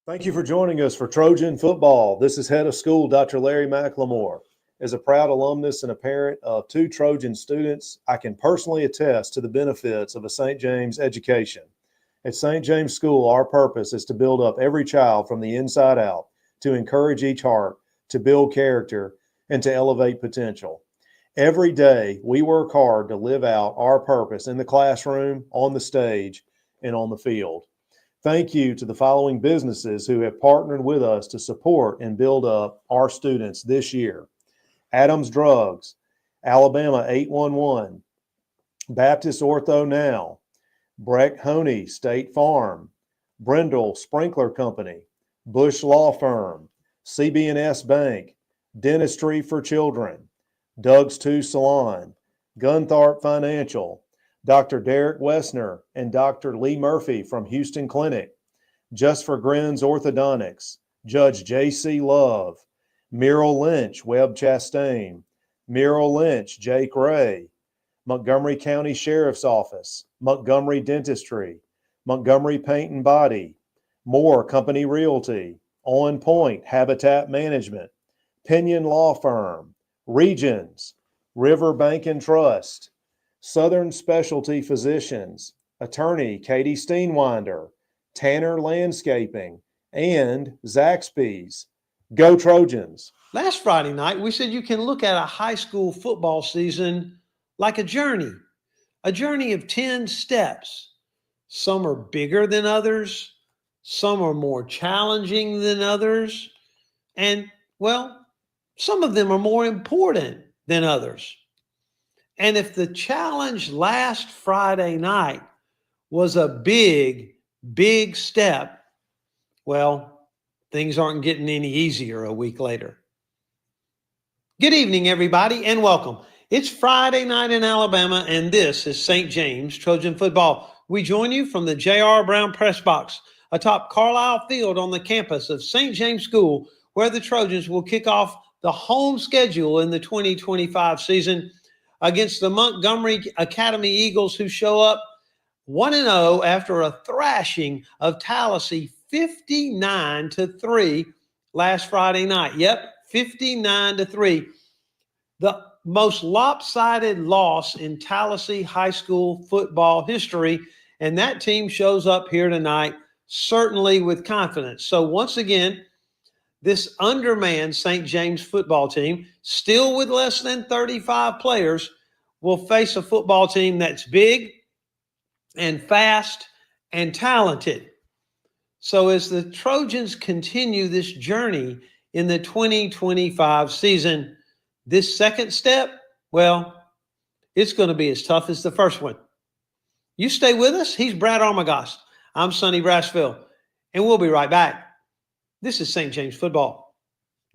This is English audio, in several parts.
Thank you for joining us for Trojan Football. This is Head of School, Dr. Larry McLemore. As a proud alumnus and a parent of 2 Trojan students, I can personally attest to the benefits of a St. James education. At St. James School, our purpose is to build up every child from the inside out, to encourage each heart, to build character, and to elevate potential. Every day, we work hard to live out our purpose in the classroom, on the stage, and on the field. Thank you to the following businesses who have partnered with us to support and build up our students this year. Adams Drugs, Alabama 811, Baptist Ortho Now, Breck Honey State Farm, Brindle Sprinkler Company, Bush Law Firm, CB&S Bank, Dentistry for Children, Doug's 2 Salon, Guntharp Financial, Dr. Derek Wessner and Dr. Lee Murphy from Houston Clinic, Just for Grins Orthodontics, Judge J.C. Love, Muriel Lynch, Webb Chastain, Muriel Lynch, Jake Ray, Montgomery County Sheriff's Office, Montgomery Dentistry, Montgomery Paint and Body, Moore Company Realty, On Point Habitat Management, Pinion Law Firm, Regions, River Bank and Trust, Southern Specialty Physicians, Attorney Katie Steenwinder, Tanner Landscaping, and Zaxby's. Go Trojans. Last Friday night, we said you can look at a high school football season like a journey of 10 steps. Some are bigger than others. Some are more challenging than others. And, well, some of them are more important than others. And if the challenge last Friday night was a big, big step, well, things aren't getting any easier a week later. Good evening, everybody, and welcome. It's Friday night in Alabama, and this is St. James Trojan Football. We join you from the J.R. Brown Press Box atop Carlisle Field on the campus of St. James School, where the Trojans will kick off the home schedule in the 2025 season against the Montgomery Academy Eagles, who show up 1-0 after a thrashing of Tallahassee 59-3 last Friday night. Yep, 59-3. The most lopsided loss in Tallahassee high school football history, and that team shows up here tonight certainly with confidence. So once again, this undermanned St. James football team, still with less than 35 players, will face a football team that's big and fast and talented. So as the Trojans continue this journey in the 2025 season, this second step, well, it's going to be as tough as the first one. You stay with us. He's Brad Armagost. I'm Sonny Brasfield, and we'll be right back. This is St. James Football.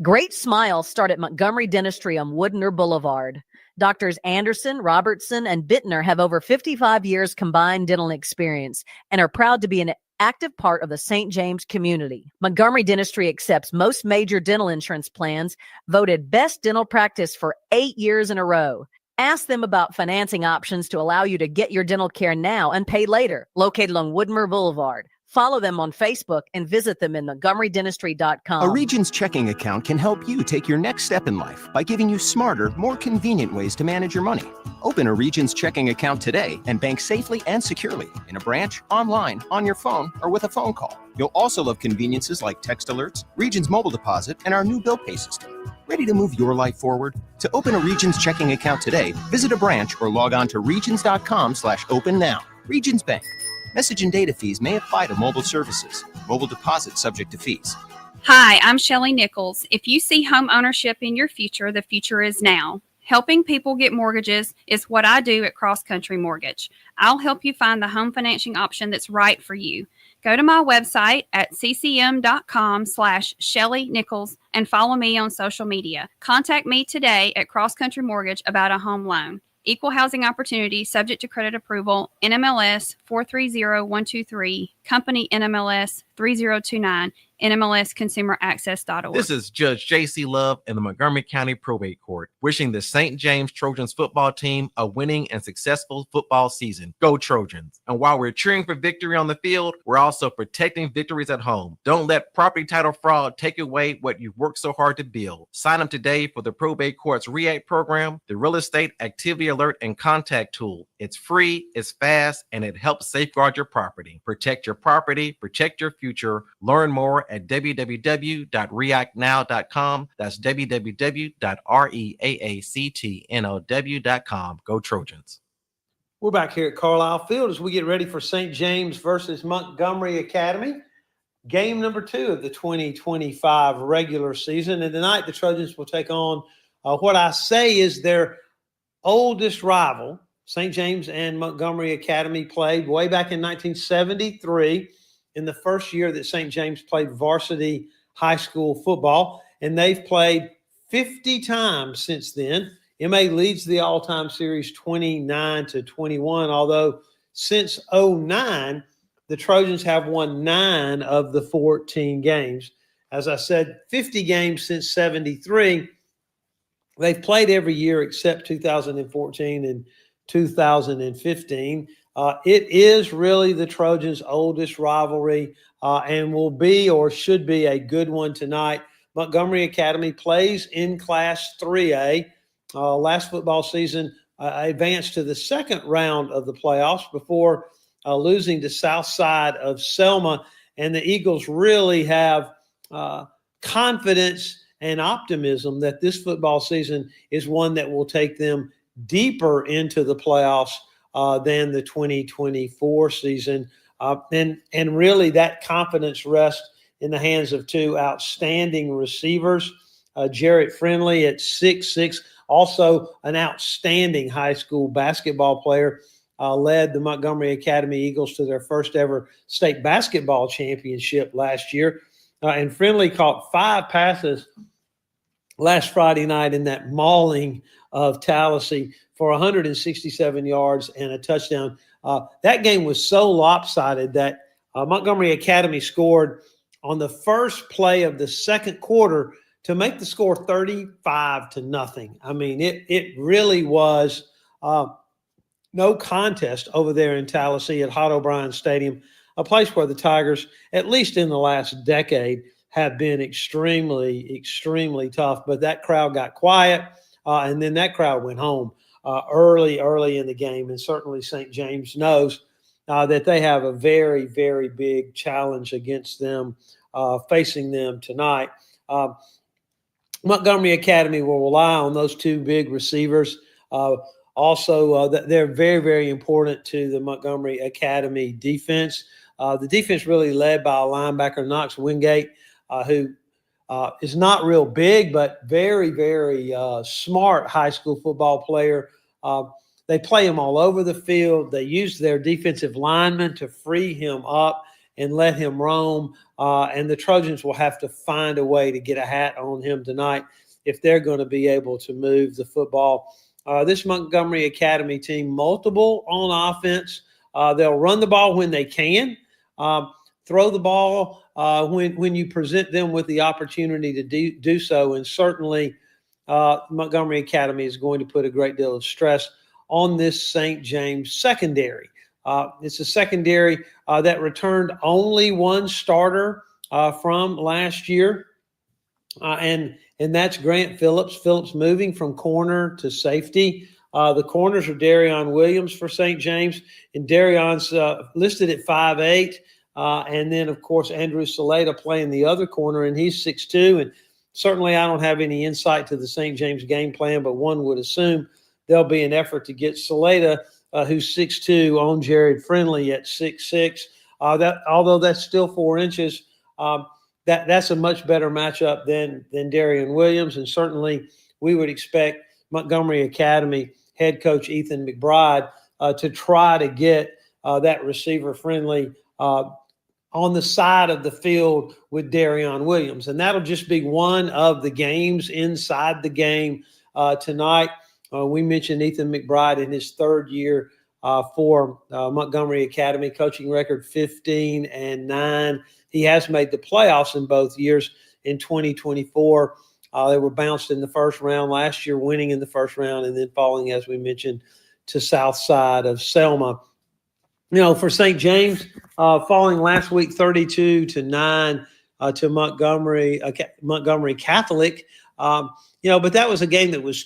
Great smiles start at Montgomery Dentistry on Woodner Boulevard. Doctors Anderson, Robertson, and Bittner have over 55 years combined dental experience and are proud to be an active part of the St. James community. Montgomery Dentistry accepts most major dental insurance plans, voted best dental practice for 8 years in a row. Ask them about financing options to allow you to get your dental care now and pay later. Located on Woodmer Boulevard. Follow them on Facebook and visit them at montgomerydentistry.com. A Regions checking account can help you take your next step in life by giving you smarter, more convenient ways to manage your money. Open a Regions checking account today and bank safely and securely in a branch, online, on your phone, or with a phone call. You'll also love conveniences like text alerts, Regions mobile deposit, and our new bill pay system. Ready to move your life forward? To open a Regions checking account today, visit a branch or log on to regions.com/open now. Regions Bank. Message and data fees may apply to mobile services. Mobile deposit subject to fees. Hi, I'm Shelly Nichols. If you see home ownership in your future, the future is now. Helping people get mortgages is what I do at Cross Country Mortgage. I'll help you find the home financing option that's right for you. Go to my website at ccm.com/Shelly Nichols and follow me on social media. Contact me today at Cross Country Mortgage about a home loan. Equal housing opportunity, subject to credit approval, NMLS 430123, company NMLS 3029, NMLSconsumeraccess.org. This is Judge J.C. Love in the Montgomery County Probate Court, wishing the St. James Trojans football team a winning and successful football season. Go Trojans. And while we're cheering for victory on the field, we're also protecting victories at home. Don't let property title fraud take away what you've worked so hard to build. Sign up today for the Probate Court's REACT program, the Real Estate Activity Alert and Contact tool. It's free, it's fast, and it helps safeguard your property. Protect your property, protect your future. Learn more at www.reactnow.com. That's www.reaactnow.com. Go Trojans. We're back here at Carlisle Field as we get ready for St. James versus Montgomery Academy. Game number 2 of the 2025 regular season. And tonight the Trojans will take on what I say is their oldest rival. St. James and Montgomery Academy played way back in 1973 in the first year that St. James played varsity high school football. And they've played 50 times since then. MA leads the all-time series 29-21, although since 2009, the Trojans have won 9 of the 14 games. As I said, 50 games since 73. They've played every year except 2014 and 2015. It is really the Trojans' oldest rivalry and will be or should be a good one tonight. Montgomery Academy plays in Class 3A. Last football season, advanced to the second round of the playoffs before losing to South Side of Selma. And the Eagles really have confidence and optimism that this football season is one that will take them deeper into the playoffs than the 2024 season. And really that confidence rests in the hands of 2 outstanding receivers. Jarrett Friendly at 6'6", also an outstanding high school basketball player, led the Montgomery Academy Eagles to their first ever state basketball championship last year. And Friendly caught 5 passes last Friday night in that mauling of Tallahassee for 167 yards and a touchdown. That game was so lopsided that Montgomery Academy scored on the first play of the second quarter to make the score 35-0. I mean, it really was no contest over there in Tallahassee at Hot O'Brien Stadium, a place where the Tigers, at least in the last decade, have been extremely, extremely tough. But that crowd got quiet, and then that crowd went home early in the game. And certainly St. James knows that they have a very, very big challenge against them, facing them tonight. Montgomery Academy will rely on those 2 big receivers. Also, they're very, very important to the Montgomery Academy defense. The defense really led by a linebacker, Knox Wingate, who is not real big, but very, very smart high school football player. They play him all over the field. They use their defensive linemen to free him up and let him roam. And the Trojans will have to find a way to get a hat on him tonight if they're going to be able to move the football. This Montgomery Academy team, multiple on offense. They'll run the ball when they can, throw the ball when you present them with the opportunity to do so. And certainly Montgomery Academy is going to put a great deal of stress on this St. James secondary. It's a secondary that returned only 1 starter from last year, and that's Grant Phillips. Phillips moving from corner to safety. The corners are Darion Williams for St. James, and Darion's listed at 5'8", and then, of course, Andrew Saleta playing the other corner, and he's 6'2", and certainly I don't have any insight to the St. James game plan, but one would assume there'll be an effort to get Saleta, who's 6'2", on Jared Friendly at 6'6". Although that's still 4 inches, that's a much better matchup than Darion Williams. And certainly we would expect Montgomery Academy head coach Ethan McBride to try to get that receiver Friendly on the side of the field with Darion Williams. And that'll just be one of the games inside the game tonight. We mentioned Ethan McBride in his 3rd year for Montgomery Academy. Coaching record 15-9. He has made the playoffs in both years. In 2024, they were bounced in the first round last year, winning in the first round, and then falling, as we mentioned, to south side of Selma. For St. James, falling last week 32-9 to Montgomery Catholic. But that was a game that was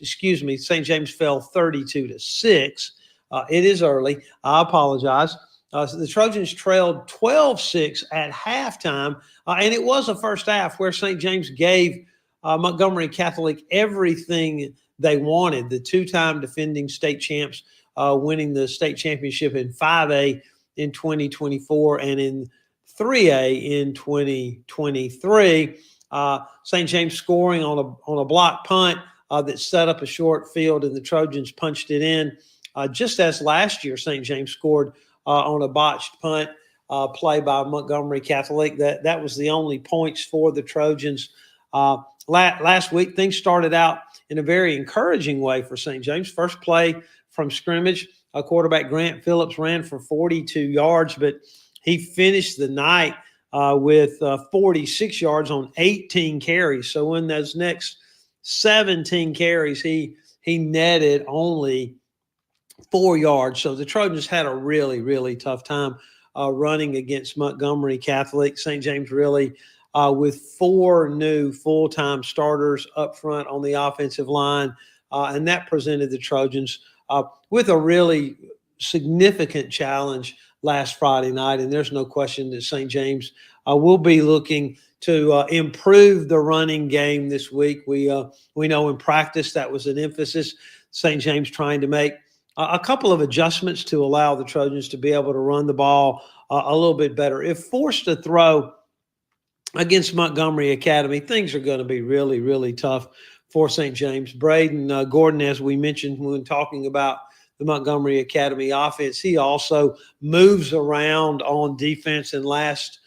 St. James fell 32-6. It is early. I apologize. So the Trojans trailed 12-6 at halftime, and it was a first half where St. James gave Montgomery Catholic everything they wanted. The two-time defending state champs winning the state championship in 5A in 2024 and in 3A in 2023. St. James scoring on a block punt that set up a short field, and the Trojans punched it in. Just as last year, St. James scored on a botched punt play by Montgomery Catholic. That was the only points for the Trojans. Last week, things started out in a very encouraging way for St. James. First play from scrimmage, quarterback Grant Phillips ran for 42 yards, but he finished the night with 46 yards on 18 carries. So in those next 17 carries, he netted only 4 yards. So the Trojans had a really, really tough time running against Montgomery Catholic. St. James really with 4 new full-time starters up front on the offensive line, and that presented the Trojans with a really significant challenge last Friday night. And there's no question that St. James will be looking to improve the running game this week. We know in practice that was an emphasis. St. James trying to make a couple of adjustments to allow the Trojans to be able to run the ball a little bit better. If forced to throw against Montgomery Academy, things are going to be really, really tough for St. James. Braden Gordon, as we mentioned when talking about the Montgomery Academy offense, he also moves around on defense. And last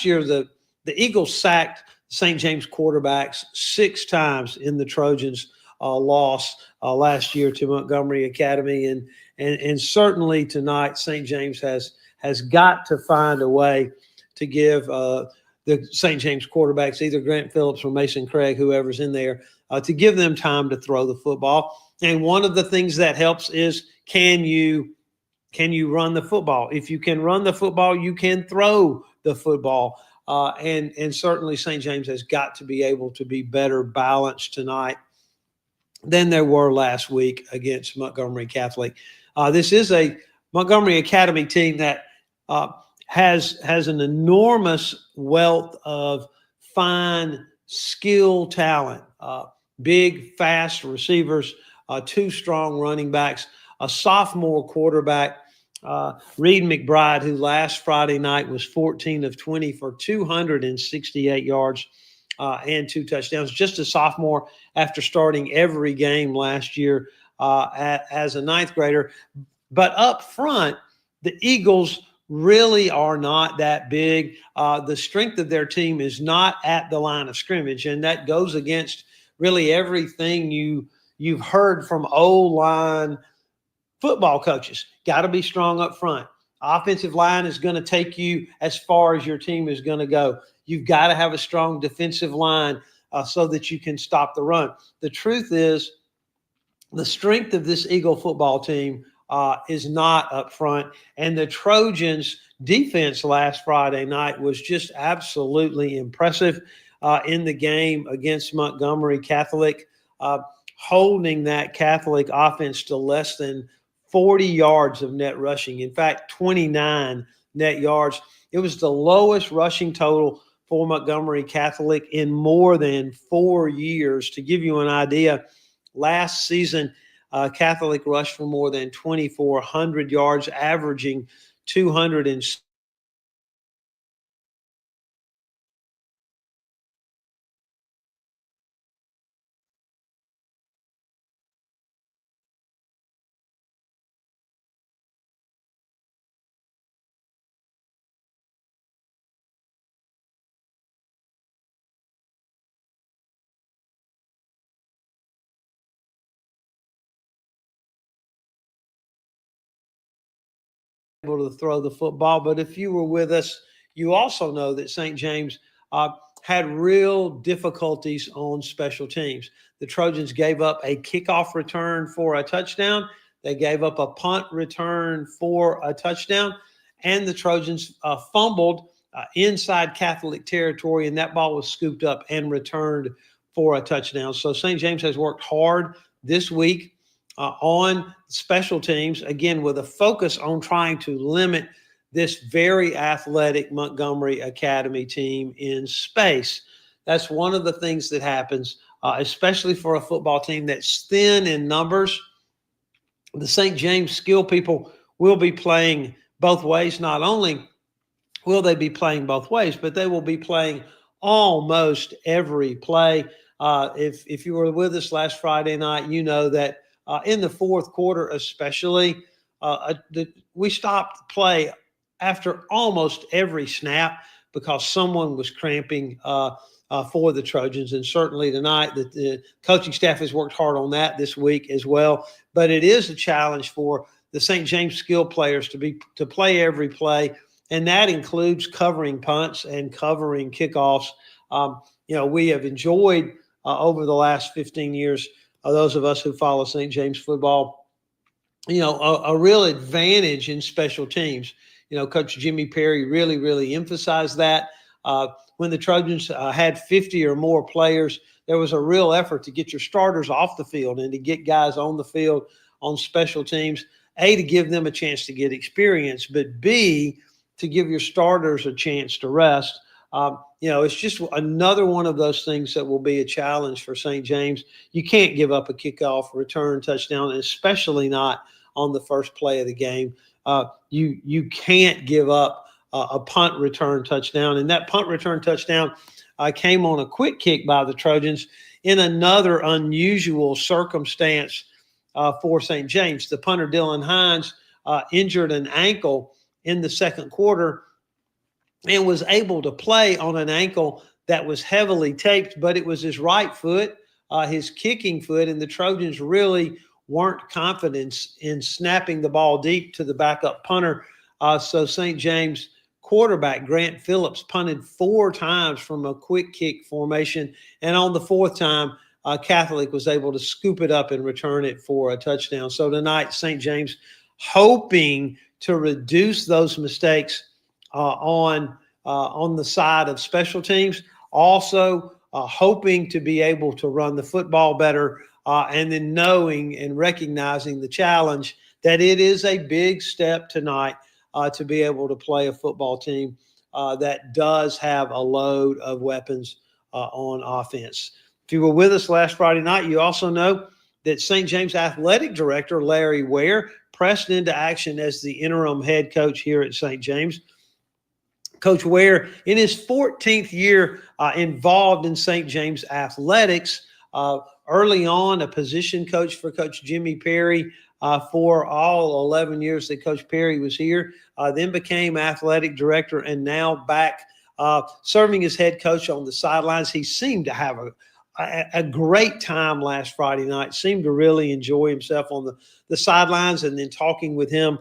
year, the Eagles sacked St. James quarterbacks 6 times in the Trojans' loss last year to Montgomery Academy. And certainly tonight, St. James has got to find a way to give the St. James quarterbacks, either Grant Phillips or Mason Craig, whoever's in there, to give them time to throw the football. And one of the things that helps is can you run the football? If you can run the football, you can throw the football. And certainly St. James has got to be able to be better balanced tonight than they were last week against Montgomery Catholic. This is a Montgomery Academy team that has an enormous wealth of fine skill talent, big, fast receivers, 2 strong running backs, a sophomore quarterback, Reed McBride, who last Friday night was 14 of 20 for 268 yards and 2 touchdowns, just a sophomore after starting every game last year as a 9th grader. But up front, the Eagles really are not that big. The strength of their team is not at the line of scrimmage, and that goes against really everything you've heard from O-line football coaches. Got to be strong up front. Offensive line is going to take you as far as your team is going to go. You've got to have a strong defensive line so that you can stop the run. The truth is, the strength of this Eagle football team is not up front. And the Trojans' defense last Friday night was just absolutely impressive in the game against Montgomery Catholic, holding that Catholic offense to less than 40 yards of net rushing. In fact, 29 net yards. It was the lowest rushing total for Montgomery Catholic in more than 4 years. To give you an idea, last season, Catholic rushed for more than 2,400 yards, averaging 200 able to throw the football. But if you were with us, you also know that St. James had real difficulties on special teams. The Trojans gave up a kickoff return for a touchdown. They gave up a punt return for a touchdown. And the Trojans fumbled inside Catholic territory, and that ball was scooped up and returned for a touchdown. So St. James has worked hard this week on special teams, again, with a focus on trying to limit this very athletic Montgomery Academy team in space. That's one of the things that happens, especially for a football team that's thin in numbers. The St. James skill people will be playing both ways. Not only will they be playing both ways, but they will be playing almost every play. If you were with us last Friday night, you know that in the fourth quarter especially, we stopped play after almost every snap because someone was cramping for the Trojans. And certainly tonight, the coaching staff has worked hard on that this week as well. But it is a challenge for the St. James skill players to play every play, and that includes covering punts and covering kickoffs. We have enjoyed over the last 15 years, those of us who follow St. James football, a real advantage in special teams. Coach Jimmy Perry really, really emphasized that. When the Trojans had 50 or more players, there was a real effort to get your starters off the field and to get guys on the field on special teams, A, to give them a chance to get experience, but B, to give your starters a chance to rest. It's just another one of those things that will be a challenge for St. James. You can't give up a kickoff, return, touchdown, especially not on the first play of the game. You can't give up a punt return touchdown. And that punt return touchdown came on a quick kick by the Trojans in another unusual circumstance for St. James. The punter, Dylan Hines, injured an ankle in the second quarter and was able to play on an ankle that was heavily taped, but it was his right foot, his kicking foot, and the Trojans really weren't confident in snapping the ball deep to the backup punter. So St. James quarterback Grant Phillips punted 4 times from a quick kick formation, and on the 4th time, Catholic was able to scoop it up and return it for a touchdown. So tonight, St. James hoping to reduce those mistakes on the side of special teams, also hoping to be able to run the football better, and then knowing and recognizing the challenge that it is a big step tonight to be able to play a football team that does have a load of weapons on offense. If you were with us last Friday night, you also know that St. James athletic director Larry Ware pressed into action as the interim head coach here at St. James. Coach Ware, in his 14th year involved in St. James athletics, early on a position coach for Coach Jimmy Perry for all 11 years that Coach Perry was here, then became athletic director, and now back serving as head coach on the sidelines. He seemed to have a great time last Friday night, seemed to really enjoy himself on the sidelines, and then talking with him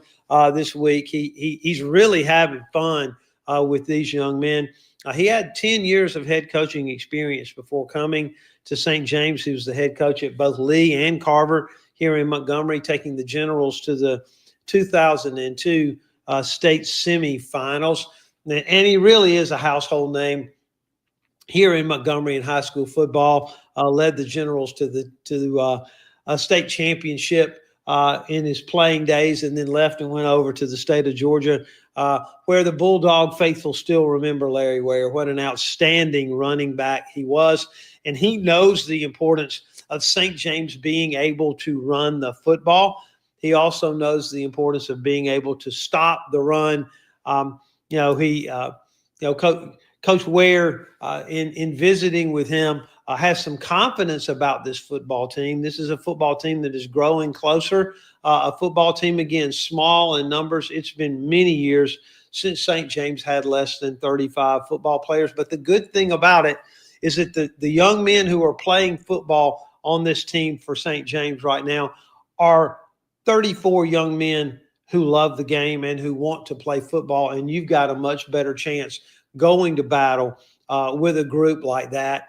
this week, he's really having fun with these young men. He had 10 years of head coaching experience before coming to St. James. He was the head coach at both Lee and Carver here in Montgomery, taking the Generals to the 2002 state semifinals. And he really is a household name here in Montgomery in high school football. Led the Generals to a state championship in his playing days, and then left and went over to the state of Georgia, where the Bulldog faithful still remember Larry Ware. What an outstanding running back he was. And he knows the importance of St. James being able to run the football. He also knows the importance of being able to stop the run. Coach Ware, in visiting with him, has some confidence about this football team. This is a football team that is growing closer. A football team, again, small in numbers. It's been many years since St. James had less than 35 football players. But the good thing about it is that the young men who are playing football on this team for St. James right now are 34 young men who love the game and who want to play football, and you've got a much better chance going to battle with a group like that.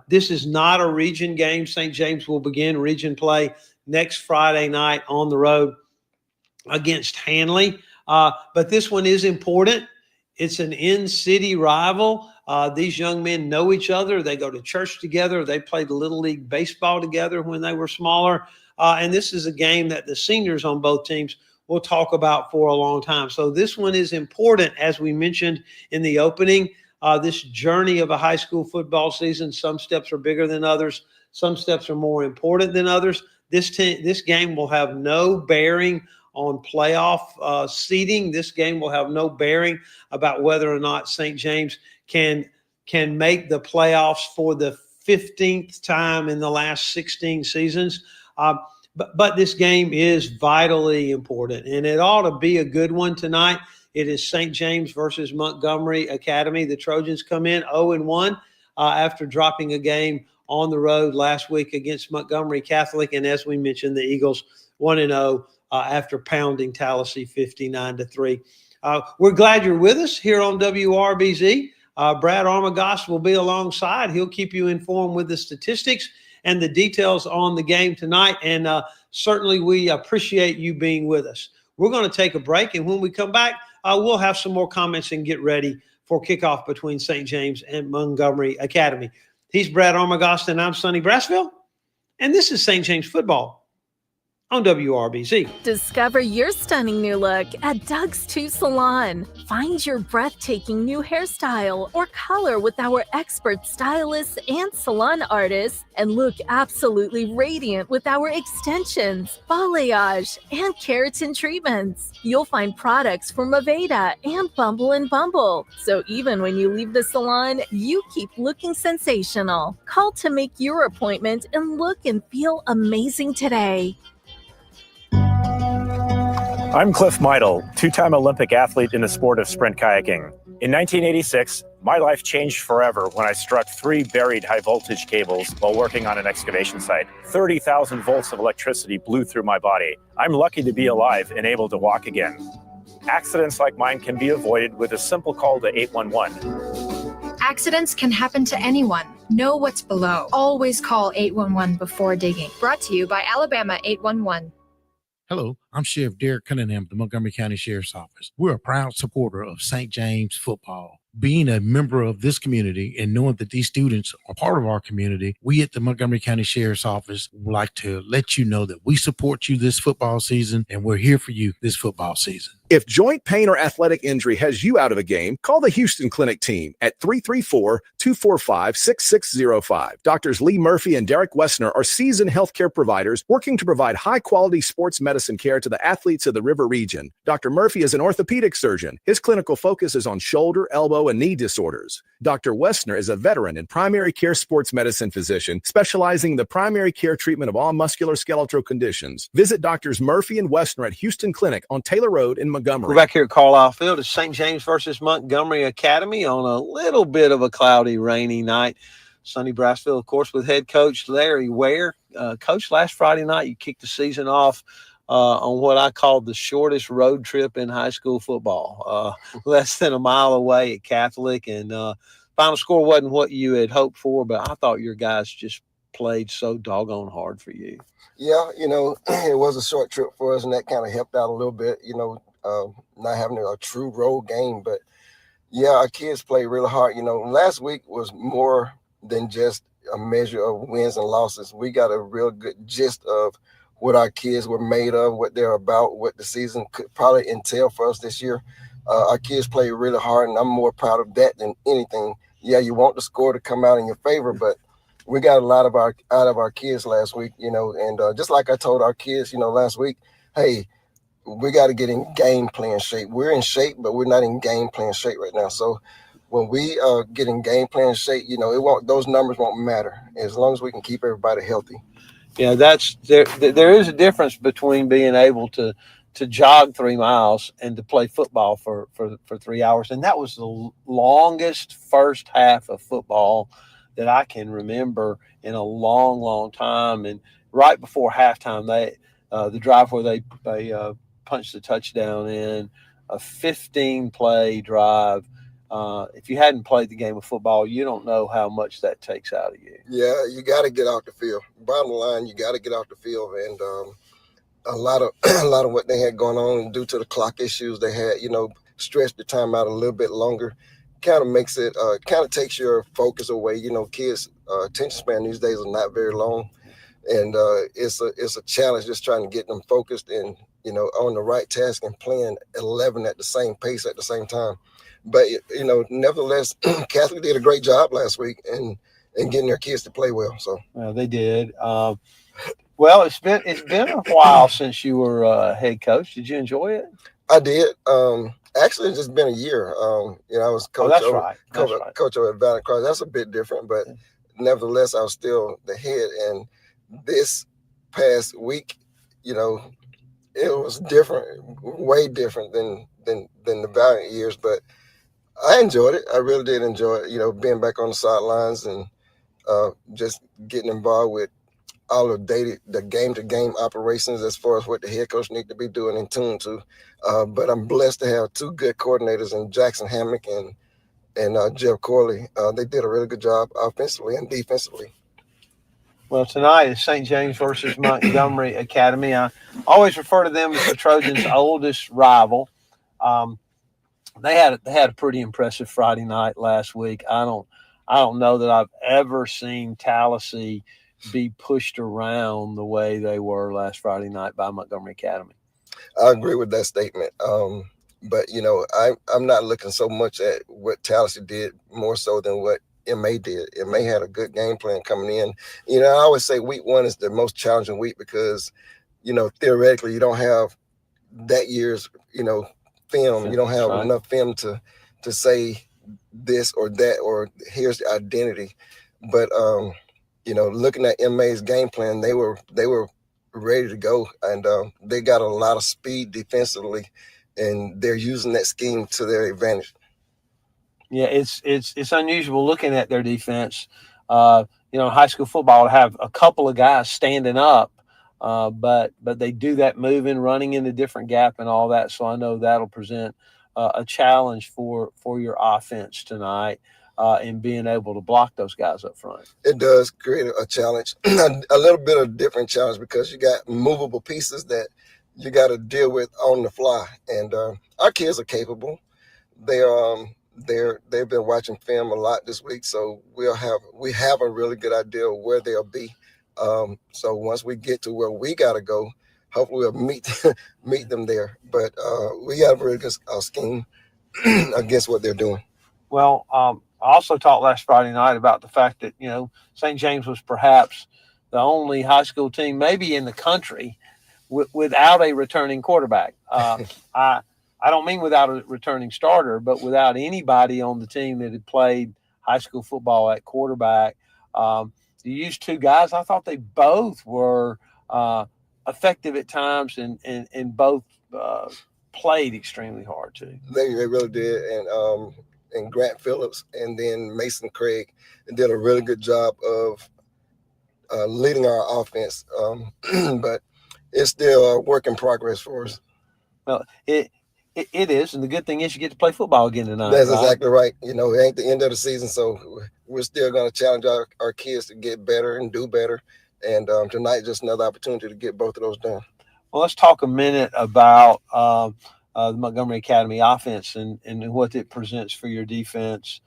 This is not a region game. St. James will begin region play next Friday night on the road against Hanley. But this one is important. It's an in-city rival. These young men know each other. They go to church together. They played Little League baseball together when they were smaller. And this is a game that the seniors on both teams will talk about for a long time. So this one is important, as we mentioned in the opening. This journey of a high school football season, some steps are bigger than others. Some steps are more important than others. This game will have no bearing on playoff seeding. This game will have no bearing about whether or not St. James can make the playoffs for the 15th time in the last 16 seasons. But this game is vitally important, and it ought to be a good one tonight. It is St. James versus Montgomery Academy. The Trojans come in 0-1 after dropping a game on the road last week against Montgomery Catholic. And as we mentioned, the Eagles 1-0 after pounding Tallahassee 59-3. We're glad you're with us here on WRBZ. Brad Armagost will be alongside. He'll keep you informed with the statistics and the details on the game tonight. And certainly we appreciate you being with us. We're going to take a break, and when we come back, we'll have some more comments and get ready for kickoff between St. James and Montgomery Academy. He's Brad Armagost, and I'm Sonny Brassville, and this is St. James Football on WRBZ. Discover your stunning new look at Doug's 2 Salon. Find your breathtaking new hairstyle or color with our expert stylists and salon artists, and look absolutely radiant with our extensions, balayage, and keratin treatments. You'll find products from Aveda and Bumble & Bumble. So even when you leave the salon, you keep looking sensational. Call to make your appointment and look and feel amazing today. I'm Cliff Meidel, two-time Olympic athlete in the sport of sprint kayaking. In 1986, my life changed forever when I struck 3 buried high-voltage cables while working on an excavation site. 30,000 volts of electricity blew through my body. I'm lucky to be alive and able to walk again. Accidents like mine can be avoided with a simple call to 811. Accidents can happen to anyone. Know what's below. Always call 811 before digging. Brought to you by Alabama 811. Hello, I'm Sheriff Derek Cunningham of the Montgomery County Sheriff's Office. We're a proud supporter of St. James football. Being a member of this community and knowing that these students are part of our community, we at the Montgomery County Sheriff's Office would like to let you know that we support you this football season, and we're here for you this football season. If joint pain or athletic injury has you out of a game, call the Houston Clinic team at 334-245-6605. Doctors Lee Murphy and Derek Wessner are seasoned healthcare providers working to provide high-quality sports medicine care to the athletes of the River region. Dr. Murphy is an orthopedic surgeon. His clinical focus is on shoulder, elbow, and knee disorders. Dr. Wessner is a veteran and primary care sports medicine physician specializing in the primary care treatment of all musculoskeletal conditions. Visit Doctors Murphy and Wessner at Houston Clinic on Taylor Road in Montgomery. We're back here at Carlisle Field. It's St. James versus Montgomery Academy on a little bit of a cloudy, rainy night. Sonny Brassville, of course, with head coach Larry Ware. Coach, last Friday night, you kicked the season off on what I called the shortest road trip in high school football. Less than a mile away at Catholic, and final score wasn't what you had hoped for, but I thought your guys just played so doggone hard for you. Yeah, it was a short trip for us, and that kind of helped out a little bit, not having a true road game. But, yeah, our kids played really hard. Last week was more than just a measure of wins and losses. We got a real good gist of what our kids were made of, what they're about, what the season could probably entail for us this year. Our kids played really hard, and I'm more proud of that than anything. Yeah, you want the score to come out in your favor, but we got a lot of out of our kids last week, and just like I told our kids, last week, hey, we got to get in game plan shape. We're in shape, but we're not in game plan shape right now. So when we get in game plan shape, those numbers won't matter as long as we can keep everybody healthy. Yeah, there is a difference between being able to jog 3 miles and to play football for 3 hours. And that was the longest first half of football that I can remember in a long, long time. And right before halftime, the drive where they punched a touchdown in a 15-play drive. If you hadn't played the game of football, you don't know how much that takes out of you. Yeah, you got to get off the field. Bottom line, you got to get off the field, and a lot of what they had going on due to the clock issues they had, stretched the time out a little bit longer. Kind of makes it, kind of takes your focus away. Kids' attention span these days are not very long, and it's a challenge just trying to get them focused and on the right task and playing 11 at the same pace at the same time. But nevertheless, Catholic did a great job last week and getting their kids to play well. So they did. Well, it's been a while since you were head coach. Did you enjoy it? I did. Actually, it's just been a year. I was coach. That's right. Coach over at Valley Cross. That's a bit different, but nevertheless, I was still the head. And this past week, it was different, way different than the Valiant years. But I enjoyed it. I really did enjoy it. Being back on the sidelines and just getting involved with all of the game-to-game operations as far as what the head coach need to be doing in tune to. But I'm blessed to have two good coordinators in Jackson Hammock and Jeff Corley. They did a really good job offensively and defensively. Well, tonight is St. James versus Montgomery Academy. I always refer to them as the Trojans' oldest rival. They had a pretty impressive Friday night last week. I don't know that I've ever seen Tallahassee be pushed around the way they were last Friday night by Montgomery Academy. I agree with that statement. But I'm not looking so much at what Tallahassee did more so than what MA did. MA had a good game plan coming in. I always say week one is the most challenging week because, theoretically you don't have that year's, film. You don't have enough film to say this or that or here's the identity. But looking at MA's game plan, they were ready to go, and they got a lot of speed defensively, and they're using that scheme to their advantage. Yeah, it's unusual looking at their defense. In high school football to have a couple of guys standing up, but they do that moving, running in a different gap and all that. So I know that'll present a challenge for your offense tonight. In being able to block those guys up front. It does create a challenge, a little bit of a different challenge because you got movable pieces that you got to deal with on the fly. And our kids are capable. They've been watching film a lot this week, so we have a really good idea of where they'll be. So once we get to where we got to go, hopefully we'll meet them there. But we got a really good scheme against what they're doing. Well, I also talked last Friday night about the fact that, St. James was perhaps the only high school team maybe in the country without a returning quarterback. I don't mean without a returning starter, but without anybody on the team that had played high school football at quarterback. You used two guys. I thought they both were effective at times and both played extremely hard too. They really did. And Grant Phillips and then Mason Craig did a really good job of leading our offense. But it's still a work in progress for us. Well, it is. And the good thing is you get to play football again tonight. That's exactly right. It ain't the end of the season, so we're still going to challenge our kids to get better and do better. And tonight, just another opportunity to get both of those done. Well, let's talk a minute about the Montgomery Academy offense and what it presents for your defense.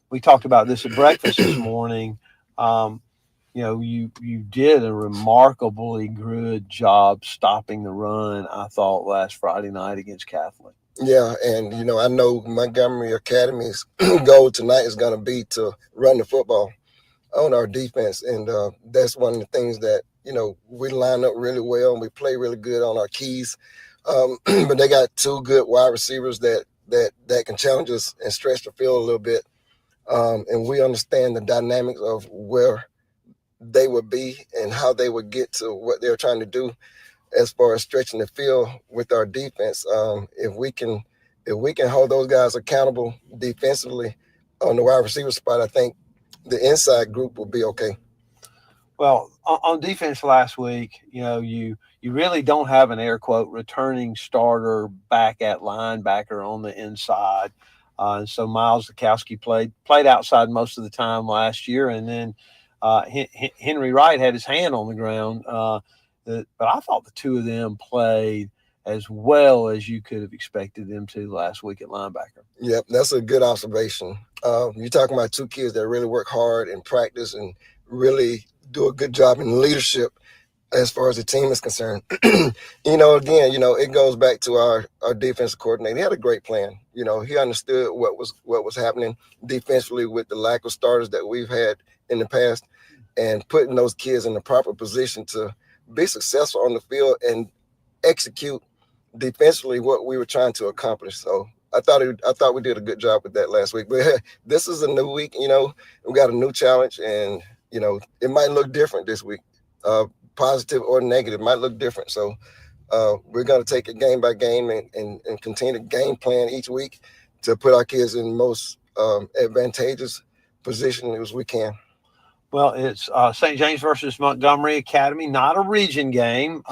We talked about this at breakfast this morning. You did a remarkably good job stopping the run, I thought, last Friday night against Catholic. Yeah, and, I know Montgomery Academy's goal tonight is going to be to run the football on our defense. And that's one of the things that, we line up really well and we play really good on our keys. But they got two good wide receivers that can challenge us and stretch the field a little bit. And we understand the dynamics of where they would be and how they would get to what they're trying to do as far as stretching the field with our defense. If we can hold those guys accountable defensively on the wide receiver spot, I think the inside group will be okay. Well, on defense last week, you really don't have an air quote returning starter back at linebacker on the inside. And so Miles Zukowski played outside most of the time last year, and then Henry Wright had his hand on the ground. But I thought the two of them played as well as you could have expected them to last week at linebacker. Yep, that's a good observation. You're talking about two kids that really work hard in practice and really do a good job in leadership as far as the team is concerned. Again, it goes back to our defensive coordinator. He had a great plan. He understood what was happening defensively with the lack of starters that we've had in the past, and putting those kids in the proper position to be successful on the field and execute defensively what we were trying to accomplish. So I thought we did a good job with that last week. But this is a new week. We got a new challenge, and it might look different this week. Positive or negative might look different. So we're going to take it game by game and continue to game plan each week to put our kids in the most advantageous position as we can. Well, it's St. James versus Montgomery Academy, not a region game.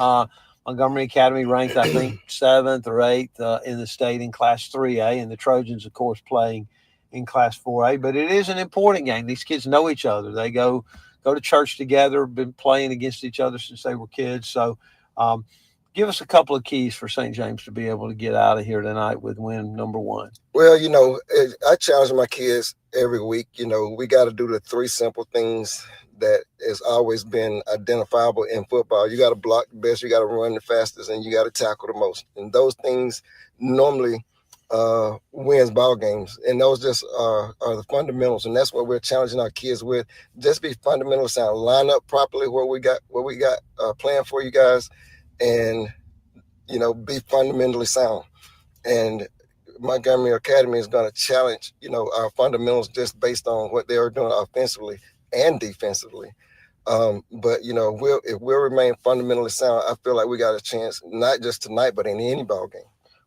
Montgomery Academy ranked, I think, 7th or 8th in the state in Class 3A, and the Trojans, of course, playing in Class 4A. But it is an important game. These kids know each other. They go to church together, been playing against each other since they were kids. So give us a couple of keys for St. James to be able to get out of here tonight with win number 1. Well, I challenge my kids every week. We got to do the 3 simple things that has always been identifiable in football. You got to block the best, you got to run the fastest, and you got to tackle the most. And those things normally wins ball games. And those just are the fundamentals. And that's what we're challenging our kids with. Just be fundamental sound. Line up properly what we got planned for you guys, and be fundamentally sound. And Montgomery Academy is going to challenge our fundamentals just based on what they are doing offensively and defensively. But if we'll remain fundamentally sound, I feel like we got a chance, not just tonight, but in any ball game.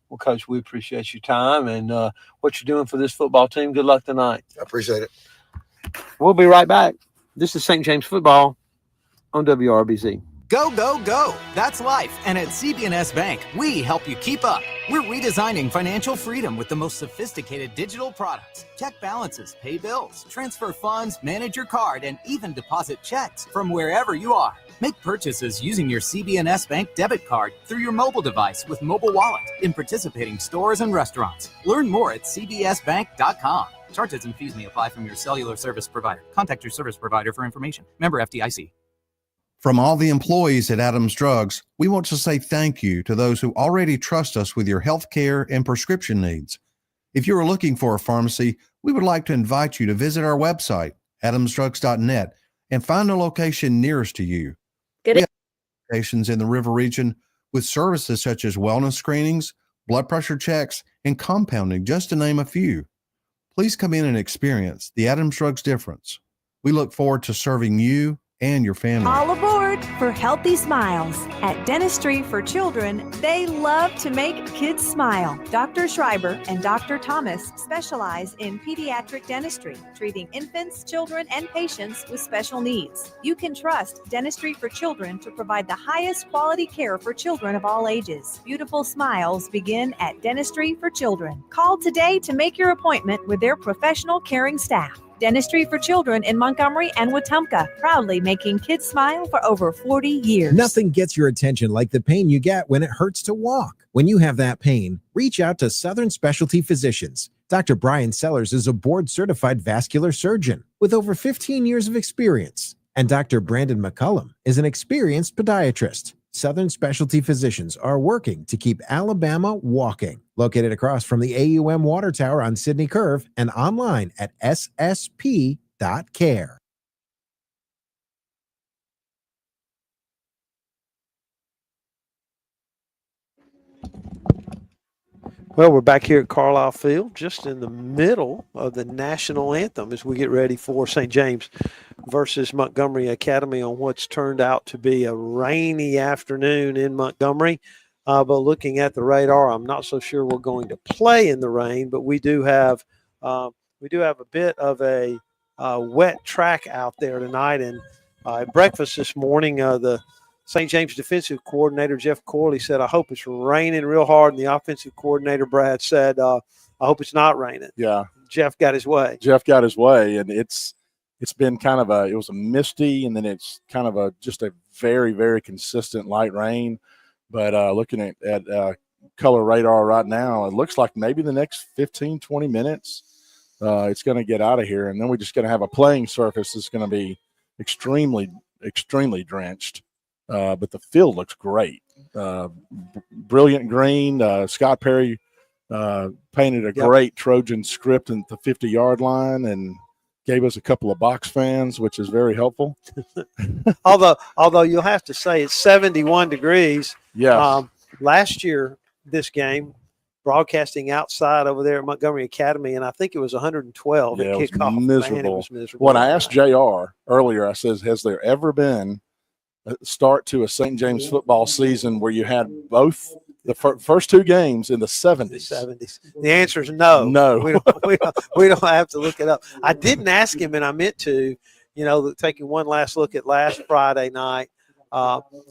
Well, Coach, we appreciate your time and what you're doing for this football team. Good luck tonight. I appreciate it. We'll be right back. This is St. James Football on WRBZ. Go, go, go. That's life. And at CB&S Bank, we help you keep up. We're redesigning financial freedom with the most sophisticated digital products. Check balances, pay bills, transfer funds, manage your card, and even deposit checks from wherever you are. Make purchases using your CB&S Bank debit card through your mobile device with Mobile Wallet in participating stores and restaurants. Learn more at cbsbank.com. Charges and fees may apply from your cellular service provider. Contact your service provider for information. Member FDIC. From all the employees at Adams Drugs, we want to say thank you to those who already trust us with your health care and prescription needs. If you are looking for a pharmacy, we would like to invite you to visit our website, adamsdrugs.net, and find a location nearest to you. We have locations in the River region with services such as wellness screenings, blood pressure checks, and compounding, just to name a few. Please come in and experience the Adams Drugs difference. We look forward to serving you and your family. All aboard for Healthy Smiles. At Dentistry for Children, they love to make kids smile. Dr. Schreiber and Dr. Thomas specialize in pediatric dentistry, treating infants, children, and patients with special needs. You can trust Dentistry for Children to provide the highest quality care for children of all ages. Beautiful smiles begin at Dentistry for Children. Call today to make your appointment with their professional caring staff. Dentistry for Children in Montgomery and Wetumpka, proudly making kids smile for over 40 years. Nothing gets your attention like the pain you get when it hurts to walk. When you have that pain, reach out to Southern Specialty Physicians. Dr. Brian Sellers is a board-certified vascular surgeon with over 15 years of experience. And Dr. Brandon McCullum is an experienced podiatrist. Southern Specialty Physicians are working to keep Alabama walking. Located across from the AUM Water Tower on Sydney Curve and online at ssp.care. Well, we're back here at Carlisle Field, just in the middle of the national anthem as we get ready for St. James versus Montgomery Academy on what's turned out to be a rainy afternoon in Montgomery. But looking at the radar, I'm not so sure we're going to play in the rain, but we do have a bit of a wet track out there tonight, and At breakfast this morning, the St. James defensive coordinator, Jeff Corley, said, I hope it's raining real hard. And the offensive coordinator, Brad, said, I hope it's not raining. Yeah. Jeff got his way. Jeff got his way, and it's been kind of it was a misty, and then it's kind of just a very, very consistent light rain. But looking at color radar right now, it looks like maybe the next 15, 20 minutes it's going to get out of here, and then we're just going to have a playing surface that's going to be extremely, extremely drenched. But the field looks great. Brilliant green. Scott Perry painted a great Trojan script at the 50-yard line and gave us a couple of box fans, which is very helpful. although you'll have to say it's 71 degrees. Yeah. Last year, this game, broadcasting outside over there at Montgomery Academy, and I think it was 112 at kickoff. Miserable. Man, it was miserable. When I asked JR earlier, I says, has there ever been a start to a St. James football season where you had both the first two games in the 70s? The answer is no. No. We don't have to look it up. I didn't ask him, and I meant to, taking one last look at last Friday night.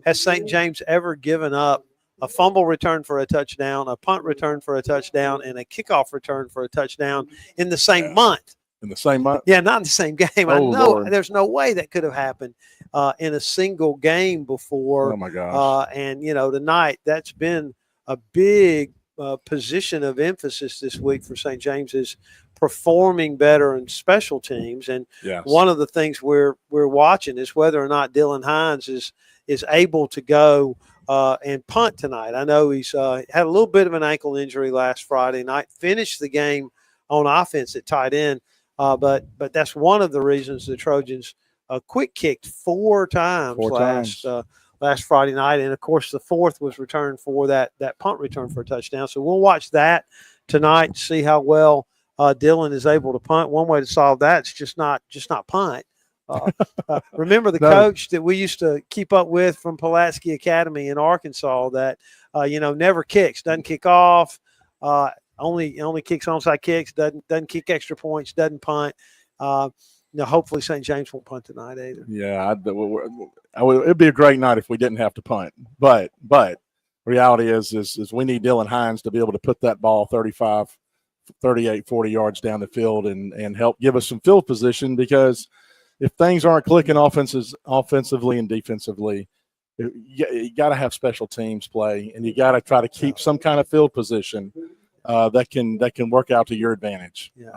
Has St. James ever given up a fumble return for a touchdown, a punt return for a touchdown, and a kickoff return for a touchdown in the same month? In the same month? Yeah, not in the same game. I know Lord. There's no way that could have happened in a single game before. Oh, my gosh. And, tonight that's been a big position of emphasis this week for St. James is performing better in special teams. And one of the things we're watching is whether or not Dylan Hines is able to go and punt tonight. I know he's had a little bit of an ankle injury last Friday night, finished the game on offense at tight end. But that's one of the reasons the Trojans quick kicked four times last Friday night. And, of course, the fourth was returned for that punt return for a touchdown. So we'll watch that tonight to see how well Dylan is able to punt. One way to solve that is just not punt. Remember the coach that we used to keep up with from Pulaski Academy in Arkansas that, never kicks, doesn't kick off, only kicks onside kicks, doesn't kick extra points, doesn't punt. Hopefully St. James won't punt tonight either. Yeah, it'd be a great night if we didn't have to punt. But reality is we need Dylan Hines to be able to put that ball 35, 38, 40 yards down the field and help give us some field position, because if things aren't clicking offensively and defensively, you got to have special teams play, and you got to try to keep some kind of field position that can work out to your advantage. Yeah,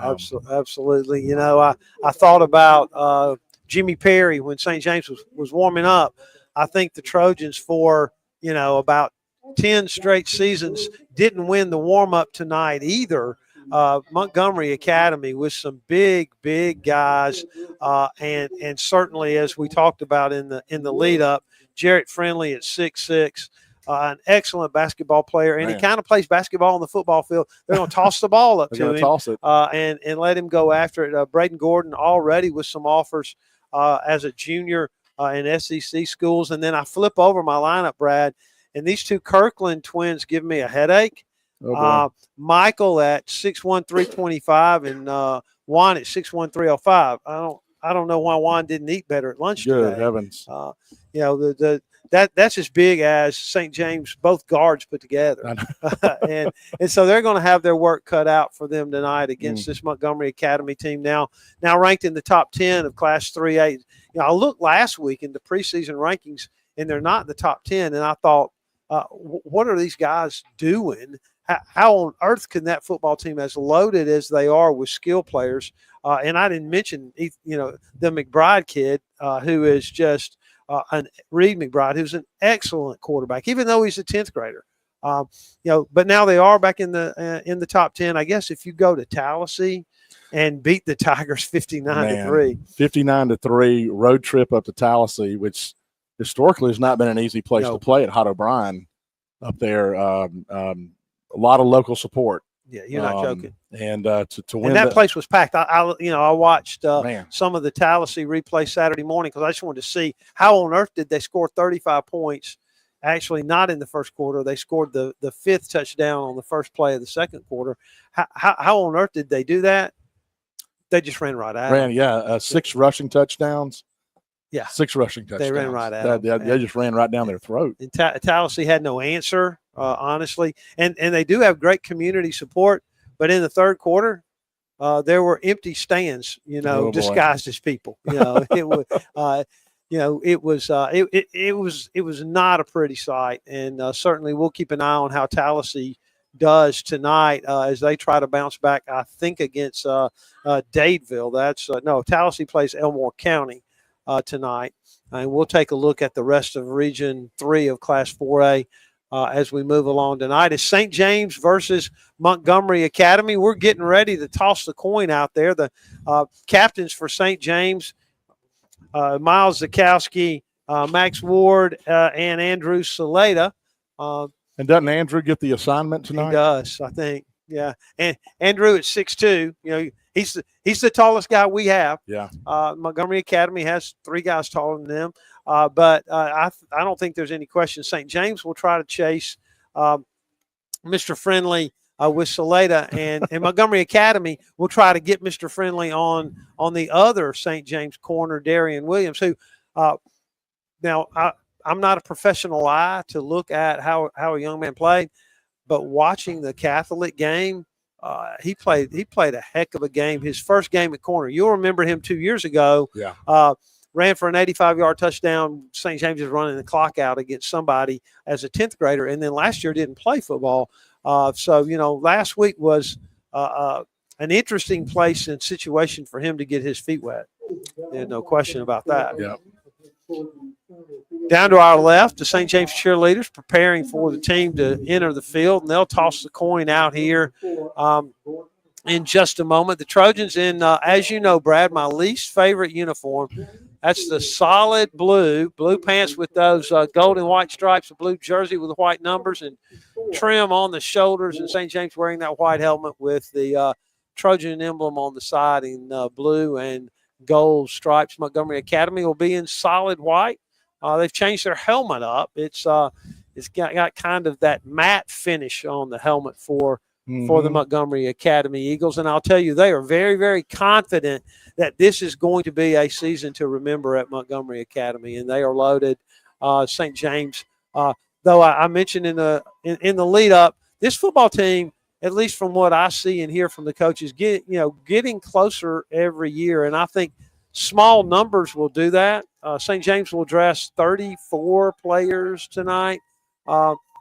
absolutely. I thought about Jimmy Perry when St. James was warming up. I think the Trojans for about 10 straight seasons didn't win the warm up tonight either. Montgomery Academy with some big guys, and certainly as we talked about in the lead up, Jarrett Friendly at 6'6". An excellent basketball player, and he kind of plays basketball on the football field. They're going to toss the ball up to him toss it. And let him go after it. Braden Gordon already with some offers as a junior in SEC schools. And then I flip over my lineup, Brad, and these two Kirkland twins give me a headache. Michael at 6'1", 325, and Juan at 6'1", 305. I don't know why Juan didn't eat better at lunch today. Good heavens. That's as big as St. James, both guards put together. and so they're going to have their work cut out for them tonight against this Montgomery Academy team now ranked in the top 10 of Class 3A. I looked last week in the preseason rankings, and they're not in the top 10, and I thought, what are these guys doing? How on earth can that football team, as loaded as they are with skill players, and I didn't mention the McBride kid who is just Reed McBride, who's an excellent quarterback, even though he's a 10th grader. But now they are back in the top 10. I guess if you go to Tallahassee and beat the Tigers 59-3, 59-3 road trip up to Tallahassee, which historically has not been an easy place to play at Hot O'Brien up there. A lot of local support. Yeah, you're not joking. And to win, and that place was packed. I watched some of the Tallahassee replay Saturday morning because I just wanted to see how on earth did they score 35 points. Actually, not in the first quarter. They scored the fifth touchdown on the first play of the second quarter. How on earth did they do that? They just ran right at it. 6 rushing touchdowns. Yeah. 6 rushing touchdowns. They ran right at them. They just ran right down their throat. And Tallahassee had no answer, honestly. And they do have great community support. But in the third quarter, there were empty stands, disguised as people. It was, it was not a pretty sight. And certainly we'll keep an eye on how Tallahassee does tonight as they try to bounce back, I think, against Dadeville. Tallahassee plays Elmore County tonight. And we'll take a look at the rest of Region 3 of Class 4A as we move along tonight. It's St. James versus Montgomery Academy. We're getting ready to toss the coin out there. The captains for St. James, Miles Zakowski, Max Ward, and Andrew Saleda. And doesn't Andrew get the assignment tonight? He does, I think. Yeah. And Andrew at 6'2", he's the tallest guy we have. Yeah. Montgomery Academy has 3 guys taller than them. But I don't think there's any question. St. James will try to chase Mr. Friendly with Saleda, and Montgomery Academy will try to get Mr. Friendly on the other St. James corner, Darian Williams, who now I'm not a professional eye to look at how a young man played, but watching the Catholic game, he played a heck of a game. His first game at corner, you'll remember him 2 years ago. Yeah. Ran for an 85-yard touchdown. St. James is running the clock out against somebody as a 10th grader, and then last year didn't play football. So last week was an interesting place and situation for him to get his feet wet. There's no question about that. Yeah. Down to our left, the St. James cheerleaders preparing for the team to enter the field, and they'll toss the coin out here in just a moment. The Trojans in, as you know, Brad, my least favorite uniform. That's the solid blue pants with those gold and white stripes, a blue jersey with white numbers and trim on the shoulders, and St. James wearing that white helmet with the Trojan emblem on the side in blue and gold stripes. Montgomery Academy will be in solid white. They've changed their helmet up. It's got kind of that matte finish on the helmet for the Montgomery Academy Eagles. And I'll tell you, they are very, very confident that this is going to be a season to remember at Montgomery Academy, and they are loaded. St. James, though I mentioned in the lead up, this football team, at least from what I see and hear from the coaches, getting closer every year. And I think small numbers will do that. St. James will dress 34 players tonight.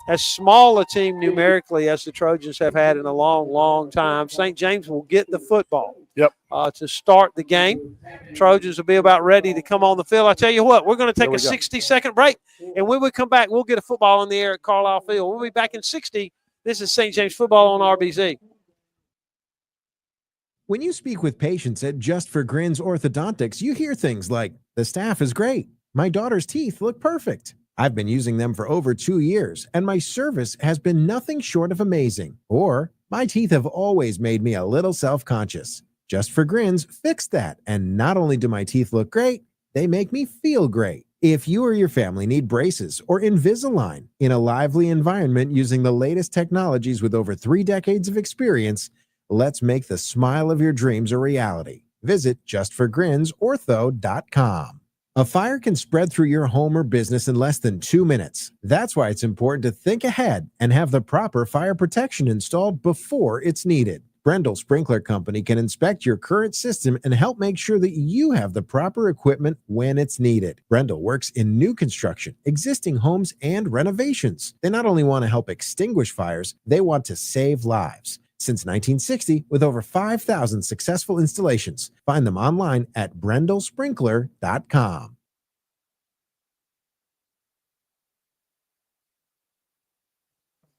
As small a team numerically as the Trojans have had in a long, long time. St. James will get the football to start the game. Trojans will be about ready to come on the field. I tell you what, we're going to take a 60-second break, and when we come back, we'll get a football in the air at Carlisle Field. We'll be back in 60. This is St. James football on RBZ. When you speak with patients at Just for Grins Orthodontics, you hear things like, the staff is great. My daughter's teeth look perfect. I've been using them for over 2 years, and my service has been nothing short of amazing. Or, my teeth have always made me a little self-conscious. Just for Grins fixed that, and not only do my teeth look great, they make me feel great. If you or your family need braces or Invisalign in a lively environment using the latest technologies with over 3 decades of experience, let's make the smile of your dreams a reality. Visit justforgrinsortho.com. A fire can spread through your home or business in less than 2 minutes. That's why it's important to think ahead and have the proper fire protection installed before it's needed. Brendel Sprinkler Company can inspect your current system and help make sure that you have the proper equipment when it's needed. Brendel works in new construction, existing homes, and renovations. They not only want to help extinguish fires, they want to save lives. Since 1960, with over 5,000 successful installations. Find them online at brendelsprinkler.com.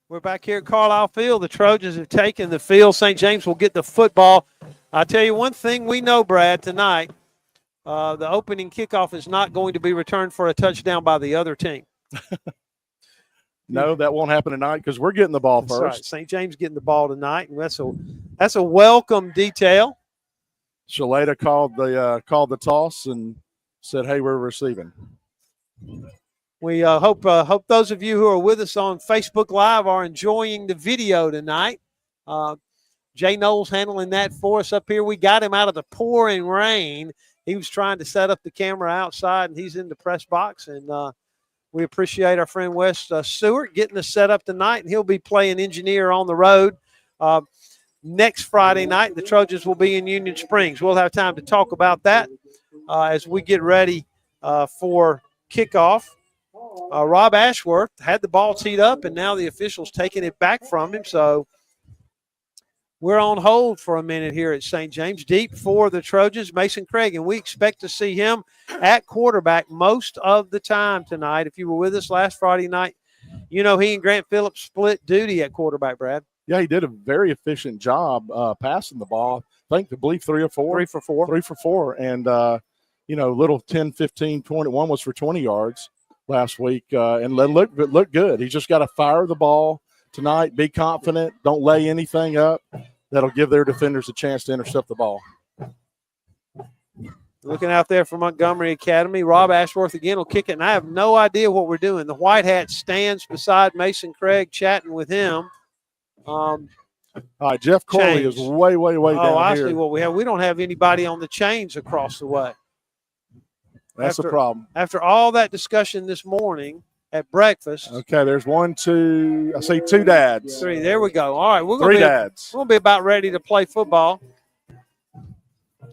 We're back here at Carlisle Field. The Trojans have taken the field. St. James will get the football. I'll tell you one thing we know, Brad, tonight, the opening kickoff is not going to be returned for a touchdown by the other team. No, that won't happen tonight because we're getting the ball That's first. right. St. James getting the ball tonight, and that's a welcome detail. Shaleda called the toss and said, "Hey, we're receiving." We hope those of you who are with us on Facebook Live are enjoying the video tonight. Jay Knowles handling that for us up here. We got him out of the pouring rain. he was trying to set up the camera outside, and he's in the press box. And we appreciate our friend Wes Stewart getting us set up tonight, and he'll be playing engineer on the road. Next Friday night, the Trojans will be in Union Springs. We'll have time to talk about that as we get ready for kickoff. Rob Ashworth had the ball teed up, and now the officials taking it back from him. So we're on hold for a minute here at St. James. Deep for the Trojans, Mason Craig, and we expect to see him at quarterback most of the time tonight. If you were with us last Friday night, you know he and Grant Phillips split duty at quarterback, Brad. Yeah, he did a very efficient job passing the ball. I believe 3 or 4. 3 for 4. 3 for 4. And, little 10, 15, 20. One was for 20 yards last week. And look good. He's just got to fire the ball tonight, be confident, don't lay anything up. That'll give their defenders a chance to intercept the ball. Looking out there for Montgomery Academy, Rob Ashworth again will kick it, and I have no idea what we're doing. The white hat stands beside Mason Craig chatting with him. All right, Jeff Corley is way down here. Oh, I see what we have. We don't have anybody on the chains across the way. That's the problem. After all that discussion this morning at breakfast. Okay, there's 1, 2. I see 2 dads. 3. There we go. All right, we're going 3 dads. We'll be about ready to play football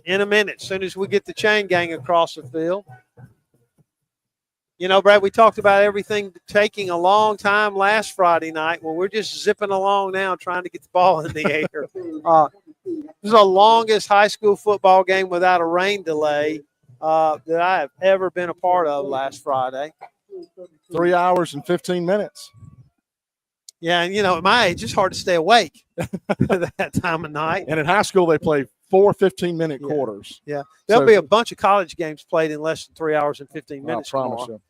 in a minute, as soon as we get the chain gang across the field. You know, Brad, we talked about everything taking a long time last Friday night. Well, we're just zipping along now trying to get the ball in the air. This is the longest high school football game without a rain delay that I have ever been a part of last Friday. 3 hours and 15 minutes. Yeah, and, at my age, it's hard to stay awake that time of night. And in high school, they play 4 15-minute quarters. Yeah. There'll be a bunch of college games played in less than 3 hours and 15 minutes. I promise you.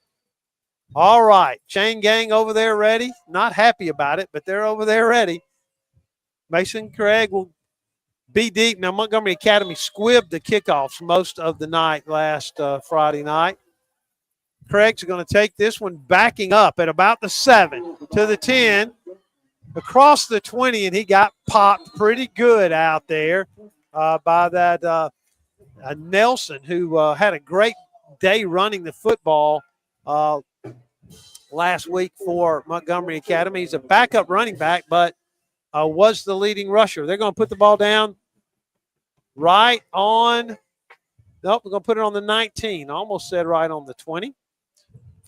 All right. Chain gang over there ready. Not happy about it, but they're over there ready. Mason Craig will be deep. Now, Montgomery Academy squibbed the kickoffs most of the night last Friday night. Craig's going to take this one backing up at about the 7 to the 10, across the 20, and he got popped pretty good out there by that Nelson, who had a great day running the football last week for Montgomery Academy. He's a backup running back, but was the leading rusher. They're going to put the ball down right on – nope, we're going to put it on the 19. I almost said right on the 20.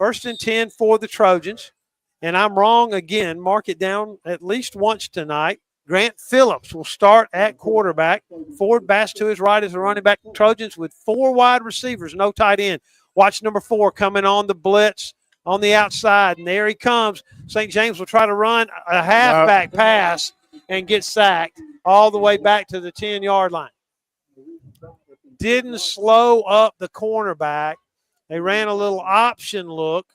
1st and 10 for the Trojans. And I'm wrong again. Mark it down at least once tonight. Grant Phillips will start at quarterback. Ford Bass to his right as a running back. Trojans with 4 wide receivers, no tight end. Watch number 4 coming on the blitz on the outside. And there he comes. St. James will try to run a halfback pass and get sacked all the way back to the 10-yard line. Didn't slow up the cornerback. They ran a little option look.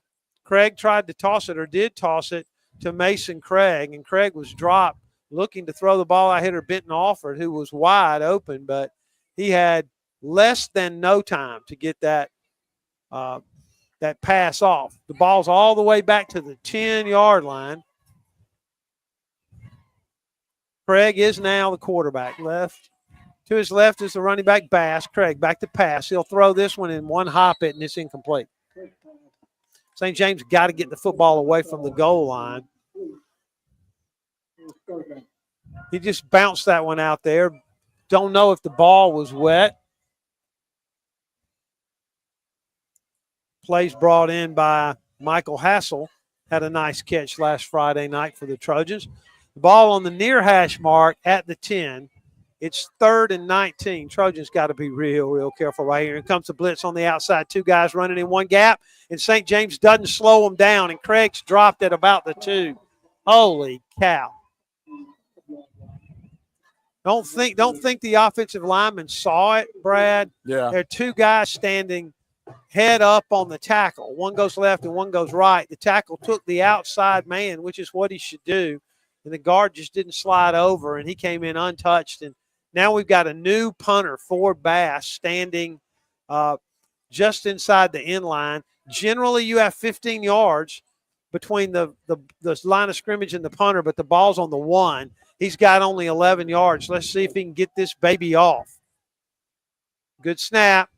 Craig tried to toss it, or did toss it, to Mason Craig, and Craig was dropped looking to throw the ball. I hit Benton Alford, who was wide open, but he had less than no time to get that pass off. The ball's all the way back to the 10-yard line. Craig is now the quarterback. To his left is the running back, Bass. Craig back to pass. He'll throw this one in one hop it, and it's incomplete. St. James got to get the football away from the goal line. He just bounced that one out there. Don't know if the ball was wet. Plays brought in by Michael Hassel. Had a nice catch last Friday night for the Trojans. The ball on the near hash mark at the 10. It's 3rd and 19. Trojans got to be real careful right here. Here comes the blitz on the outside. 2 guys running in one gap, and St. James doesn't slow them down, and Craig's dropped at about the 2. Holy cow. Don't think the offensive lineman saw it, Brad. Yeah. There are 2 guys standing head up on the tackle. One goes left and one goes right. The tackle took the outside man, which is what he should do, and the guard just didn't slide over, and he came in untouched. And now we've got a new punter, Ford Bass, standing just inside the end line. Generally, you have 15 yards between the line of scrimmage and the punter, but the ball's on the 1. He's got only 11 yards. Let's see if he can get this baby off. Good snap.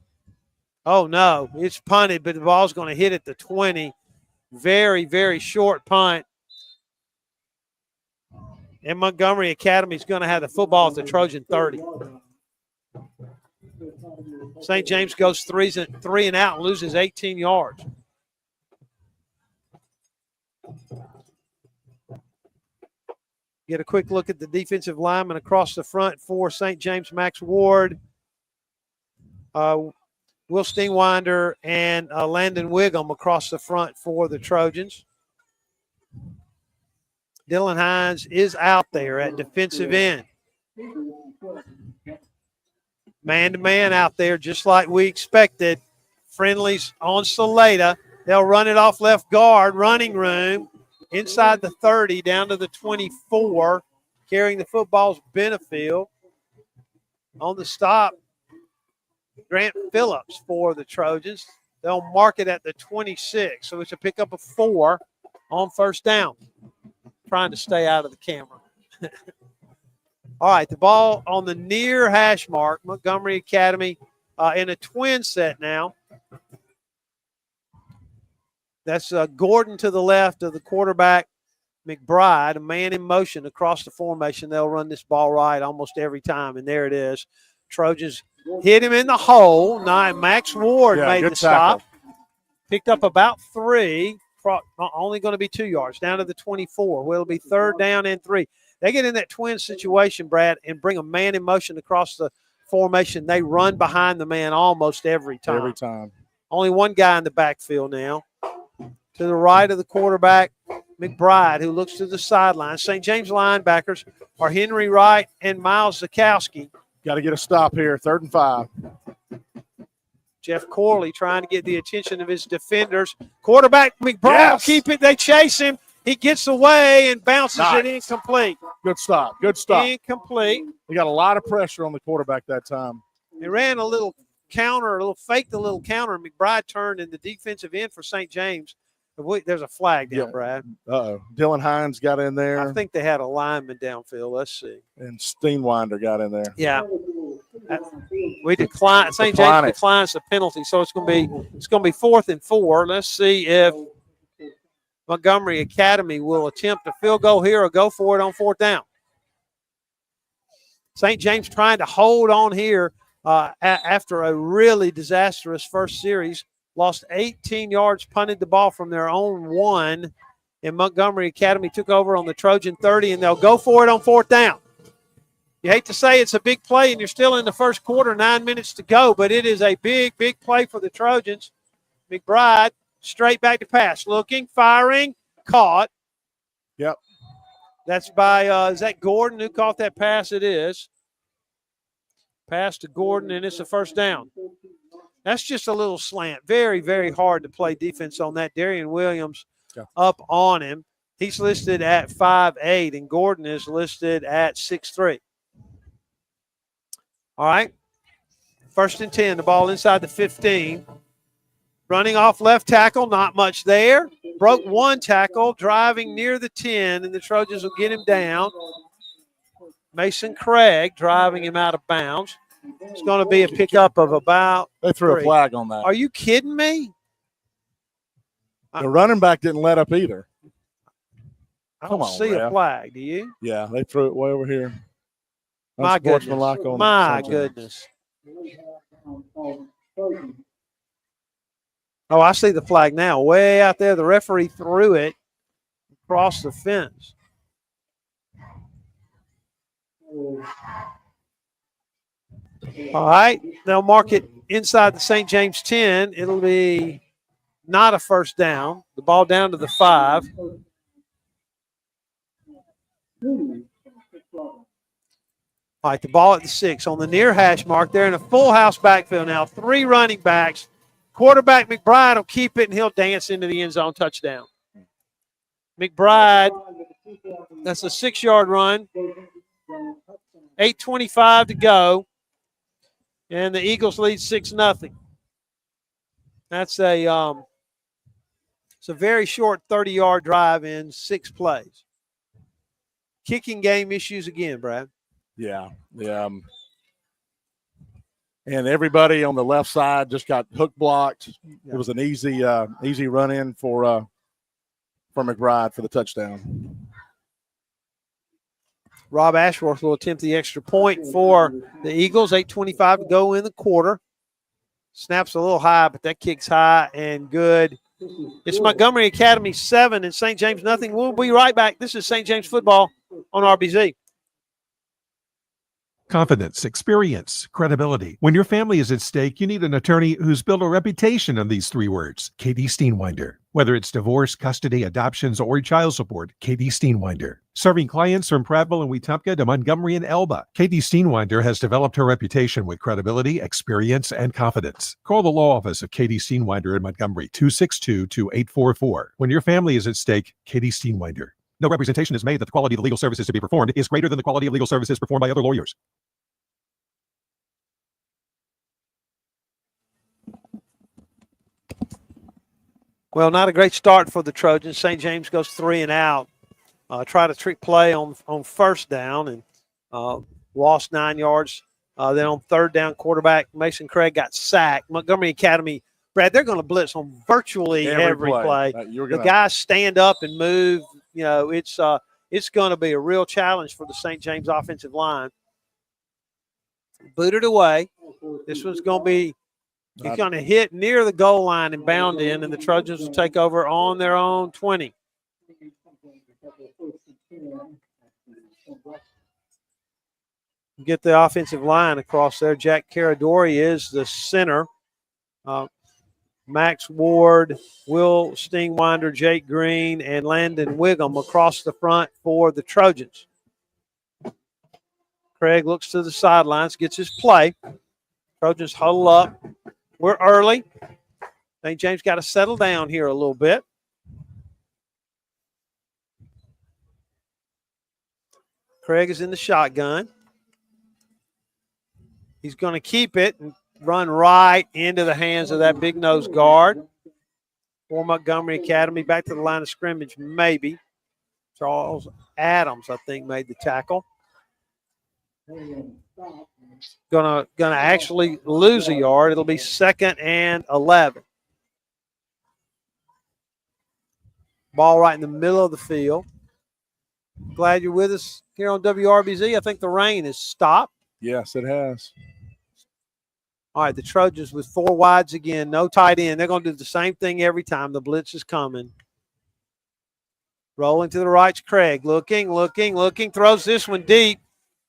Oh, no. It's punted, but the ball's going to hit at the 20. Very, very short punt. And Montgomery Academy is going to have the football at the Trojan 30. St. James goes three and out and loses 18 yards. Get a quick look at the defensive lineman across the front for St. James. Max Ward, Will Steenwinder, and Landon Wiggum across the front for the Trojans. Dylan Hines is out there at defensive end. Man-to-man out there, just like we expected. Friendlies on Saleda. They'll run it off left guard, running room, inside the 30, down to the 24. Carrying the football's Benefield. On the stop, Grant Phillips for the Trojans. They'll mark it at the 26, so it's a pickup of 4 on first down. Trying to stay out of the camera. All right, the ball on the near hash mark. Montgomery Academy in a twin set now. That's Gordon to the left of the quarterback, McBride, a man in motion across the formation. They'll run this ball right almost every time, and there it is. Trojans hit him in the hole. Max Ward made the stop. Picked up about 3. Only going to be 2 yards, down to the 24. Well, it'll be 3rd down and 3. They get in that twin situation, Brad, and bring a man in motion across the formation. They run behind the man almost every time. Every time. Only one guy in the backfield now. To the right of the quarterback, McBride, who looks to the sideline. St. James linebackers are Henry Wright and Miles Zakowski. Got to get a stop here, 3rd and 5. Jeff Corley trying to get the attention of his defenders. Quarterback McBride will keep it. They chase him. He gets away and bounces it incomplete. Good stop. Good stop. Incomplete. They got a lot of pressure on the quarterback that time. They ran a little counter, faked a little counter. McBride turned in the defensive end for St. James. There's a flag down, Brad. Uh-oh. Dylan Hines got in there. I think they had a lineman downfield. Let's see. And Steenwinder got in there. Yeah. We decline. St. James declines the penalty, so it's going to be 4th and 4. Let's see if Montgomery Academy will attempt a field goal here or go for it on 4th down. St. James trying to hold on here after a really disastrous first series. Lost 18 yards, punted the ball from their own 1, and Montgomery Academy took over on the Trojan 30, and they'll go for it on 4th down. You hate to say it's a big play, and you're still in the first quarter, 9 minutes to go, but it is a big, big play for the Trojans. McBride, straight back to pass, looking, firing, caught. Yep. That's by, is that Gordon who caught that pass? It is. Pass to Gordon, and it's a first down. That's just a little slant. Very, very hard to play defense on that. Darian Williams up on him. He's listed at 5'8", and Gordon is listed at 6'3". All right. 1st and 10, the ball inside the 15. Running off left tackle, not much there. Broke 1 tackle, driving near the 10, and the Trojans will get him down. Mason Craig driving him out of bounds. It's going to be a pickup of about They threw 3. a flag on that. Are you kidding me? The running back didn't let up either. I don't see a flag, do you? Yeah, they threw it way over here. My goodness. My goodness. Oh, I see the flag now. Way out there, the referee threw it across the fence. All right, they'll mark it inside the St. James 10. It'll be not a first down. The ball down to the 5. All right, the ball at the 6 on the near hash mark. They're in a full house backfield now. 3 running backs. Quarterback McBride will keep it, and he'll dance into the end zone touchdown. McBride, that's a 6-yard run. 8:25 to go. And the Eagles lead 6-0. That's it's a very short 30-yard drive in 6 plays. Kicking game issues again, Brad. Yeah. and everybody on the left side just got hook blocked. It was an easy run in for McBride for the touchdown. Rob Ashworth will attempt the extra point for the Eagles. 8:25 to go in the quarter. Snaps a little high, but that kick's high and good. It's Montgomery Academy 7 and St. James nothing. We'll be right back. This is St. James football on RBZ. Confidence, experience, credibility. When your family is at stake, you need an attorney who's built a reputation on these three words. Katie Steenwinder. Whether it's divorce, custody, adoptions, or child support, Katie Steenwinder. Serving clients from Prattville and Wetumpka to Montgomery and Elba, Katie Steenwinder has developed her reputation with credibility, experience, and confidence. Call the law office of Katie Steenwinder in Montgomery, 262-2844. When your family is at stake, Katie Steenwinder. No representation is made that the quality of the legal services to be performed is greater than the quality of legal services performed by other lawyers. Well, not a great start for the Trojans. St. James goes 3 and out. Tried a trick play on first down and lost 9 yards. Then on third down, quarterback Mason Craig got sacked. Montgomery Academy, Brad, they're going to blitz on virtually every play. The guys stand up and move. You know, it's going to be a real challenge for the St. James offensive line. Booted away. This one's going to be he's going to hit near the goal line and bound in, and the Trojans will take over on their own 20. Get the offensive line across there. Jack Caradori is the center. Max Ward, Will Stingwinder, Jake Green, and Landon Wiggum across the front for the Trojans. Craig looks to the sidelines, gets his play. Trojans huddle up. We're early. St. James got to settle down here a little bit. Craig is in the shotgun. He's going to keep it and run right into the hands of that big nose guard for Montgomery Academy. Back to the line of scrimmage, maybe. Charles Adams, I think, made the tackle. Gonna actually lose a yard. It'll be 2nd and 11. Ball right in the middle of the field. Glad you're with us here on WRBZ. I think the rain has stopped. Yes, it has. All right, the Trojans with 4 wides again, no tight end. They're going to do the same thing every time. The blitz is coming. Rolling to the right, Craig. Looking, throws this one deep.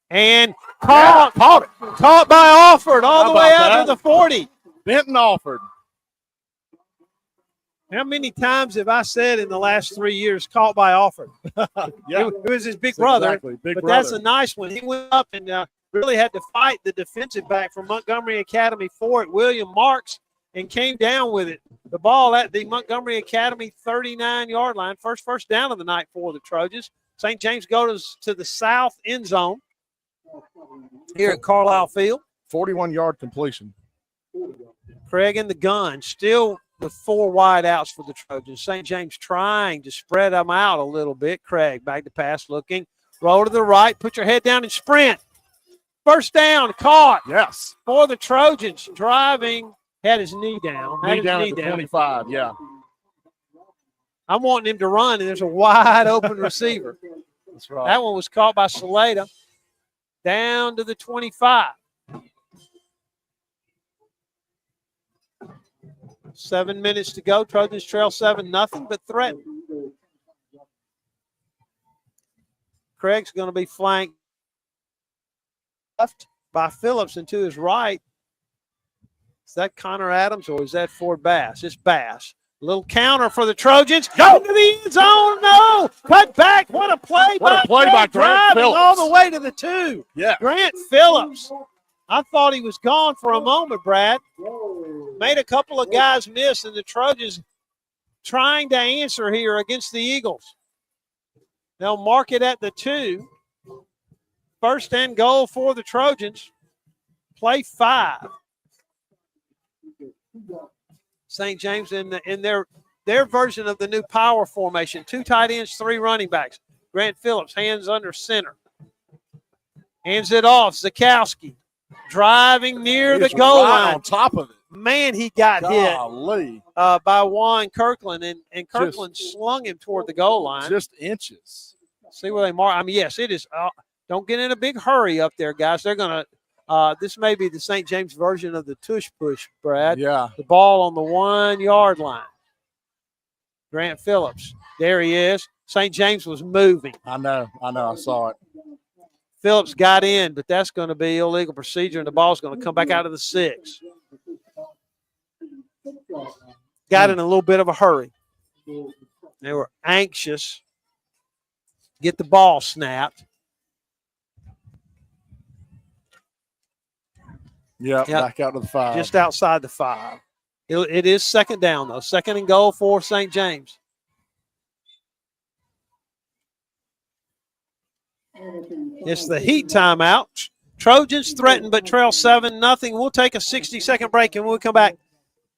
And caught by Alford all the way out to the 40. Benton Alford. How many times have I said in the last 3 years, caught by Alford? Yeah. It was his big brother. Exactly. Big but brother. That's a nice one. He went up and really had to fight the defensive back from Montgomery Academy for it, William Marks, and came down with it. The ball at the Montgomery Academy 39-yard line. First down of the night for the Trojans. St. James goes to the south end zone here at Carlisle Field. 41-yard completion. Craig in the gun, still with 4 wide outs for the Trojans. St. James trying to spread them out a little bit. Craig back to pass, looking. Roll to the right, put your head down and sprint. First down, caught. Yes. For the Trojans, driving, had his knee down. Knee down at the 25, yeah. I'm wanting him to run, and there's a wide open receiver. That's right. That one was caught by Saleda. Down to the 25. 7 minutes to go. Trojans trail 7-0, but threaten. Craig's going to be flanked left by Phillips, and to his right. Is that Connor Adams or is that Ford Bass? It's Bass. A little counter for the Trojans. Go into the end zone. No. Cut back. What a play by Grant Phillips. All the way to the 2. Yeah. Grant Phillips. I thought he was gone for a moment, Brad. Made a couple of guys miss, and the Trojans trying to answer here against the Eagles. They'll mark it at the 2. 1st and goal for the Trojans. Play 5. St. James in their version of the new power formation. 2 tight ends, 3 running backs. Grant Phillips, hands under center. Hands it off. Zakowski driving near the He's goal right line. on top of it. Man, he got Golly. hit by Juan Kirkland, and Kirkland slung him toward the goal line. Just inches. See where they mark. I mean, yes, it is. Don't get in a big hurry up there, guys. They're going to this may be the St. James version of the tush push, Brad. Yeah. The ball on the 1 yard line. Grant Phillips. There he is. St. James was moving. I know. I saw it. Phillips got in, but that's going to be illegal procedure, and the ball's going to come back out of the 6. Got in a little bit of a hurry. They were anxious. Get the ball snapped. Yep, back out to the 5. Just outside the 5. It is second down, though. Second and goal for St. James. It's the heat timeout. Trojans threaten but trail 7-0. We'll take a 60-second break, and when we come back,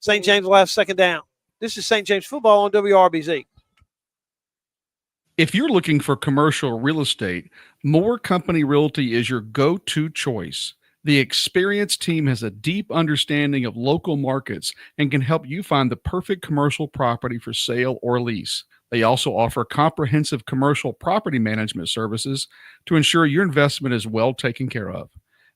St. James will have second down. This is St. James football on WRBZ. If you're looking for commercial real estate, Moore Company Realty is your go-to choice. The experienced team has a deep understanding of local markets and can help you find the perfect commercial property for sale or lease. They also offer comprehensive commercial property management services to ensure your investment is well taken care of.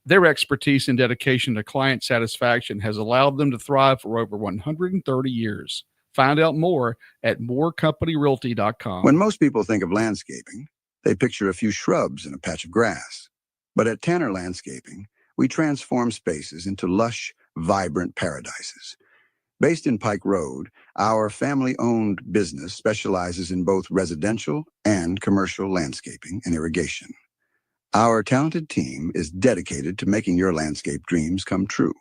Their expertise and dedication to client satisfaction has allowed them to thrive for over 130 years. Find out more at moorecompanyrealty.com. When most people think of landscaping, they picture a few shrubs and a patch of grass. But at Tanner Landscaping, we transform spaces into lush, vibrant paradises. Based in Pike Road, our family-owned business specializes in both residential and commercial landscaping and irrigation. Our talented team is dedicated to making your landscape dreams come true.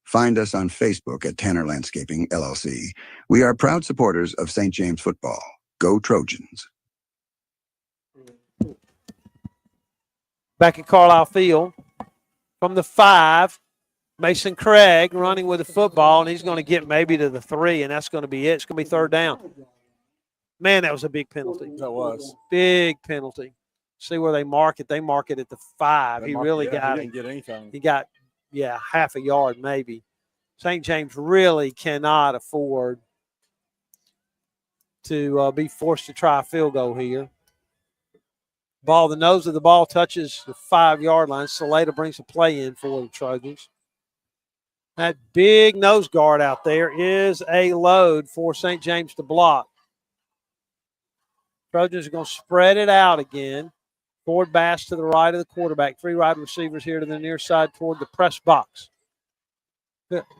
Find us on Facebook at Tanner Landscaping, LLC. We are proud supporters of St. James football. Go Trojans. Back at Carlisle Field from the 5, Mason Craig running with the football, and he's going to get maybe to the 3, and that's going to be it. It's going to be third down. Man, that was a big penalty. That was. Big penalty. See where they mark it. They mark it at the 5. He really got it. He didn't get anything. He got, half a yard maybe. St. James really cannot afford to be forced to try a field goal here. The nose of the ball touches the 5-yard line. Saleda brings a play in for the Trojans. That big nose guard out there is a load for St. James to block. Trojans are going to spread it out again. Ford Bass to the right of the quarterback. 3 wide receivers here to the near side toward the press box.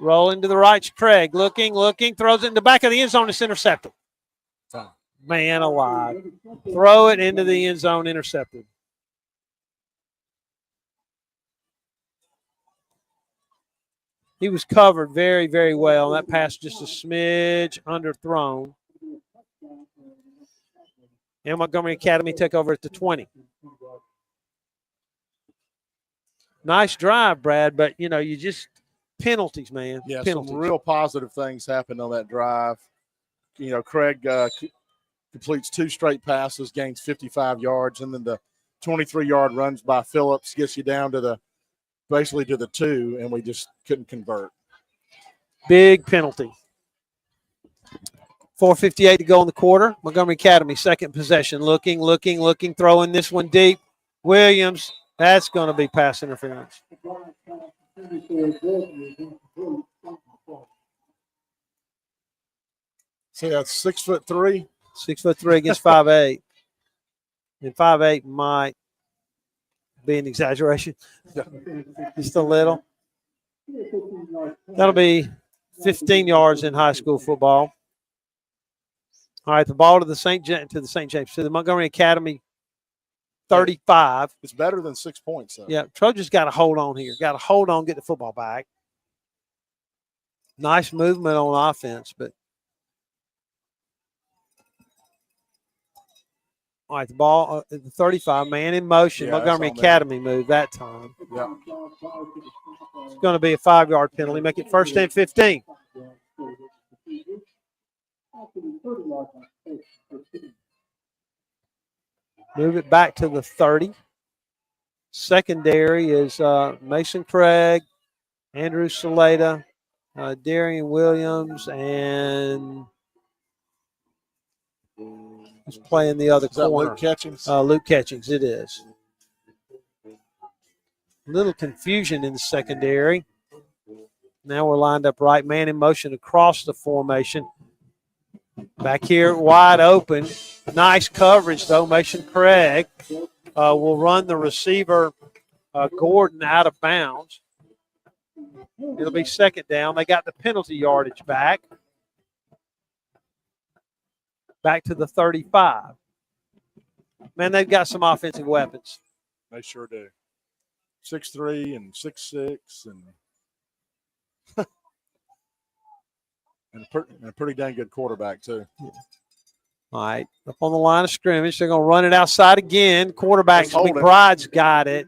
Rolling to the right. Craig looking, throws it in the back of the end zone. It's intercepted. Man alive. Throw it into the end zone, intercepted. He was covered very, very well. That pass just a smidge underthrown. And Montgomery Academy took over at the 20. Nice drive, Brad, but, you just penalties, man. Yeah, penalties. Some real positive things happened on that drive. Craig completes 2 straight passes, gains 55 yards, and then the 23-yard runs by Phillips gets you down to basically to the 2, and we just couldn't convert. Big penalty. 4:58 to go in the quarter. Montgomery Academy, second possession. Looking, throwing this one deep. Williams, that's going to be pass interference. See, that's 6'3". 6'3" against 5'8". And 5'8" might be an exaggeration. Just a little. That'll be 15 yards in high school football. All right, the ball to the St. James, to the Montgomery Academy 35. It's better than 6 points, though. Yeah, Trojans got to hold on here. Got to hold on, get the football back. Nice movement on offense, but all right, the ball at the 35, man in motion. Yeah, Montgomery Academy moved that time. Yeah. It's going to be a 5-yard penalty. Make it first and 15. Move it back to the 30. Secondary is Mason Craig, Andrew Saleta, Darian Williams, and who's playing the other Is that corner? Luke Catchings? Luke Catchings, it is. Little confusion in the secondary. Now we're lined up right, man in motion across the formation. Back here, wide open. Nice coverage, though. Mason Craig will run the receiver, Gordon, out of bounds. It'll be second down. They got the penalty yardage back. Back to the 35. Man, they've got some offensive weapons. They sure do. 6'3" and 6'6" and a pretty dang good quarterback, too. All right, up on the line of scrimmage. They're going to run it outside again. Quarterback McBride's got it.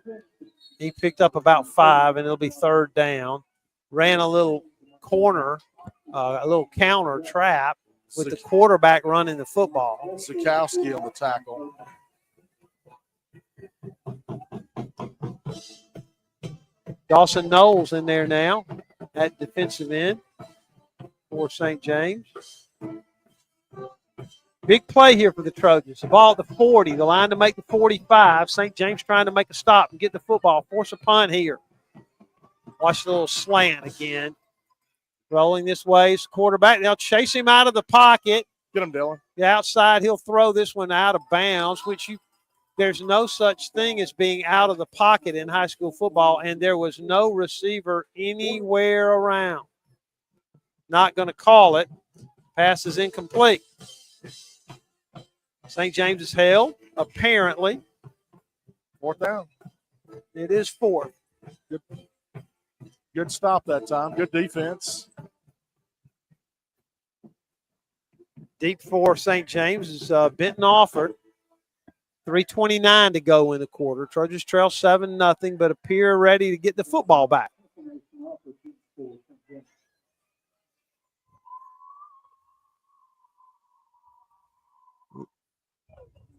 He picked up about 5, and it'll be third down. Ran a little corner, a little counter trap with the quarterback running the football. Sikowski on the tackle. Dawson Knowles in there now at defensive end for St. James. Big play here for the Trojans. The ball at the 40, the line to make the 45. St. James trying to make a stop and get the football. Force a punt here. Watch the little slant again. Rolling this way is the quarterback. They'll chase him out of the pocket. Get him, Dylan. The outside, he'll throw this one out of bounds, there's no such thing as being out of the pocket in high school football, and there was no receiver anywhere around. Not going to call it. Pass is incomplete. St. James is held, apparently. Fourth down. It is fourth. Good stop that time. Good defense. Deep for St. James is Benton offered. 3:29 to go in the quarter. Trojans trail 7-0, but appear ready to get the football back.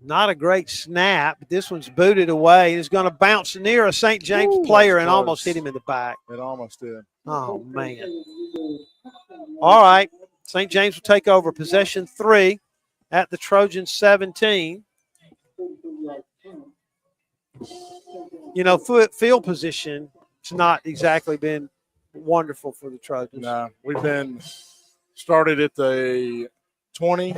Not a great snap, but this one's booted away. It's going to bounce near a St. James player and almost hit him in the back. It almost did. Oh, man. All right. St. James will take over possession 3 at the Trojan 17. You know, field position, it's not exactly been wonderful for the Trojans. No, we've been started at the 20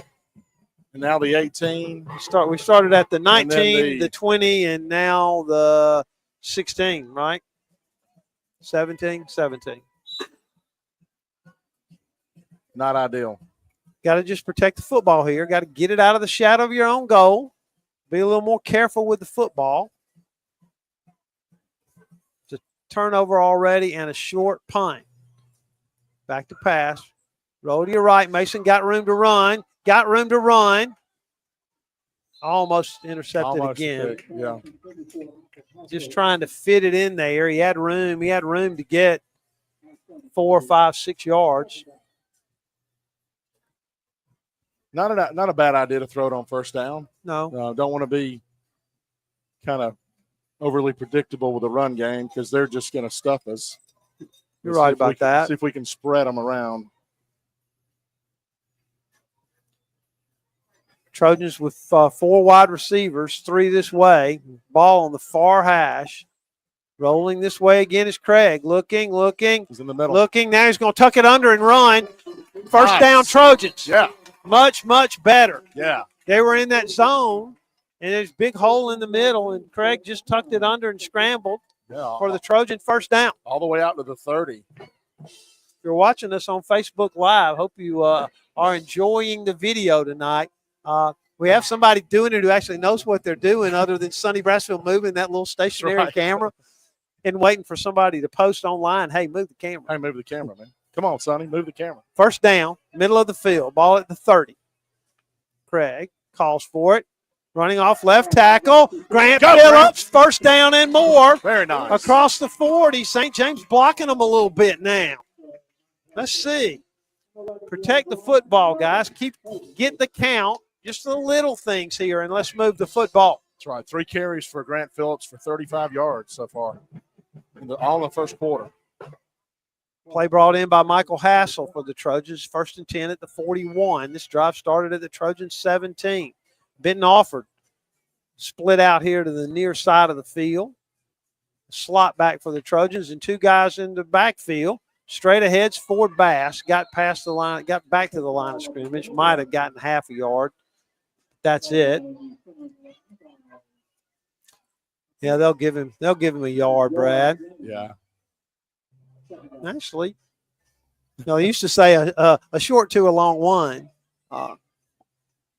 and now the 18. We started at the 19, the 20, and now the 16, right? 17. Not ideal. Got to just protect the football here. Got to get it out of the shadow of your own goal. Be a little more careful with the football. It's a turnover already and a short punt. Back to pass. Roll to your right. Mason got room to run. Almost intercepted again. Yeah. Just trying to fit it in there. He had room. He had room to get 4, 5, 6 yards. Not a bad idea to throw it on first down. No. Don't want to be kind of overly predictable with the run game because they're just going to stuff us. You're right about that. See if we can spread them around. Trojans with 4 wide receivers, 3 this way. Ball on the far hash. Rolling this way again is Craig. Looking. He's in the middle. Looking. Now he's going to tuck it under and run. First down, Trojans. Yeah. Much, much better. Yeah. They were in that zone, and there's a big hole in the middle, and Craig just tucked it under and scrambled for the Trojan first down. All the way out to the 30. If you're watching us on Facebook Live, hope you are enjoying the video tonight. We have somebody doing it who actually knows what they're doing other than Sonny Brassfield moving that little stationary camera and waiting for somebody to post online, hey, move the camera. Hey, move the camera, man. Come on, Sonny, move the camera. First down, middle of the field, ball at the 30. Craig calls for it. Running off left tackle. Grant Phillips, first down and more. Very nice. Across the 40. St. James blocking them a little bit now. Let's see. Protect the football, guys. Get the count. Just the little things here, and let's move the football. That's right. 3 carries for Grant Phillips for 35 yards so far, all in the first quarter. Play brought in by Michael Hassel for the Trojans. 1st and 10 at the 41. This drive started at the Trojans 17. Benton Offord split out here to the near side of the field. Slot back for the Trojans and 2 guys in the backfield. Straight ahead's Ford Bass. Got past the line, got back to the line of scrimmage. Might have gotten half a yard. That's it. Yeah, they'll give him a yard, Brad. Yeah. Actually, no, they used to say a short 2, a long 1.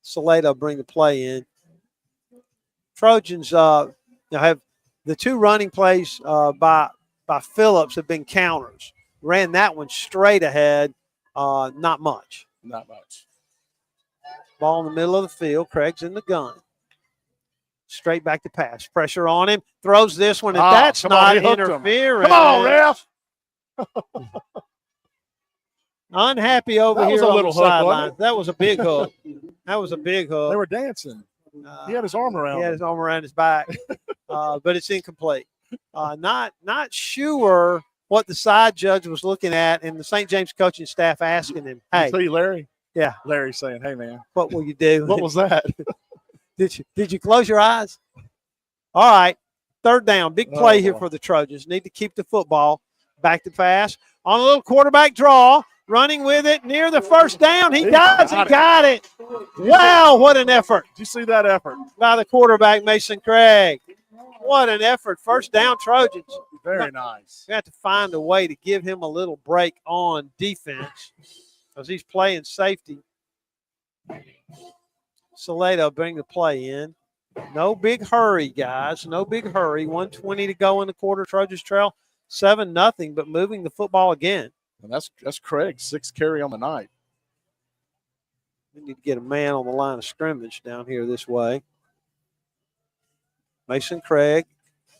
Salado bring the play in. Trojans have the 2 running plays by Phillips have been counters. Ran that one straight ahead, not much. Not much. Ball in the middle of the field. Craig's in the gun. Straight back to pass. Pressure on him. Throws this one, and that's not interference. Come on, ref. Unhappy over here on the sideline. That was a big hook. That was a big hook. They were dancing. He had his arm around. He had his arm around his back, but it's incomplete. Not sure what the side judge was looking at, and the St. James coaching staff asking him, "Hey, see Larry? Yeah, Larry saying, "Hey, man, what will you do? What was that? Did you close your eyes? All right, 3rd down, big play here for the Trojans. Need to keep the football. Back to pass on a little quarterback draw. Running with it near the 1st down. He got it. Wow, what an effort. Did you see that effort? By the quarterback, Mason Craig. What an effort. 1st down, Trojans. Very nice. We have to find a way to give him a little break on defense because he's playing safety. Salado bring the play in. No big hurry, guys. No big hurry. 1:20 to go in the quarter. Trojans trail 7-0, but moving the football again. And that's Craig's 6th carry on the night. We need to get a man on the line of scrimmage down here this way. Mason Craig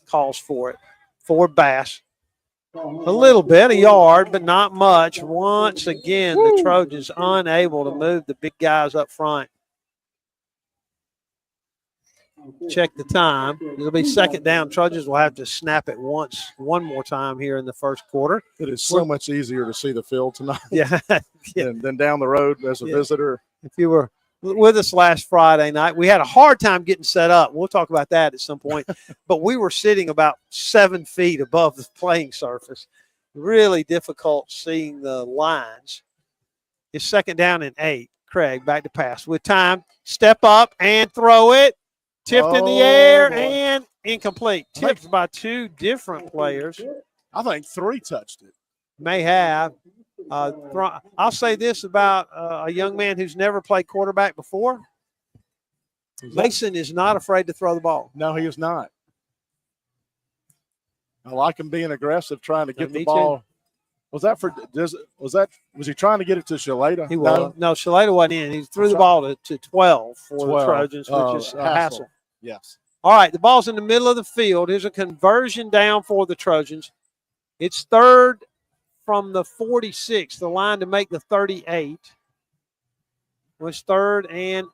calls for it. For Bass. A little bit, a yard, but not much. Once again, the Trojans unable to move the big guys up front. Check the time. It'll be 2nd down. Trojans will have to snap it one more time here in the 1st quarter. It is so much easier to see the field tonight. Yeah. than down the road as a visitor. If you were with us last Friday night, we had a hard time getting set up. We'll talk about that at some point. But we were sitting about 7 feet above the playing surface. Really difficult seeing the lines. It's 2nd down and 8. Craig back to pass with time. Step up and throw it. Tipped in the air and incomplete. Tipped by 2 different players. I think 3 touched it. May have. I'll say this about a young man who's never played quarterback before. Mason is not afraid to throw the ball. No, he is not. I like him being aggressive, trying to get the Me ball. too. Was he trying to get it to Shalata? He was. No, Shalata wasn't in. He threw the ball to 12 for the 12. Trojans, which is a hassle. Yes. All right, the ball's in the middle of the field. Here's a conversion down for the Trojans. It's 3rd from the 46, the line to make the 38. Was 3rd and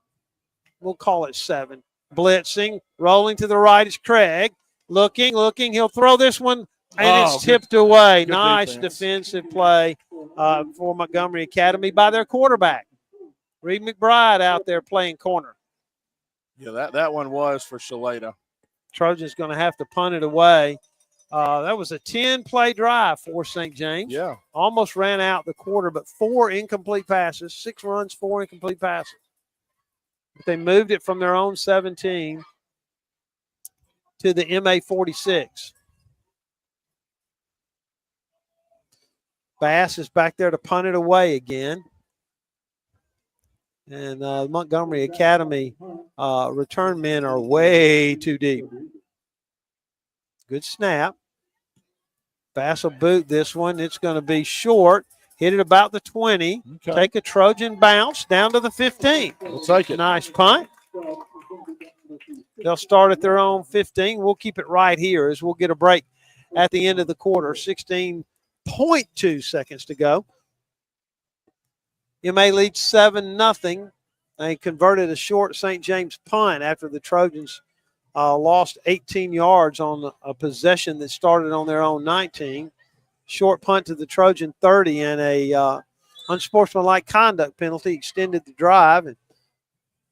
we'll call it 7. Blitzing, rolling to the right is Craig. Looking. He'll throw this one, and it's tipped away. Nice defensive play for Montgomery Academy by their quarterback. Reed McBride out there playing corner. Yeah, that one was for Shalata. Trojans going to have to punt it away. That was a 10-play drive for St. James. Yeah. Almost ran out the quarter, but 4 incomplete passes, 6 runs, 4 incomplete passes. But they moved it from their own 17 to the MA 46. Bass is back there to punt it away again. And Montgomery Academy return men are way too deep. Good snap. Bass will boot this one. It's going to be short. Hit it about the 20. Okay. Take a Trojan bounce down to the 15. We'll take it. Nice punt. They'll start at their own 15. We'll keep it right here as we'll get a break at the end of the quarter. 16.2 seconds to go. MA leads 7-0. They converted a short St. James punt after the Trojans lost 18 yards on a possession that started on their own 19. Short punt to the Trojan 30 and a unsportsmanlike conduct penalty extended the drive, and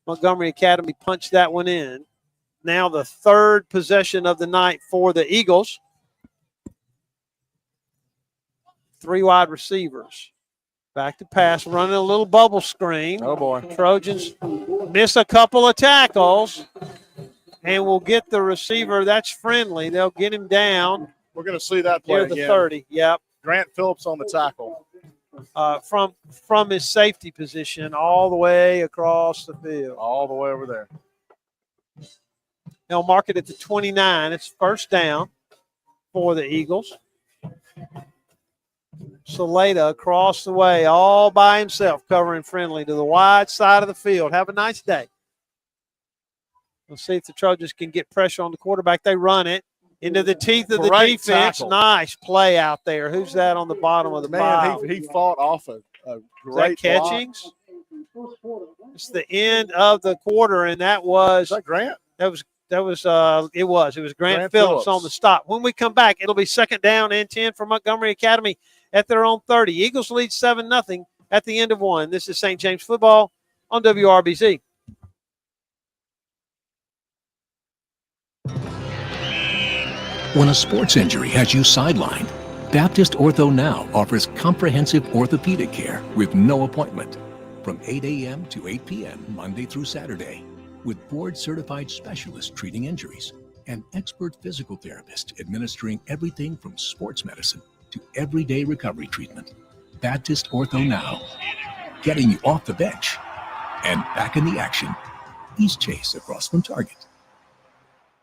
Montgomery Academy punched that one in. Now the third possession of the night for the Eagles. 3 wide receivers. Back to pass, running a little bubble screen. Oh, boy. Trojans miss a couple of tackles and will get the receiver. That's Friendly. They'll get him down. We're going to see that play Near the again. 30, yep. Grant Phillips on the tackle. From his safety position all the way across the field. All the way over there. They'll mark it at the 29. It's first down for the Eagles. Saleta across the way all by himself, covering Friendly to the wide side of the field. Have a nice day. We'll see if the Trojans can get pressure on the quarterback. They run it into the teeth of the Great defense. tackle. Nice play out there. Who's that on the bottom of the pile? Man, he fought off a great Is that Catchings? It's the end of the quarter, and that was Is that Grant? It was Grant Phillips on the stop. When we come back, it'll be second down and 10 for Montgomery Academy at their own 30. Eagles lead 7-0 at the end of one. This is St. James football on WRBZ. When a sports injury has you sidelined, Baptist Ortho Now offers comprehensive orthopedic care with no appointment from 8 a.m. to 8 p.m. Monday through Saturday, with board-certified specialists treating injuries and expert physical therapists administering everything from sports medicine to everyday recovery treatment. Baptist Ortho Now, getting you off the bench and back in the action. East Chase across from Target.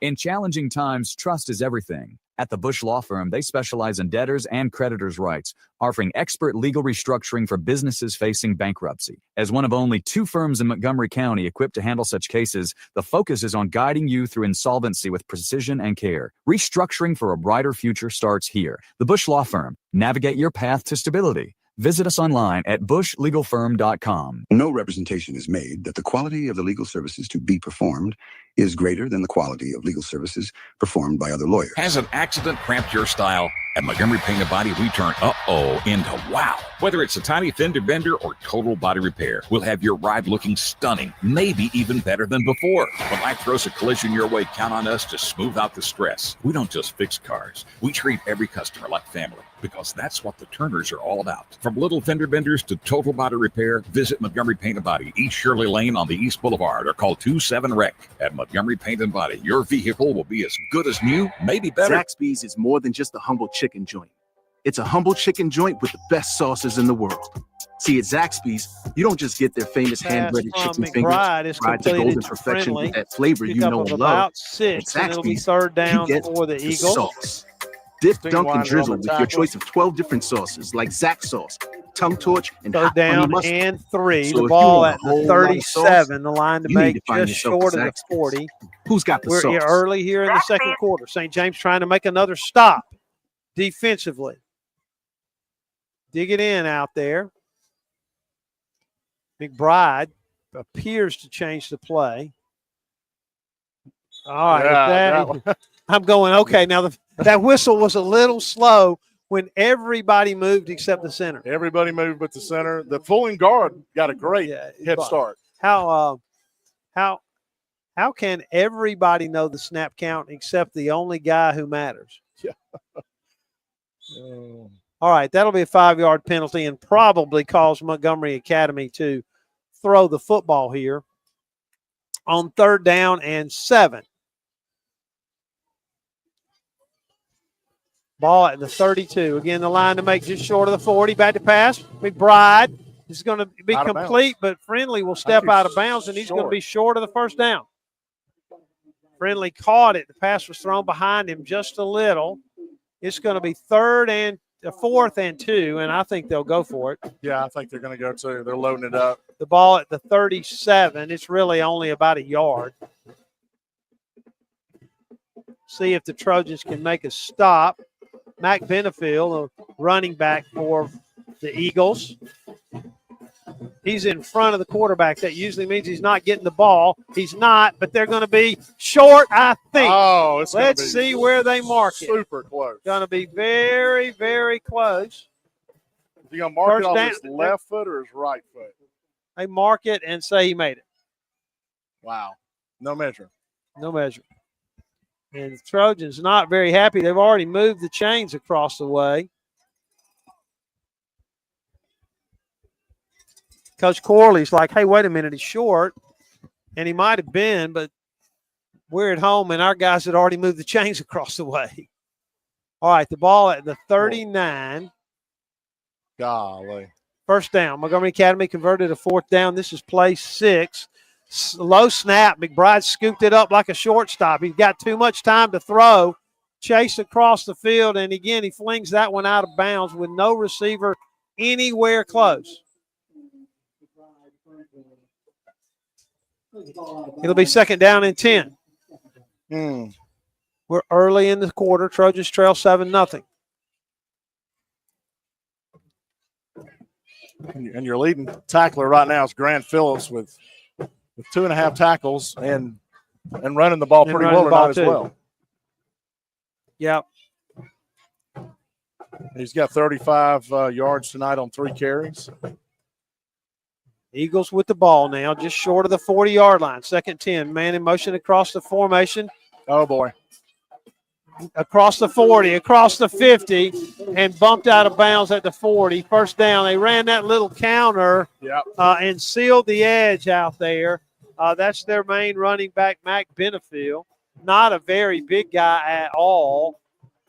In challenging times, trust is everything. At the Bush Law Firm, they specialize in debtors and creditors' rights, offering expert legal restructuring for businesses facing bankruptcy. As one of only 2 firms in Montgomery County equipped to handle such cases, the focus is on guiding you through insolvency with precision and care. Restructuring for a brighter future starts here. The Bush Law Firm. Navigate your path to stability. Visit us online at bushlegalfirm.com. No representation is made that the quality of the legal services to be performed is greater than the quality of legal services performed by other lawyers. Has an accident cramped your style? At Montgomery Paint and Body, we turn uh-oh into wow. Whether it's a tiny fender bender or total body repair, we'll have your ride looking stunning, maybe even better than before. When life throws a collision your way, count on us to smooth out the stress. We don't just fix cars. We treat every customer like family, because that's what the Turners are all about. From little fender benders to total body repair, visit Montgomery Paint and Body, East Shirley Lane on the East Boulevard, or call 27-REC. At Montgomery Paint and Body, your vehicle will be as good as new, maybe better. Zaxby's is more than just a humble chicken joint. It's a humble chicken joint with the best sauces in the world. See, at Zaxby's, you don't just get their famous hand-breaded chicken fingers, fried to golden perfection with that flavor you know and love. About 6, and it'll be third down for the Eagles. Sauce. Dip, dunk, and drizzle with your choice of 12 different sauces like Zax sauce, tongue torch, and third hot down honey mustard. and 3. So The if ball you want at a whole the lot of 37. sauce, The line to you need make to find just yourself short a of the Zaxby's. 40. Who's got the We're sauce? early here in the second quarter. St. James trying to make another stop defensively. Dig it in out there. McBride appears to change the play. All right. I'm going, okay, now that whistle was a little slow when everybody moved except the center. Everybody moved but the center. The pulling guard got a great head start. How can everybody know the snap count except the only guy who matters? Yeah. All right, that'll be a 5-yard penalty and probably cause Montgomery Academy to throw the football here on third down and 7. Ball at the 32. Again, the line to make just short of the 40. Back to pass. McBride is going to be complete, but Friendly will step out of bounds, and he's going to be short of the first down. Friendly caught it. The pass was thrown behind him just a little. It's going to be 4th and 2, and I think they'll go for it. Yeah, I think they're going to go too. They're loading it up. The ball at the 37. It's really only about a yard. See if the Trojans can make a stop. Mac Benefield, a running back for the Eagles. he's in front of the quarterback. That usually means he's not getting the ball. He's not, but they're going to be short, I think. Oh, it's Let's see where they mark it. Super close. Going to be very, very close. Is he going to mark First it off down. his left foot or his right foot? They mark it and say he made it. Wow. No measure. No measure. And the Trojans not very happy. They've already moved the chains across the way. Coach Corley's like, hey, wait a minute, he's short. And he might have been, but we're at home and our guys had already moved the chains across the way. All right, the ball at the 39. Golly. First down. Montgomery Academy converted a fourth down. This is play 6. Low snap. McBride scooped it up like a shortstop. He's got too much time to throw. Chase across the field, and again, he flings that one out of bounds with no receiver anywhere close. It'll be second down and 10. We're early in the quarter. Trojans trail 7-0. And your leading tackler right now is Grant Phillips with 2.5 tackles and running the ball pretty well tonight as well. Yep. He's got 35 yards tonight on 3 carries. Eagles with the ball now, just short of the 40-yard line. Second 10. Man in motion across the formation. Oh, boy. Across the 40, across the 50, and bumped out of bounds at the 40. First down. They ran that little counter and sealed the edge out there. That's their main running back, Mac Benefield. Not a very big guy at all,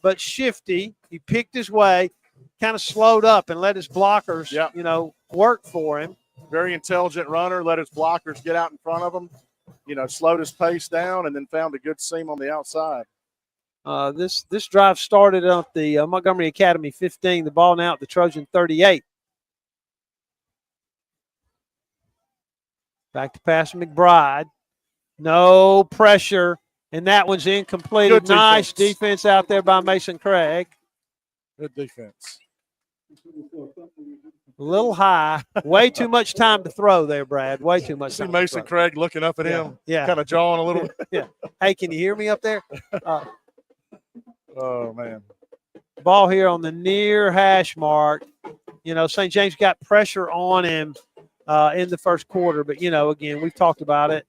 but shifty. He picked his way, kind of slowed up and let his blockers, work for him. Very intelligent runner, let his blockers get out in front of him, slowed his pace down and then found a good seam on the outside. This drive started at the Montgomery Academy 15. The ball now at the Trojan 38. Back to pass McBride. No pressure, and that one's incomplete. Good nice defense out there by Mason Craig. Good defense. A little high. Way too much time to throw there, Brad. Way too much time. See Mason Craig looking up at him, kind of Yeah. jawing a little. Yeah. Hey, can you hear me up there? Oh, man. Ball here on the near hash mark. St. James got pressure on him in the first quarter. But, again, we've talked about it.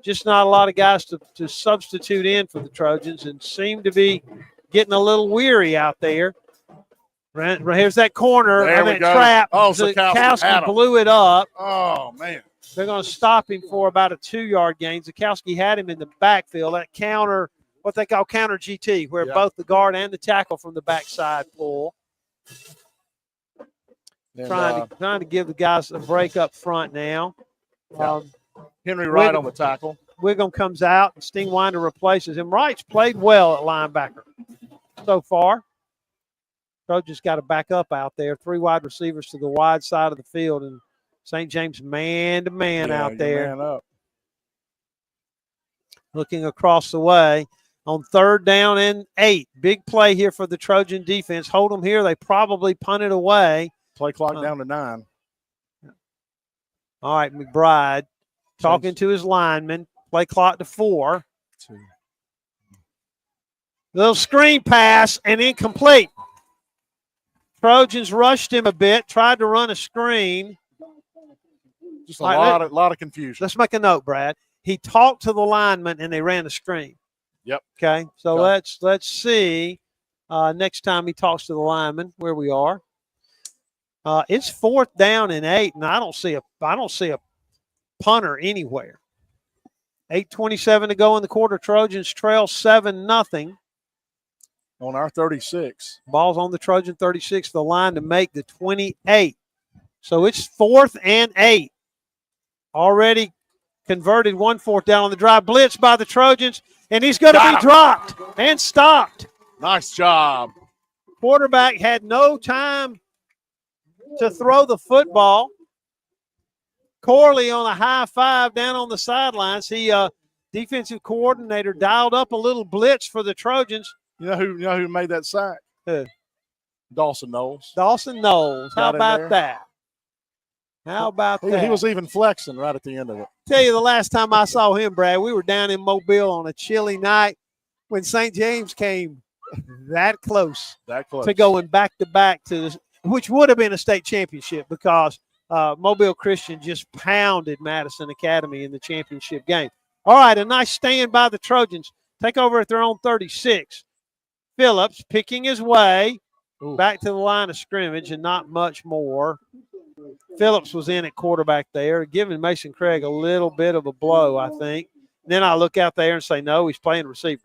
Just not a lot of guys to substitute in for the Trojans and seem to be getting a little weary out there. Here's that corner. There we go. Trap. Oh, Zakowski blew it up. Oh, man. They're going to stop him for about a 2-yard gain. Zakowski had him in the backfield. That counter, what they call counter GT, where both the guard and the tackle from the backside pull. And, Trying to give the guys a break up front now. Henry Wright on the tackle. Wiggum comes out, and Stingwinder replaces him. Wright's played well at linebacker so far. Trojans got to back up out there. 3 wide receivers to the wide side of the field, and St. James man-to-man out there. Man up. Looking across the way on 3rd down and 8. Big play here for the Trojan defense. Hold them here. They probably punt it away. Play clock down to 9. All right, McBride talking to his lineman. Play clock to 4. 2. Little screen pass and incomplete. Trojans rushed him a bit, tried to run a screen. Just a lot of confusion. Let's make a note, Brad. He talked to the lineman and they ran a screen. Yep. Okay. So let's see next time he talks to the lineman where we are. It's 4th down and 8, and I don't see a punter anywhere. 8:27 to go in the quarter. Trojans trail 7-0. On our 36. Ball's on the Trojan 36, the line to make the 28. So it's 4th and 8. Already converted 1 4th down on the drive. Blitz by the Trojans, and he's going to be dropped and stopped. Nice job. Quarterback had no time to throw the football. Corley on a high five down on the sidelines. He, defensive coordinator, dialed up a little blitz for the Trojans. You know who made that sack? Who? Dawson Knowles. Dawson Knowles. How about that? How about that? He was even flexing right at the end of it. Tell you the last time I saw him, Brad, we were down in Mobile on a chilly night when St. James came that close to going back-to-back which would have been a state championship because Mobile Christian just pounded Madison Academy in the championship game. All right, a nice stand by the Trojans. Take over at their own 36. Phillips picking his way back to the line of scrimmage and not much more. Phillips was in at quarterback there, giving Mason Craig a little bit of a blow, I think. Then I look out there and say, no, he's playing receiver.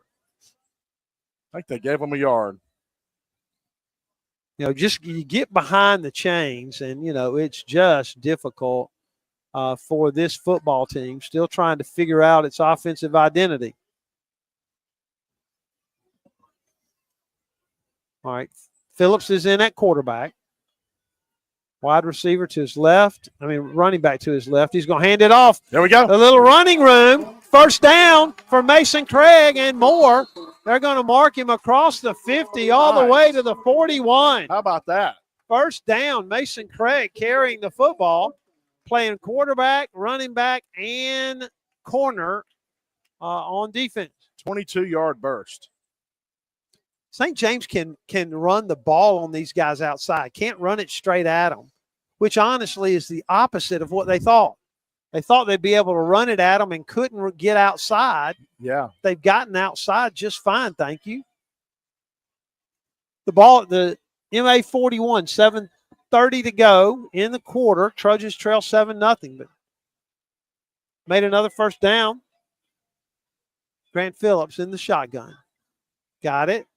I think they gave him a yard. You know, just you get behind the chains, and, you know, it's just difficult for this football team, still trying to figure out its offensive identity. All right, Phillips is in at quarterback. Wide receiver to his left. Running back to his left. He's going to hand it off. There we go. A little running room. First down for Mason Craig and more. They're going to mark him across the 50 all the way to the 41. How about that? First down, Mason Craig carrying the football, playing quarterback, running back, and corner on defense. 22-yard burst. St. James can run the ball on these guys outside. Can't run it straight at them, which honestly is the opposite of what they thought. They thought they'd be able to run it at them and couldn't get outside. Yeah. They've gotten outside just fine, thank you. The ball, the MA 41, 7:30 to go in the quarter. Trojans trail 7-0, but made another first down. Grant Phillips in the shotgun. Got it.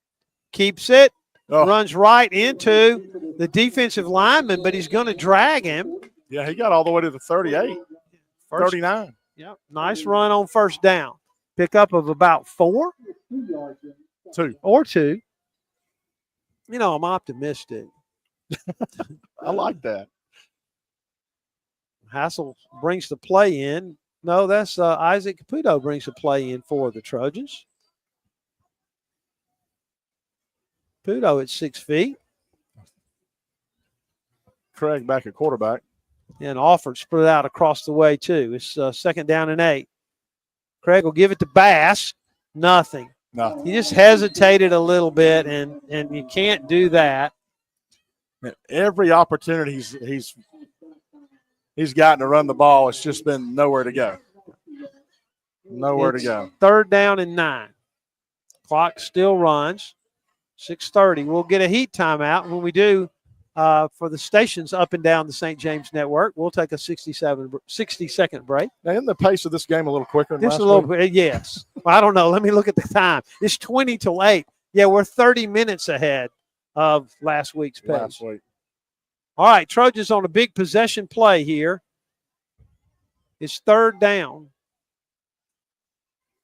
Keeps it. Runs right into the defensive lineman, but he's going to drag him. Yeah, he got all the way to the 38. 39. Yep. Nice run on first down. Pickup of about 4? 2. Or 2. You know, I'm optimistic. I like that. Hassel brings the play in. No, that's Isaac Caputo brings the play in for the Trojans. Caputo at 6 feet. Craig back at quarterback. And Alford split out across the way, too. It's second down and 8. Craig will give it to Bass. Nothing. Nothing. He just hesitated a little bit, and you can't do that. Every opportunity he's gotten to run the ball, it's just been nowhere to go. Nowhere to go. Third down and 9. Clock still runs. 6:30. We'll get a heat timeout. When we do, for the stations up and down the St. James network, we'll take a 60-second break. Now, isn't the pace of this game a little quicker than Just last a little week? bit, yes. Well, I don't know. Let me look at the time. It's 20 till 8. Yeah, we're 30 minutes ahead of last week's pace. Last week. All right, Trojans on a big possession play here. It's third down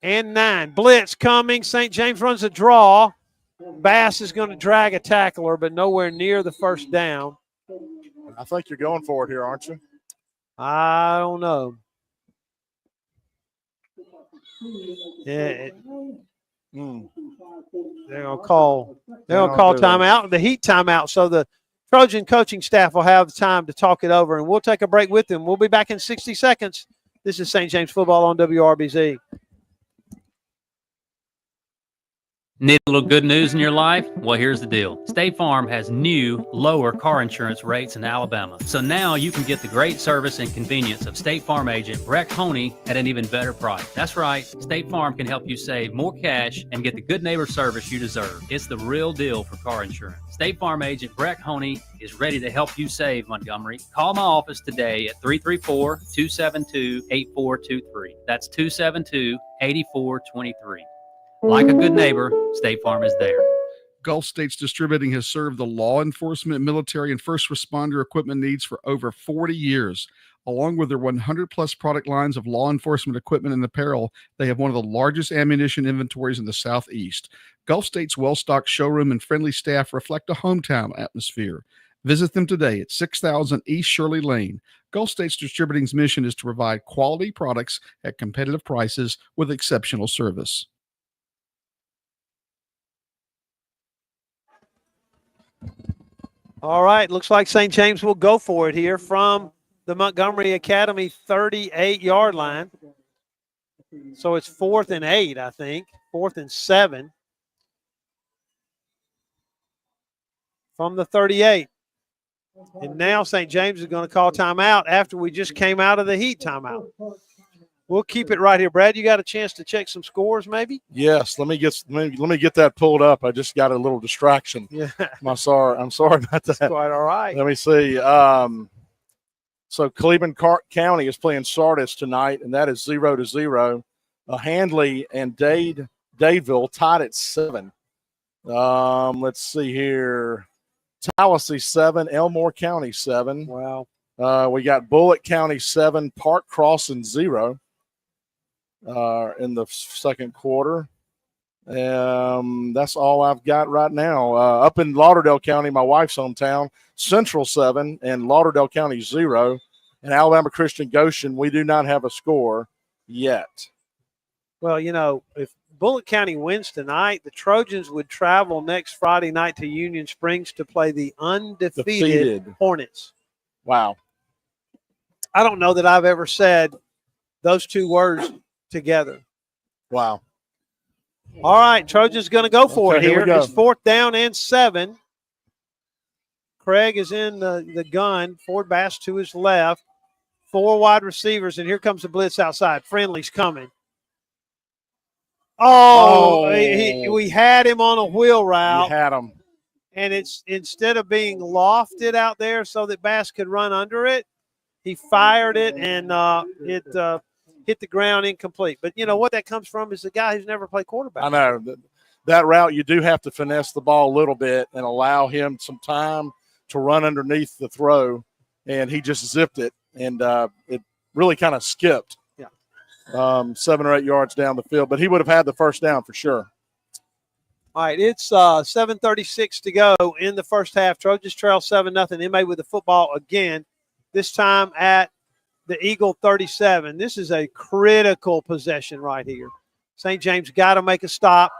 and 9. Blitz coming. St. James runs a draw. Bass is going to drag a tackler, but nowhere near the first down. I think you're going for it here, aren't you? I don't know. Yeah, they're going to call timeout, the heat timeout, so the Trojan coaching staff will have time to talk it over, and we'll take a break with them. We'll be back in 60 seconds. This is St. James football on WRBZ. Need a little good news in your life? Well, here's the deal. State Farm has new, lower car insurance rates in Alabama. So now you can get the great service and convenience of State Farm agent Brett Coney at an even better price. That's right. State Farm can help you save more cash and get the good neighbor service you deserve. It's the real deal for car insurance. State Farm agent Brett Coney is ready to help you save, Montgomery. Call my office today at 334-272-8423. That's 272-8423. Like a good neighbor, State Farm is there. Gulf States Distributing has served the law enforcement, military, and first responder equipment needs for over 40 years. Along with their 100-plus product lines of law enforcement equipment and apparel, they have one of the largest ammunition inventories in the Southeast. Gulf States' well-stocked showroom and friendly staff reflect a hometown atmosphere. Visit them today at 6000 East Shirley Lane. Gulf States Distributing's mission is to provide quality products at competitive prices with exceptional service. All right, looks like St. James will go for it here from the Montgomery Academy 38-yard line. So it's 4th and 8, I think. 4th and 7 from the 38. And now St. James is going to call timeout after we just came out of the heat timeout. We'll keep it right here. Brad, you got a chance to check some scores maybe? Yes, let me get that pulled up. I just got a little distraction. Yeah. I'm sorry about that. That's quite all right. Let me see. So Cleveland County is playing Sardis tonight, and that is 0-0. Handley and Dadeville tied at 7. Let's see here. Tallahassee 7, Elmore County 7. Wow. We got Bullitt County 7, Park Crossing 0 in the second quarter. That's all I've got right now. Up in Lauderdale County, my wife's hometown, Central 7 and Lauderdale County 0. And Alabama Christian Goshen, we do not have a score yet. Well, you know, if Bullitt County wins tonight, the Trojans would travel next Friday night to Union Springs to play the undefeated Hornets. Wow. I don't know that I've ever said those two words together. Wow. All right, Trojans going to go for it here. It's 4th down and 7. Craig is in the gun. Ford Bass to his left. 4 wide receivers, and here comes the blitz outside. Friendly's coming. We had him on a wheel route. You had him. And it's instead of being lofted out there so that Bass could run under it, he fired it, and it hit the ground incomplete. But you know what that comes from is the guy who's never played quarterback. I know. That route, you do have to finesse the ball a little bit and allow him some time to run underneath the throw, and he just zipped it, and it really kind of skipped. 7 or 8 yards down the field, but he would have had the first down for sure. All right, it's 7:36 to go in the first half. Trojans trail 7-0. MA with the football again, this time at the Eagle 37. This is a critical possession right here. St. James got to make a stop.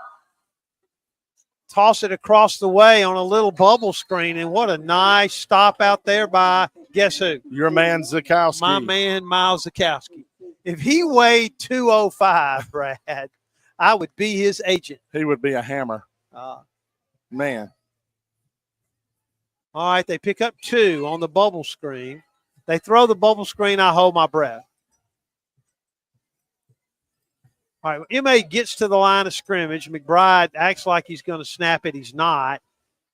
Toss it across the way on a little bubble screen, and what a nice stop out there by guess who? Your man Zukowski. My man Miles Zukowski. If he weighed 205, Brad, I would be his agent. He would be a hammer. Man. All right, they pick up 2 on the bubble screen. They throw the bubble screen, I hold my breath. All right, MA gets to the line of scrimmage. McBride acts like he's going to snap it. He's not.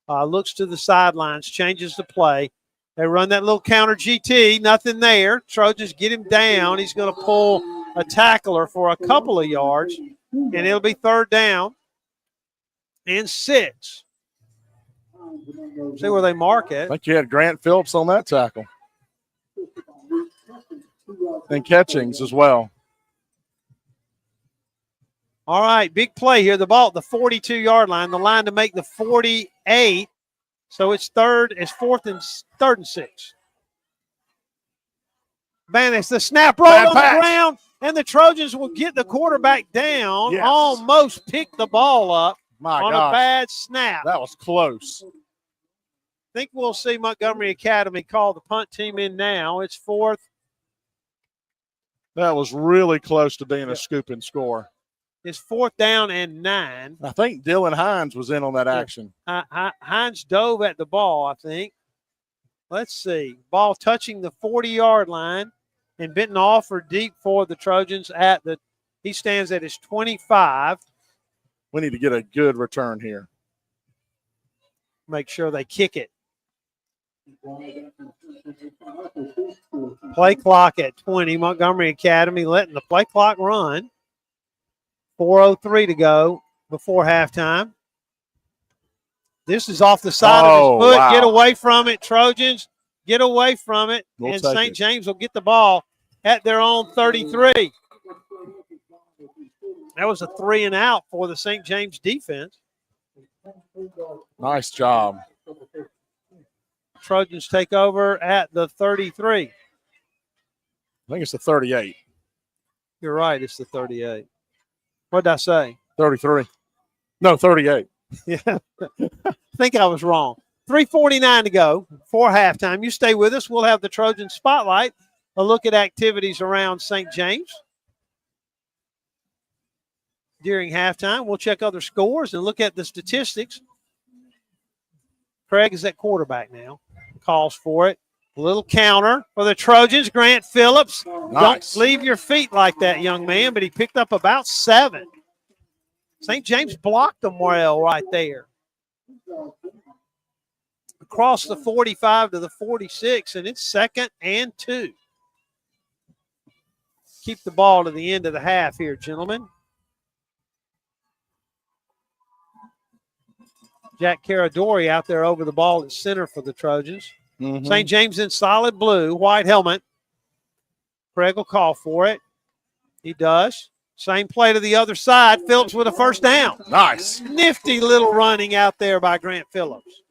Looks to the sidelines, changes the play. They run that little counter GT, nothing there. Trojans get him down. He's going to pull a tackler for a couple of yards, and it'll be 3rd down and 6. See where they mark it. I think you had Grant Phillips on that tackle. And Catchings as well. All right, big play here. The ball at the 42-yard line, the line to make the 48. So it's 3rd and 6. Man, it's the snap roll on the ground, and the Trojans will get the quarterback down. Yes. Almost pick the ball up on gosh. a bad snap. That was close. I think we'll see Montgomery Academy call the punt team in now. It's 4th. That was really close to being a scoop and score. It's 4th down and 9. I think Dylan Hines was in on that action. Hines dove at the ball, I think. Let's see. Ball touching the 40-yard line, and Benton offered deep for the Trojans he stands at his 25. We need to get a good return here. Make sure they kick it. Play clock at 20. Montgomery Academy letting the play clock run. 4:03 to go before halftime. This is off the side of his foot. Wow. Get away from it, Trojans. Get away from it. We'll and take St. it. James will get the ball at their own 33. That was a 3 and out for the St. James defense. Nice job. Trojans take over at the 33. I think it's the 38. You're right. It's the 38. What did I say? 33. No, 38. Yeah. I think I was wrong. 3:49 to go for halftime. You stay with us. We'll have the Trojan Spotlight a look at activities around St. James during halftime. We'll check other scores and look at the statistics. Craig is at quarterback now. Calls for it. A little counter for the Trojans. Grant Phillips. Nice. Don't leave your feet like that, young man, but he picked up about 7. St. James blocked them well right there. Across the 45 to the 46, and it's 2nd and 2. Keep the ball to the end of the half here, gentlemen. Jack Caradori out there over the ball at center for the Trojans. St. James in solid blue, white helmet. Craig will call for it. He does. Same play to the other side. Phillips with a first down. Nice. Nifty little running out there by Grant Phillips.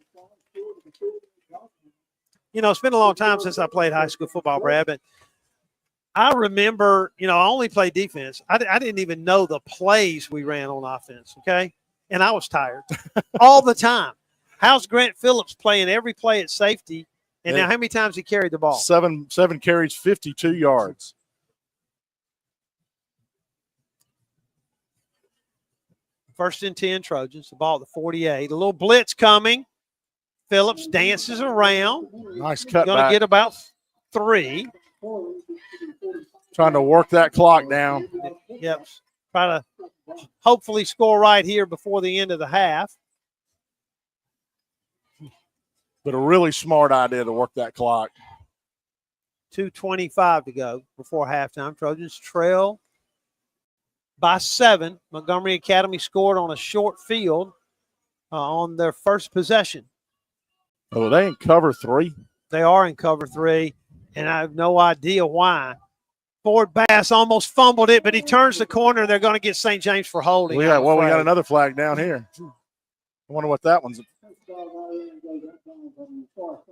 You know, it's been a long time since I played high school football, Brad, but I remember, you know, I only played defense. I didn't even know the plays we ran on offense, okay? And I was tired all the time. How's Grant Phillips playing every play at safety? And now how many times he carried the ball? 7 carries, 52 yards. First and 10 Trojans, the ball at the 48. A little blitz coming. Phillips dances around. Nice cut Going to back. get about 3. Trying to work that clock down. Yep. Try to hopefully score right here before the end of the half. But a really smart idea to work that clock. 2:25 to go before halftime. Trojans trail by 7. Montgomery Academy scored on a short field on their first possession. Oh, they in cover 3? They are in cover 3, and I have no idea why. Ford Bass almost fumbled it, but he turns the corner. They're going to get St. James for holding. We got another flag down here. I wonder what that one's.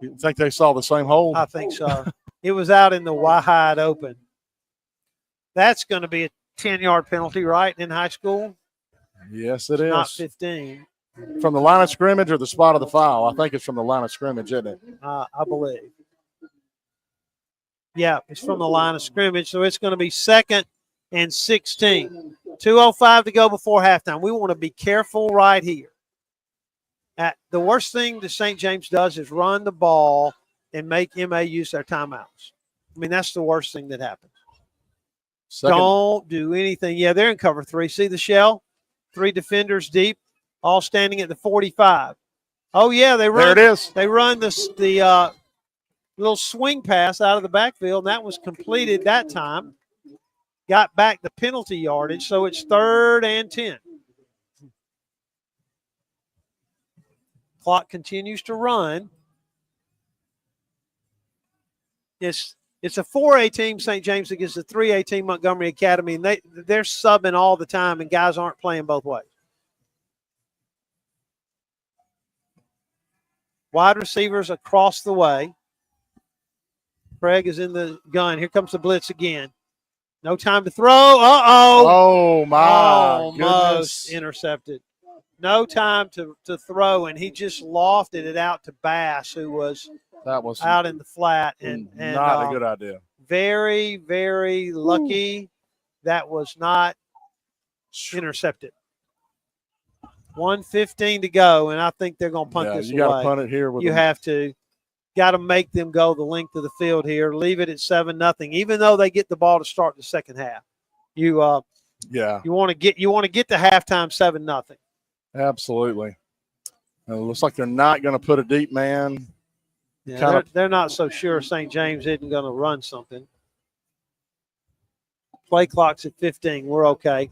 You think they saw the same hole? I think so. It was out in the wide open. That's going to be a 10-yard penalty, right, in high school? Yes, it is. Not 15. From the line of scrimmage or the spot of the foul? I think it's from the line of scrimmage, isn't it? I believe. Yeah, it's from the line of scrimmage, so it's going to be 2nd and 16. 2:05 to go before halftime. We want to be careful right here. The worst thing that St. James does is run the ball and make MA use their timeouts. I mean, that's the worst thing that happens. Don't do anything. Yeah, they're in cover 3. See the shell? 3 defenders deep, all standing at the 45. Oh, yeah, they run. There it is. They run the little swing pass out of the backfield, and that was completed that time. Got back the penalty yardage, so it's 3rd and 10. Clock continues to run. It's a 4A team, St. James, against a 3A team, Montgomery Academy, and they're subbing all the time, and guys aren't playing both ways. Wide receivers across the way. Craig is in the gun. Here comes the blitz again. No time to throw. Uh-oh. Oh, my Almost goodness. intercepted. No time to throw, and he just lofted it out to Bass, who was out in the flat. And not a good idea. Very, very lucky that was not intercepted. 1:15 to go, and I think they're going to punt this away. You got to punt it here. You have to. Got to make them go the length of the field here. Leave it at 7-0, even though they get the ball to start the second half. You want to get to halftime 7-0. Absolutely. It looks like they're not going to put a deep man. Yeah, they're not so sure St. James isn't going to run something. Play clock's at 15. We're okay.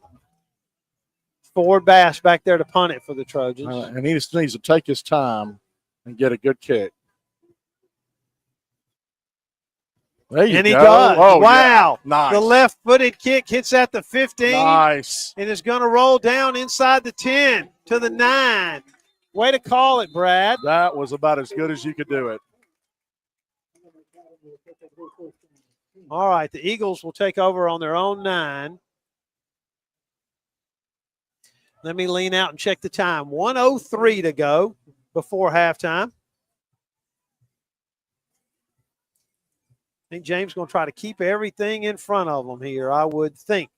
Ford Bass back there to punt it for the Trojans. And he just needs to take his time and get a good kick. There you And he go. does. Oh, wow. Yeah. Nice. The left-footed kick hits at the 15. Nice. And is going to roll down inside the 10 to the 9. Way to call it, Brad. That was about as good as you could do it. All right, the Eagles will take over on their own 9. Let me lean out and check the time. 1:03 to go before halftime. St. James going to try to keep everything in front of them here, I would think.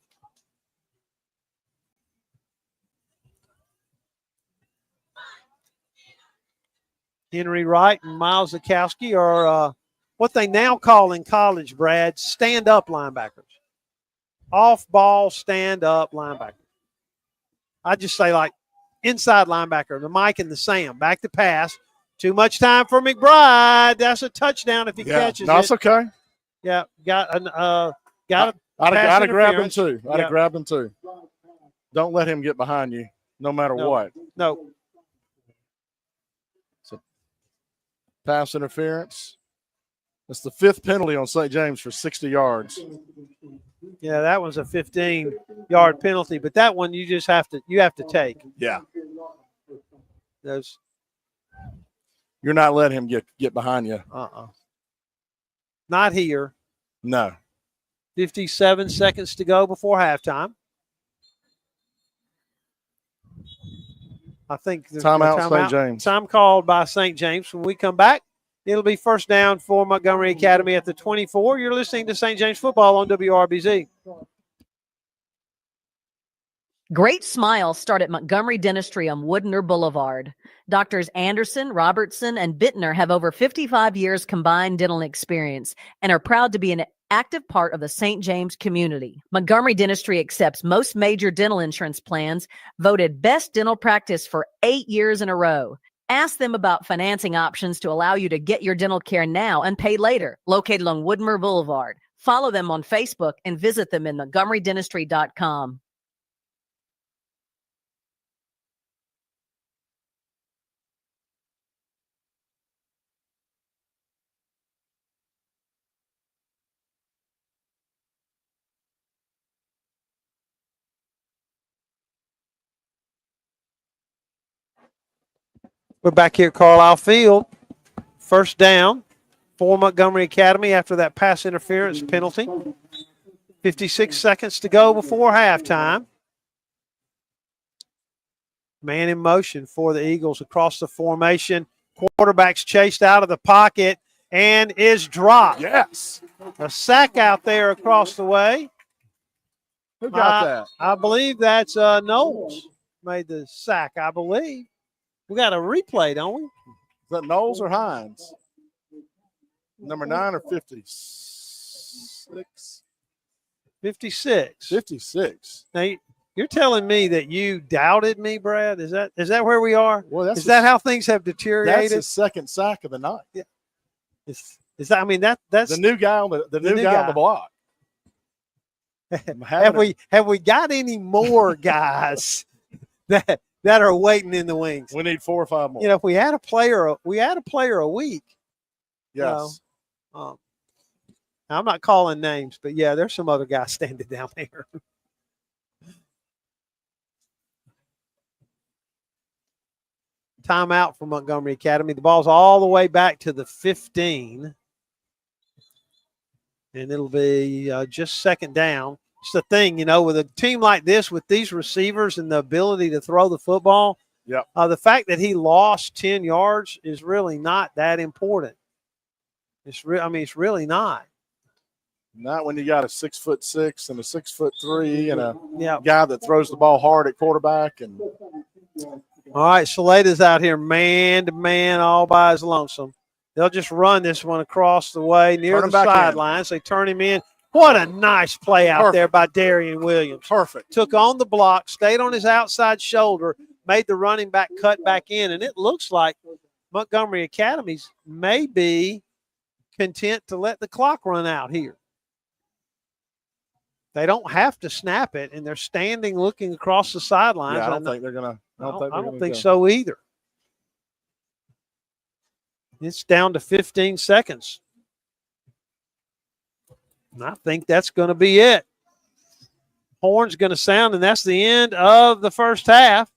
Henry Wright and Miles Zakowski are what they now call in college, Brad, stand-up linebackers. Off-ball, stand-up linebacker. I just say like inside linebacker, the Mike and the Sam. Back to pass. Too much time for McBride. That's a touchdown if he catches it. That's okay. Yeah, got a I'd have grabbed him too. I'd Yeah. have grabbed him too. Don't let him get behind you, no matter what. No. So, pass interference. That's the 5th penalty on St. James for 60 yards. Yeah, that was a 15-yard penalty, but that one you just have to take. Yeah. Those. You're not letting him get behind you. Not here. No. 57 seconds to go before halftime. I think the Timeout, St. James. Time called by St. James. When we come back, it'll be first down for Montgomery Academy at the 24. You're listening to St. James football on WRBZ. Great smiles start at Montgomery Dentistry on Woodner Boulevard. Doctors Anderson, Robertson, and Bittner have over 55 years combined dental experience and are proud to be an active part of the St. James community. Montgomery Dentistry accepts most major dental insurance plans, voted best dental practice for 8 years in a row. Ask them about financing options to allow you to get your dental care now and pay later. Located on Woodmer Boulevard. Follow them on Facebook and visit them at montgomerydentistry.com. We're back here at Carlisle Field. First down for Montgomery Academy after that pass interference penalty. 56 seconds to go before halftime. Man in motion for the Eagles across the formation. Quarterback's chased out of the pocket and is dropped. Yes. A sack out there across the way. Who got that? I believe that's Knowles made the sack, I believe. We got a replay, don't we? Is that Knowles or Hines? Number 9 or 56? 56. 56. Now, you're telling me that you doubted me, Brad? Is that where we are? Well, is that how things have deteriorated? That's his second sack of the night. Yeah. Is that? I mean, that's the new guy on the new guy on the block. have we got any more guys that are waiting in the wings? We need 4 or 5 more. You know, if we had a player a week. Yes. You know, I'm not calling names, but yeah, there's some other guys standing down there. Timeout for Montgomery Academy. The ball's all the way back to the 15. And it'll be just second down. It's the thing, you know, with a team like this, with these receivers and the ability to throw the football, the fact that he lost 10 yards is really not that important. It's really not. Not when you got a 6'6" and a 6'3" and a guy that throws the ball hard at quarterback. And all right, Salada's out here man to man all by his lonesome. They'll just run this one across the way near the sidelines. They turn him in. What a nice play out there by Darian Williams. Perfect. Took on the block, stayed on his outside shoulder, made the running back cut back in. And it looks like Montgomery Academy's may be content to let the clock run out here. They don't have to snap it, and they're standing looking across the sidelines. Yeah, I don't think they're going to. I don't think so either. It's down to 15 seconds. And I think that's going to be it. Horn's going to sound, and that's the end of the first half.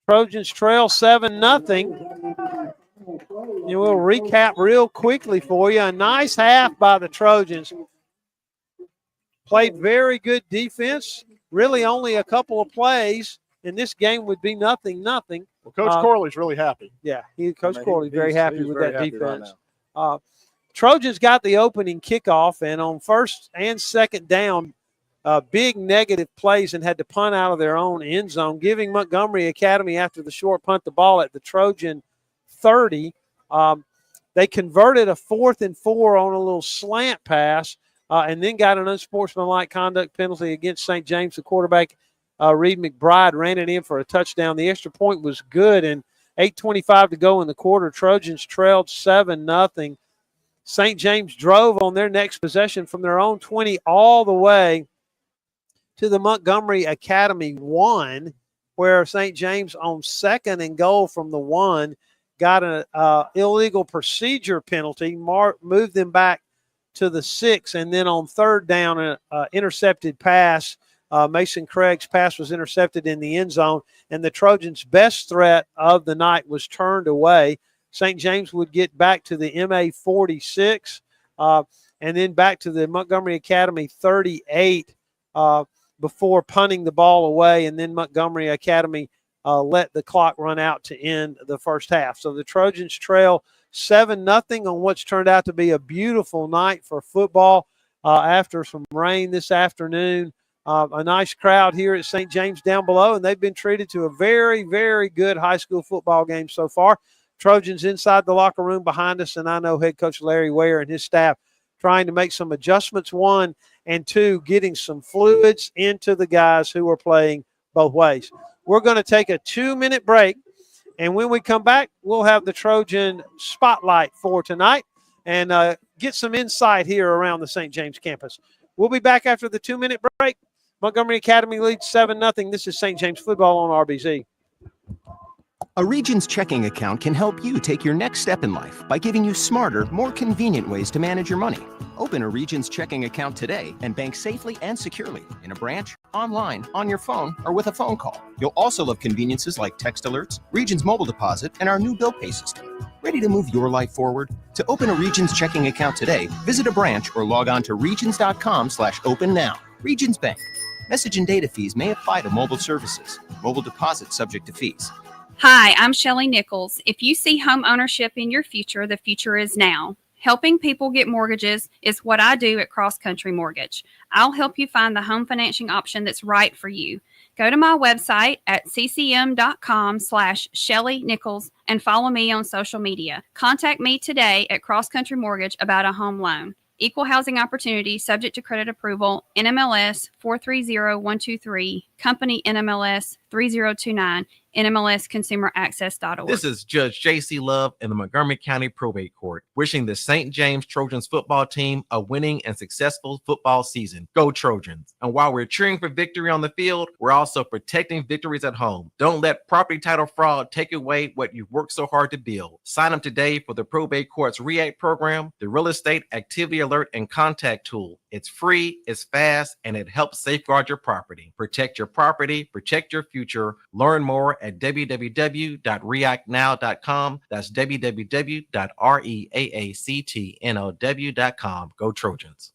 Trojans trail 7-0. And we'll recap real quickly for you. A nice half by the Trojans. Played very good defense. Really only a couple of plays, and this game would be 0-0. Well, Coach Corley's really happy. Yeah, Coach Corley's very happy with that defense. Trojans got the opening kickoff, and on first and second down, big negative plays and had to punt out of their own end zone, giving Montgomery Academy, after the short punt, the ball at the Trojan 30. They converted a 4th and 4 on a little slant pass, and then got an unsportsmanlike conduct penalty against St. James. The quarterback, Reed McBride, ran it in for a touchdown. The extra point was good, and 8:25 to go in the quarter. Trojans trailed 7-0. St. James drove on their next possession from their own 20 all the way to the Montgomery Academy 1, where St. James on 2nd and goal from the 1 got an illegal procedure penalty, moved them back to the 6, and then on 3rd down, an intercepted pass. Mason Craig's pass was intercepted in the end zone, and the Trojans' best threat of the night was turned away. St. James would get back to the MA 46 and then back to the Montgomery Academy 38 before punting the ball away, and then Montgomery Academy let the clock run out to end the first half. So the Trojans trail 7-0 on what's turned out to be a beautiful night for football after some rain this afternoon. A nice crowd here at St. James down below, and they've been treated to a very, very good high school football game so far. Trojans inside the locker room behind us, and I know head coach Larry Ware and his staff trying to make some adjustments, 1, and 2, getting some fluids into the guys who are playing both ways. We're going to take a 2-minute break, and when we come back, we'll have the Trojan spotlight for tonight and get some insight here around the St. James campus. We'll be back after the 2-minute break. Montgomery Academy leads 7-0. This is St. James football on RBZ. A Regions checking account can help you take your next step in life by giving you smarter, more convenient ways to manage your money. Open a Regions checking account today and bank safely and securely in a branch, online, on your phone, or with a phone call. You'll also love conveniences like text alerts, Regions mobile deposit, and our new bill pay system. Ready to move your life forward? To open a Regions checking account today, visit a branch or log on to regions.com/open now. Regions Bank. Message and data fees may apply to mobile services. Mobile deposit subject to fees. Hi, I'm Shelly Nichols. If you see home ownership in your future, the future is now. Helping people get mortgages is what I do at Cross Country Mortgage. I'll help you find the home financing option that's right for you. Go to my website at ccm.com/Shelly Nichols and follow me on social media. Contact me today at Cross Country Mortgage about a home loan. Equal housing opportunity, subject to credit approval, NMLS 430123, company NMLS 3029, NMLSconsumeraccess.org. This is Judge J.C. Love in the Montgomery County Probate Court, wishing the St. James Trojans football team a winning and successful football season. Go Trojans. And while we're cheering for victory on the field, we're also protecting victories at home. Don't let property title fraud take away what you've worked so hard to build. Sign up today for the Probate Court's REACT program, the Real Estate Activity Alert and Contact Tool. It's free, it's fast, and it helps safeguard your property. Protect your property, protect your future. Learn more at www.reactnow.com. That's www.reaactnow.com. Go Trojans.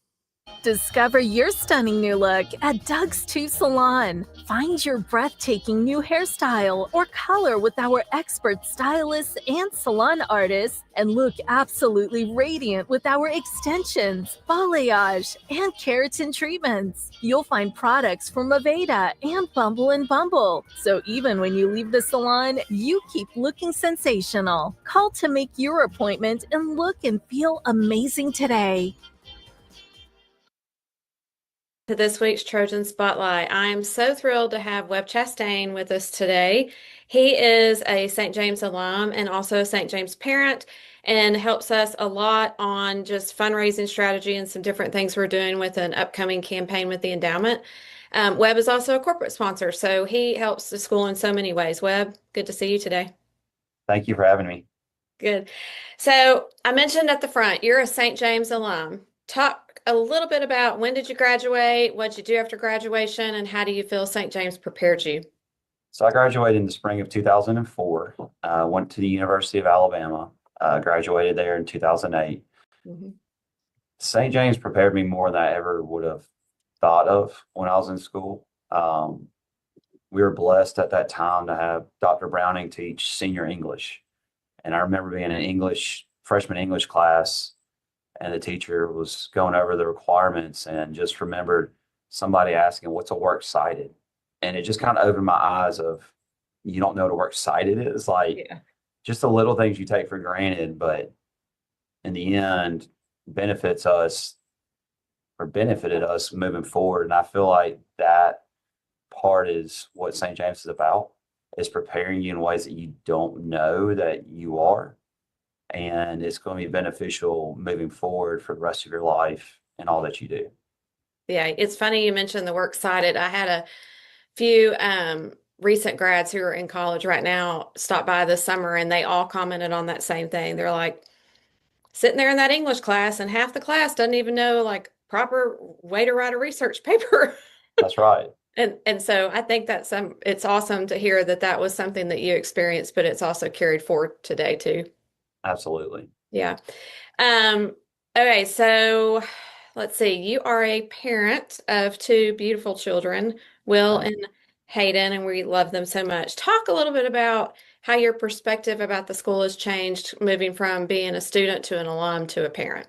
Discover your stunning new look at Doug's 2 Salon. Find your breathtaking new hairstyle or color with our expert stylists and salon artists, and look absolutely radiant with our extensions, balayage, and keratin treatments. You'll find products from Aveda and Bumble & Bumble. So even when you leave the salon, you keep looking sensational. Call to make your appointment and look and feel amazing today. To this week's Trojan Spotlight. I am so thrilled to have Webb Chastain with us today. He is a St. James alum and also a St. James parent, and helps us a lot on just fundraising strategy and some different things we're doing with an upcoming campaign with the endowment. Webb is also a corporate sponsor, so he helps the school in so many ways. Webb, good to see you today. Thank you for having me. Good. So I mentioned at the front, you're a St. James alum. Talk a little bit about when did you graduate, what did you do after graduation, and how do you feel St. James prepared you? So I graduated in the spring of 2004. Went to the University of Alabama. Graduated there in 2008. Mm-hmm. St. James prepared me more than I ever would have thought of when I was in school. We were blessed at that time to have Dr. Browning teach senior English. And I remember being in freshman English class, and the teacher was going over the requirements and just remembered somebody asking, what's a works cited? And it just kind of opened my eyes of, you don't know what a works cited is, like just the little things you take for granted, but in the end benefits us or benefited us moving forward. And I feel like that part is what St. James is about, is preparing you in ways that you don't know that you are. And it's going to be beneficial moving forward for the rest of your life and all that you do. Yeah, it's funny you mentioned the works cited. I had a few recent grads who are in college right now stop by this summer, and they all commented on that same thing. They're like sitting there in that English class, and half the class doesn't even know like proper way to write a research paper. That's right. And so I think that's it's awesome to hear that that was something that you experienced, but it's also carried forward today too. Absolutely. Yeah. Okay, so let's see. You are a parent of two beautiful children, Will and Hayden, and we love them so much. Talk a little bit about how your perspective about the school has changed, moving from being a student to an alum to a parent.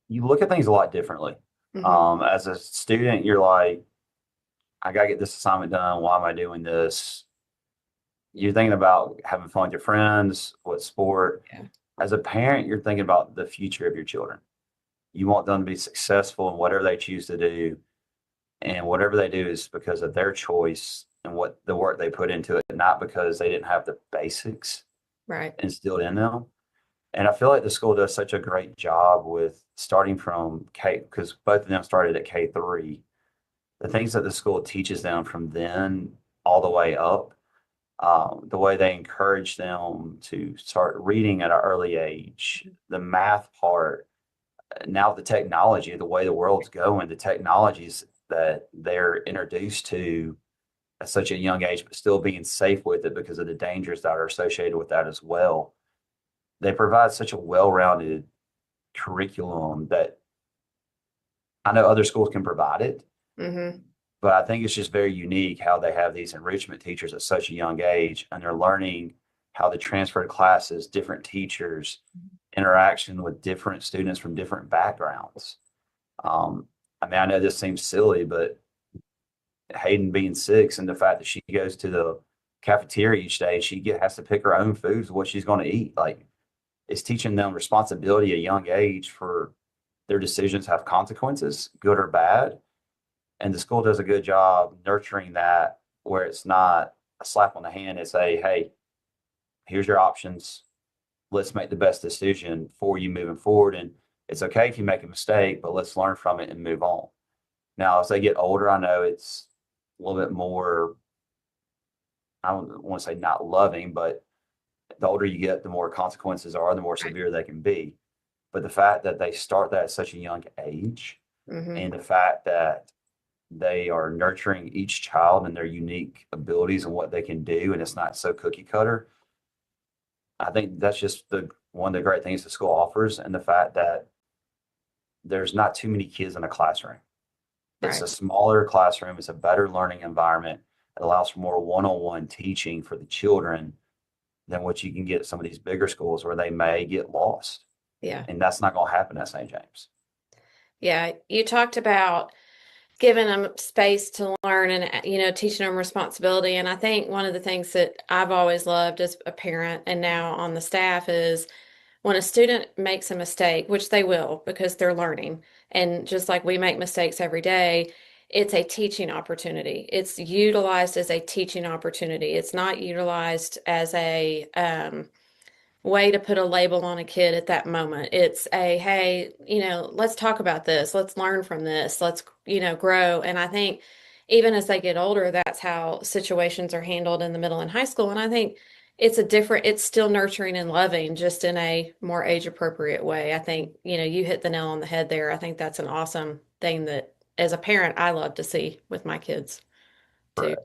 You look at things a lot differently. As a student, you're like, I got to get this assignment done. Why am I doing this? You're thinking about having fun with your friends, what sport. Yeah. As a parent, you're thinking about the future of your children. You want them to be successful in whatever they choose to do. And whatever they do is because of their choice and what the work they put into it, not because they didn't have the basics instilled in them. And I feel like the school does such a great job with starting from K, because both of them started at K3. The things that the school teaches them from then all the way up, the way they encourage them to start reading at an early age, the math part, now the technology, the way the world's going, the technologies that they're introduced to at such a young age, but still being safe with it because of the dangers that are associated with that as well. They provide such a well-rounded curriculum that I know other schools can provide it, but I think it's just very unique how they have these enrichment teachers at such a young age, and they're learning how the transferred classes, different teachers, interaction with different students from different backgrounds. I mean, I know this seems silly, but Hayden being 6 and the fact that she goes to the cafeteria each day, she has to pick her own foods, what she's going to eat. Like, it's teaching them responsibility at a young age for their decisions have consequences, good or bad. And the school does a good job nurturing that, where it's not a slap on the hand. It's a, hey, here's your options. Let's make the best decision for you moving forward. And it's okay if you make a mistake, but let's learn from it and move on. Now, as they get older, I know it's a little bit more, I don't want to say not loving, but the older you get, the more consequences are, the more severe they can be. But the fact that they start that at such a young age, and the fact that they are nurturing each child and their unique abilities and what they can do, and it's not so cookie cutter, I think that's just one of the great things the school offers, and the fact that there's not too many kids in a classroom. It's a smaller classroom. It's a better learning environment. It allows for more one-on-one teaching for the children than what you can get at some of these bigger schools where they may get lost. Yeah. And that's not going to happen at St. James. Yeah. You talked about giving them space to learn and, teaching them responsibility. And I think one of the things that I've always loved as a parent and now on the staff is when a student makes a mistake, which they will because they're learning, and just like we make mistakes every day, it's a teaching opportunity. It's utilized as a teaching opportunity. It's not utilized as a way to put a label on a kid at that moment. It's a, hey, let's talk about this. Let's learn from this. Let's, grow. And I think even as they get older, that's how situations are handled in the middle and high school. And I think it's still nurturing and loving, just in a more age appropriate way. I think, you hit the nail on the head there. I think that's an awesome thing that as a parent, I love to see with my kids too.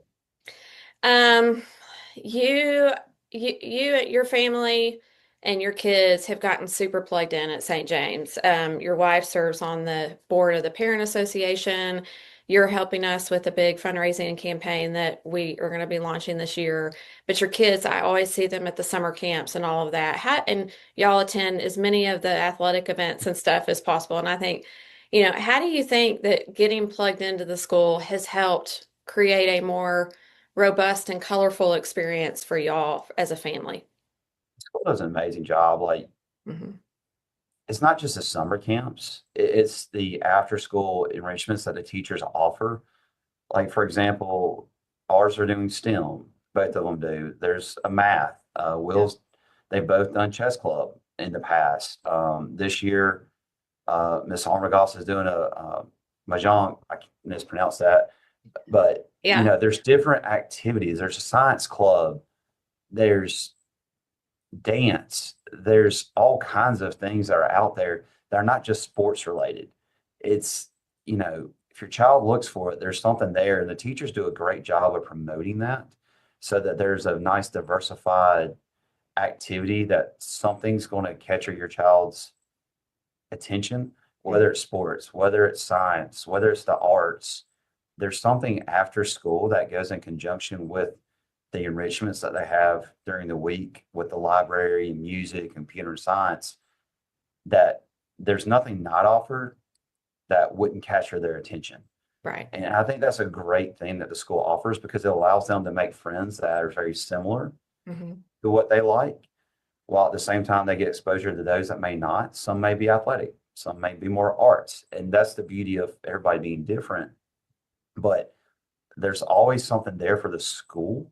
Your family and your kids have gotten super plugged in at St. James. Your wife serves on the board of the Parent Association. you're helping us with a big fundraising campaign that we are going to be launching this year. But your kids, I always see them at the summer camps and all of that. And y'all attend as many of the athletic events and stuff as possible. And I think, how do you think that getting plugged into the school has helped create a more robust and colorful experience for y'all as a family? School does an amazing job. Like, it's not just the summer camps, it's the after school enrichments that the teachers offer. Like, for example, ours are doing STEM, both of them do. There's a math. They've both done chess club in the past. This year, Miss Armagoss is doing a mahjong. I mispronounced that, but there's different activities. There's a science club. There's dance. There's all kinds of things that are out there that are not just sports related. It's, if your child looks for it, there's something there. And the teachers do a great job of promoting that so that there's a nice diversified activity that something's going to catch your child's attention, whether it's sports, whether it's science, whether it's the arts. There's something after school that goes in conjunction with the enrichments that they have during the week with the library and music, computer and science, that there's nothing not offered that wouldn't capture their attention. Right. And I think that's a great thing that the school offers because it allows them to make friends that are very similar to what they like, while at the same time they get exposure to those that may not. Some may be athletic, some may be more arts. And that's the beauty of everybody being different. But there's always something there for the school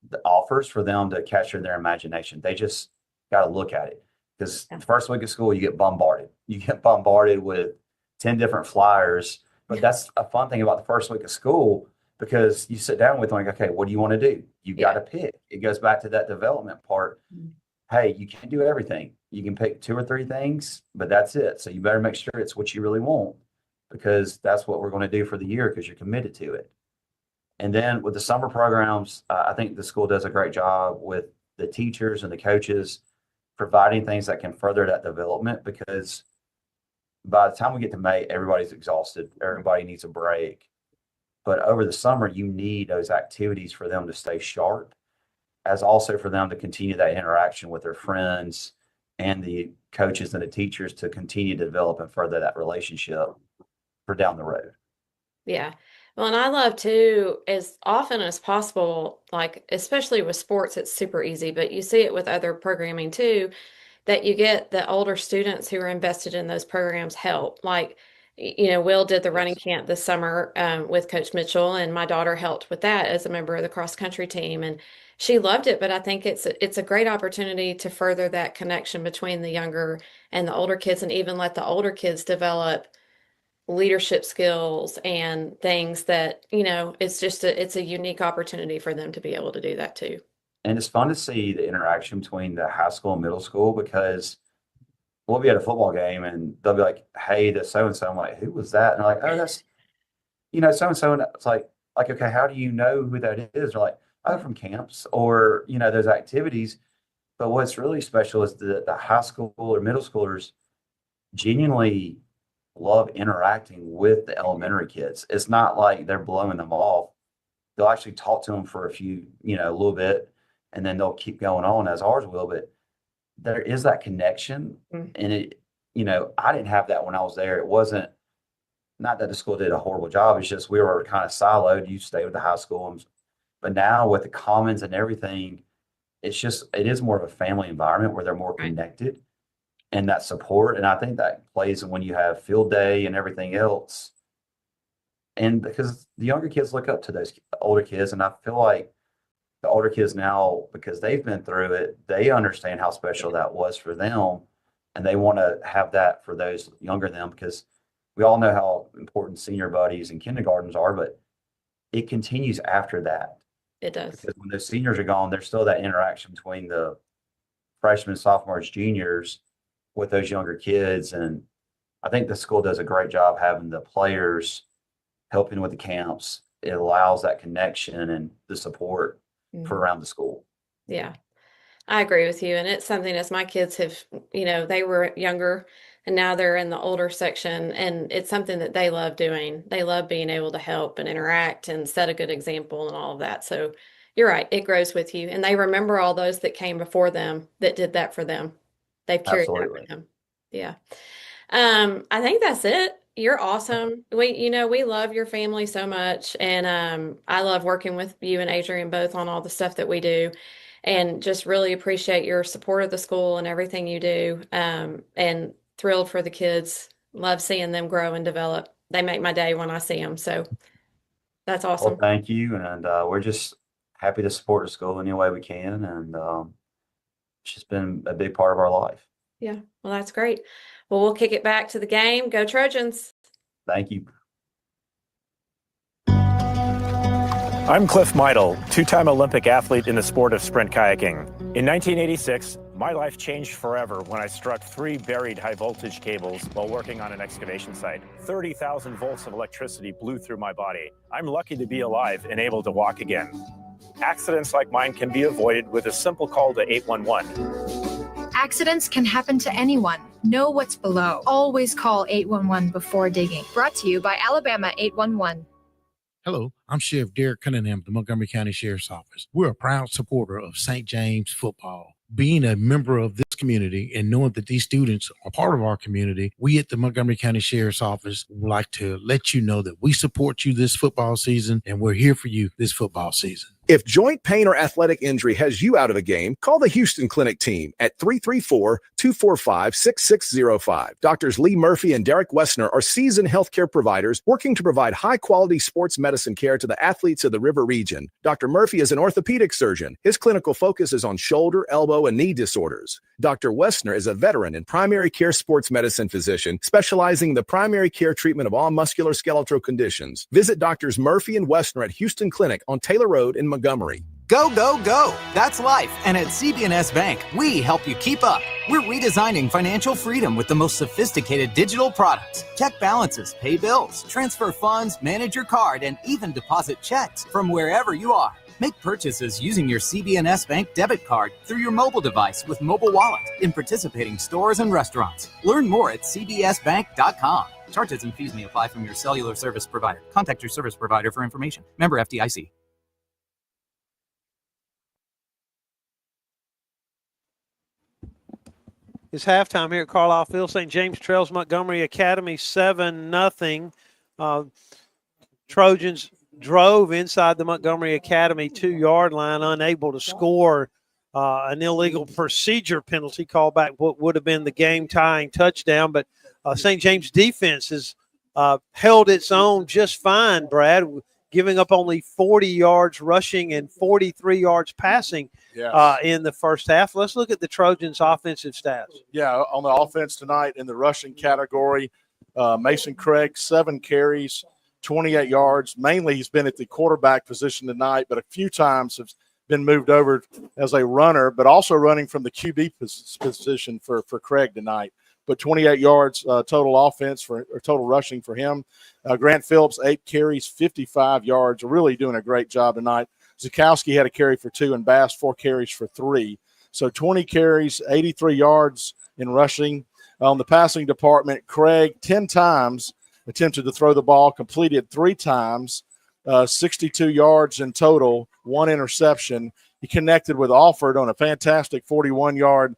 that offers for them to capture their imagination. They just got to look at it, because the first week of school, you get bombarded. You get bombarded with 10 different flyers. But that's a fun thing about the first week of school, because you sit down with them like, okay, what do you want to do? You got to pick. It goes back to that development part. Hey, you can't do everything. You can pick 2 or 3 things, but that's it. So you better make sure it's what you really want, because that's what we're going to do for the year, because you're committed to it. And then with the summer programs, I think the school does a great job with the teachers and the coaches providing things that can further that development, because by the time we get to May, everybody's exhausted. Everybody needs a break. But over the summer, you need those activities for them to stay sharp, as also for them to continue that interaction with their friends and the coaches and the teachers to continue to develop and further that relationship for down the road. Yeah. Well, and I love too, as often as possible, like especially with sports, it's super easy, but you see it with other programming too, that you get the older students who are invested in those programs help. Like, Will did the running camp this summer with Coach Mitchell, and my daughter helped with that as a member of the cross country team, and she loved it. But I think it's a great opportunity to further that connection between the younger and the older kids, and even let the older kids develop leadership skills and things that, it's a unique opportunity for them to be able to do that too. And it's fun to see the interaction between the high school and middle school, because we'll be at a football game and they'll be like, hey, the so-and-so. I'm like, who was that? And they're like, oh, that's, so-and-so. And it's like, okay, how do you know who that is? They're like, oh, from camps or, those activities. But what's really special is the high school or middle schoolers genuinely love interacting with the elementary kids. It's not like they're blowing them off. They'll actually talk to them for a few, a little bit, and then they'll keep going on, as ours will. But there is that connection. And it, I didn't have that when I was there. It wasn't, not that the school did a horrible job. It's just, we were kind of siloed. You stay with the high school. But now with the commons and everything, it is more of a family environment where they're more connected. And that support. And I think that plays when you have field day and everything else. And because the younger kids look up to those older kids. And I feel like the older kids now, because they've been through it, they understand how special that was for them. And they want to have that for those younger than them, because we all know how important senior buddies and kindergartens are, but it continues after that. It does. Because when those seniors are gone, there's still that interaction between the freshmen, sophomores, juniors, with those younger kids. And I think the school does a great job having the players helping with the camps. It allows that connection and the support for around the school. Yeah, I agree with you. And it's something, as my kids have, they were younger and now they're in the older section, and it's something that they love doing. They love being able to help and interact and set a good example and all of that. So you're right, it grows with you, and they remember all those that came before them that did that for them. They've carried that Absolutely. for them. Yeah. I think that's it. You're awesome. We love your family so much, and I love working with you and Adrian both on all the stuff that we do, and just really appreciate your support of the school and everything you do. And thrilled for the kids. Love seeing them grow and develop. They make my day when I see them. So that's awesome. Well, thank you. And we're just happy to support the school any way we can. And it's just been a big part of our life. Yeah. Well, that's great. Well, we'll kick it back to the game. Go Trojans. Thank you. I'm Cliff Meidel, two-time Olympic athlete in the sport of sprint kayaking. In 1986, my life changed forever when I struck 3 buried high-voltage cables while working on an excavation site. 30,000 volts of electricity blew through my body. I'm lucky to be alive and able to walk again. Accidents like mine can be avoided with a simple call to 811. Accidents can happen to anyone. Know what's below. Always call 811 before digging. Brought to you by Alabama 811. Hello, I'm Sheriff Derek Cunningham of the Montgomery County Sheriff's Office. We're a proud supporter of St. James football. Being a member of this community and knowing that these students are part of our community, we at the Montgomery County Sheriff's Office would like to let you know that we support you this football season and we're here for you this football season. If joint pain or athletic injury has you out of a game, call the Houston Clinic team at 334-245-6605. Doctors Lee Murphy and Derek Wessner are seasoned healthcare providers working to provide high-quality sports medicine care to the athletes of the River region. Dr. Murphy is an orthopedic surgeon. His clinical focus is on shoulder, elbow, and knee disorders. Dr. Wessner is a veteran and primary care sports medicine physician specializing in the primary care treatment of all musculoskeletal conditions. Visit Doctors Murphy and Wessner at Houston Clinic on Taylor Road in Montgomery. Go, go, go. That's life. And at CB&S Bank, we help you keep up. We're redesigning financial freedom with the most sophisticated digital products. Check balances, pay bills, transfer funds, manage your card, and even deposit checks from wherever you are. Make purchases using your CB&S Bank debit card through your mobile device with Mobile Wallet in participating stores and restaurants. Learn more at cbsbank.com. Charges and fees may apply from your cellular service provider. Contact your service provider for information. Member FDIC. It's halftime here at Carlisle Field. St. James trails Montgomery Academy 7-0. Trojans drove inside the Montgomery Academy 2-yard line, unable to score. An illegal procedure penalty called back what would have been the game-tying touchdown. But St. James defense has held its own just fine, Brad, giving up only 40 yards rushing and 43 yards passing in the first half. Let's look at the Trojans' offensive stats. Yeah, on the offense tonight in the rushing category, Mason Craig, 7 carries, 28 yards. Mainly he's been at the quarterback position tonight, but a few times has been moved over as a runner, but also running from the QB position for Craig tonight. But 28 yards total offense or total rushing for him. Grant Phillips, 8 carries, 55 yards, really doing a great job tonight. Zukowski had a carry for 2 and Bass 4 carries for 3. So 20 carries, 83 yards in rushing. On the passing department, Craig 10 times attempted to throw the ball, completed 3 times, 62 yards in total, 1 interception. He connected with Alford on a fantastic 41-yard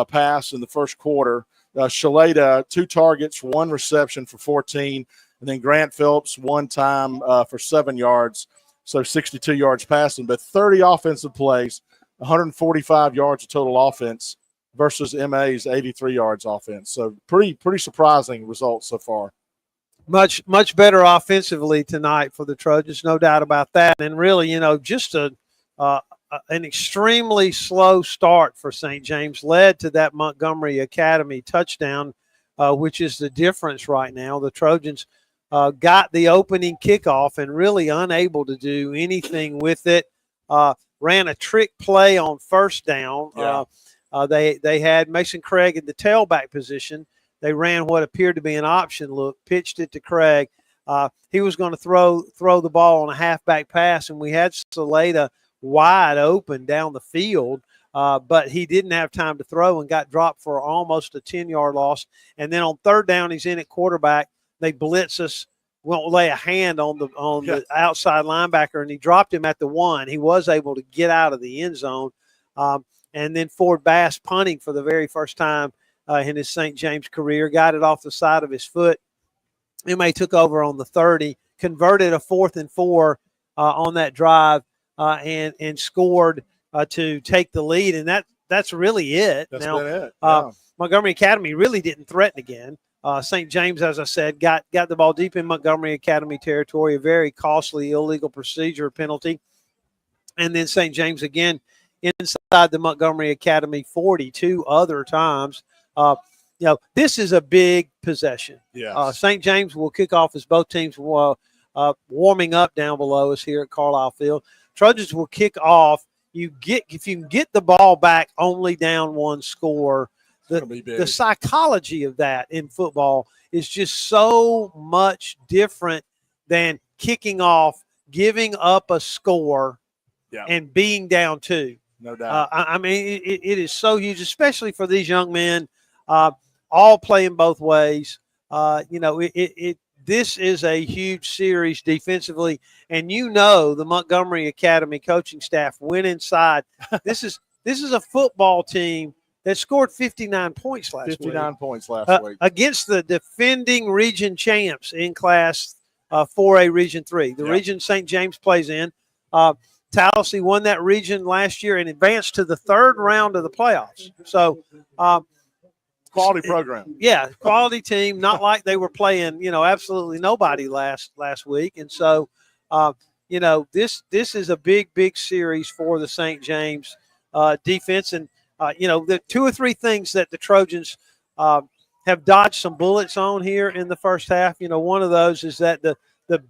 pass in the first quarter. Shaleda, 2 targets, 1 reception for 14. And then Grant Phillips, 1 time for 7 yards. So 62 yards passing, but 30 offensive plays, 145 yards of total offense versus MA's 83 yards offense. So pretty surprising results so far. Much better offensively tonight for the Trojans, no doubt about that. And really, just an extremely slow start for St. James led to that Montgomery Academy touchdown, which is the difference right now. The Trojans got the opening kickoff and really unable to do anything with it. Ran a trick play on first down. Yeah. They had Mason Craig in the tailback position. They ran what appeared to be an option look, pitched it to Craig. He was going to throw the ball on a halfback pass, and we had Saleda wide open down the field. but he didn't have time to throw and got dropped for almost a 10-yard loss. And then on third down, he's in at quarterback. They blitz us, won't lay a hand on the outside linebacker, and he dropped him at the 1. He was able to get out of the end zone. And then Ford Bass punting for the very first time in his St. James career, got it off the side of his foot. MA took over on the 30, converted a 4th and 4 on that drive, and scored to take the lead. And that's really it. That's now, been it. Yeah. Montgomery Academy really didn't threaten again. St. James, as I said, got the ball deep in Montgomery Academy territory, a very costly illegal procedure penalty. And then St. James again inside the Montgomery Academy 42 other times. This is a big possession. Yes. St. James will kick off as both teams warming up down below us here at Carlisle Field. Trojans will kick off. If you can get the ball back only down 1 score, the psychology of that in football is just so much different than kicking off, giving up a score, and being down 2. No doubt. I mean, it is so huge, especially for these young men, all playing both ways. This is a huge series defensively, and the Montgomery Academy coaching staff went inside. This is a football team that scored 59 points last week. 59 points last week. Against the defending region champs in Class 4A Region 3, the region St. James plays in. Tallahassee won that region last year and advanced to the 3rd round of the playoffs. So, quality program. Yeah, quality team, not like they were playing, absolutely nobody last week. And so, this is a big series for the St. James defense. And, the 2 or 3 things that the Trojans have dodged some bullets on here in the first half. One of those is that the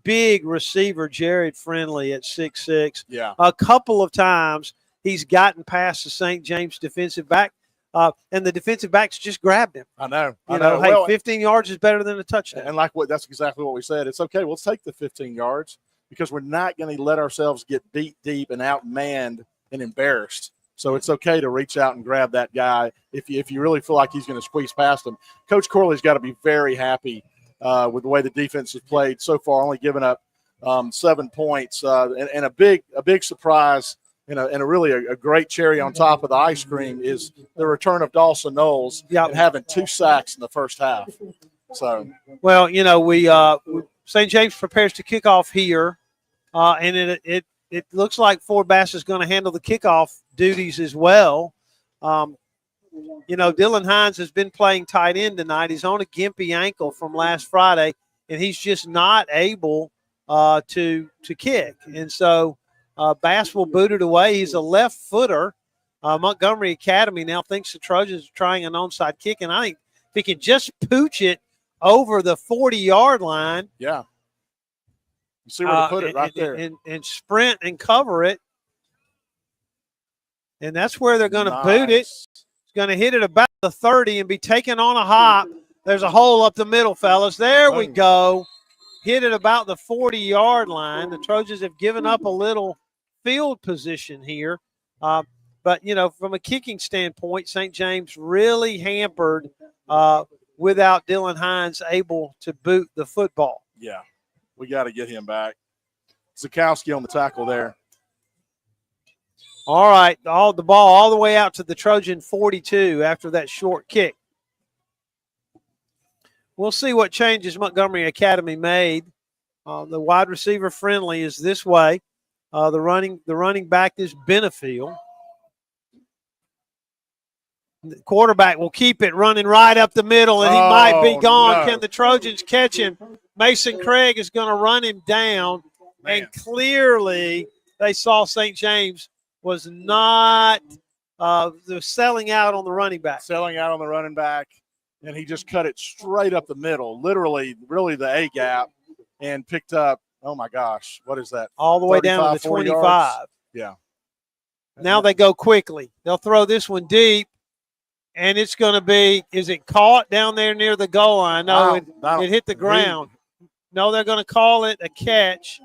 big receiver, Jared Friendly at 6'6". Yeah. A couple of times he's gotten past the St. James defensive back, and the defensive backs just grabbed him. I know. Hey, 15 yards is better than a touchdown. And that's exactly what we said. It's okay. We'll take the 15 yards because we're not going to let ourselves get beat deep and outmanned and embarrassed. So it's okay to reach out and grab that guy if you really feel like he's going to squeeze past him. Coach Corley's got to be very happy with the way the defense has played so far, only giving up 7 points. And a big surprise and a great cherry on top of the ice cream is the return of Dawson Knowles and having 2 sacks in the first half. So, well, St. James prepares to kick off here, and it looks like Ford Bass is going to handle the kickoff duties as well. Dylan Hines has been playing tight end tonight. He's on a gimpy ankle from last Friday, and he's just not able to kick. And so Bass will boot it away. He's a left footer. Montgomery Academy now thinks the Trojans are trying an onside kick, and I think if he can just pooch it over the 40-yard line. Yeah. You see where to put it right there. And sprint and cover it. And that's where they're going to boot it. It's going to hit it about the 30 and be taken on a hop. There's a hole up the middle, fellas. There we go. Hit it about the 40-yard line. The Trojans have given up a little field position here. But, from a kicking standpoint, St. James really hampered without Dylan Hines able to boot the football. Yeah, we got to get him back. Zukowski on the tackle there. All right, the ball all the way out to the Trojan 42 after that short kick. We'll see what changes Montgomery Academy made. The wide receiver Friendly is this way. The running back is Benefield. The quarterback will keep it running right up the middle, and he might be gone. No. Can the Trojans catch him? Mason Craig is going to run him down, and clearly they saw St. James was not selling out on the running back. Selling out on the running back, and he just cut it straight up the middle, literally the A-gap, and picked up, oh, my gosh, what is that? All the way down to the 25. Yards? Yeah. Now they go quickly. They'll throw this one deep, and it's going to be – is it caught down there near the goal line? No, it hit the ground. No, they're going to call it a catch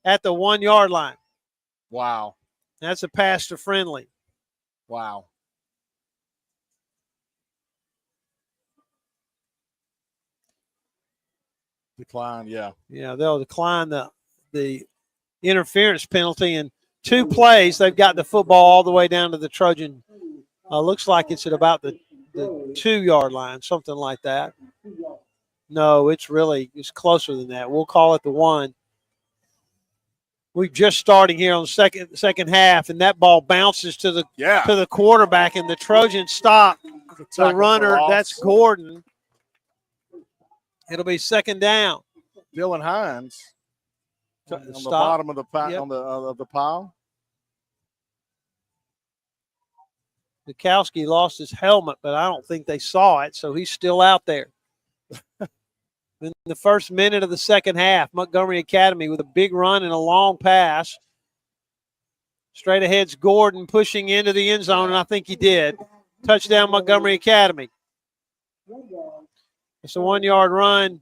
at the 1 yard line. Wow. That's a pass to Friendly. Wow. Decline, yeah. Yeah, they'll decline the interference penalty. In 2 plays, they've got the football all the way down to the Trojan. Looks like it's at about the 2-yard line, something like that. No, it's closer than that. We'll call it the 1. We're just starting here on the second half, and that ball bounces to the quarterback, and the Trojans stop the runner. That's Gordon. It'll be second down. Dylan Hines on the bottom of the of the pile. Bukowski lost his helmet, but I don't think they saw it, so he's still out there. In the first minute of the second half, Montgomery Academy with a big run and a long pass. Straight ahead's Gordon pushing into the end zone, and I think he did. Touchdown, Montgomery Academy. It's a 1-yard run.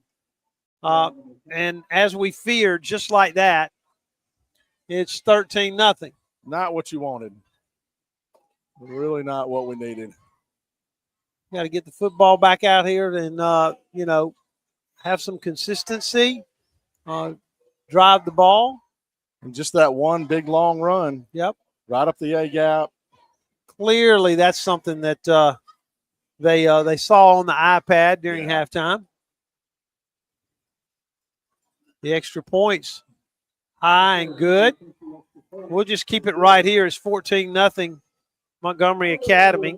And as we feared, just like that, it's 13-0. Not what you wanted. Really not what we needed. Got to get the football back out here and, have some consistency, drive the ball. And just that one big, long run. Yep. Right up the A-gap. Clearly that's something that they saw on the iPad during halftime. The extra points, high and good. We'll just keep it right here. It's 14-0 Montgomery Academy.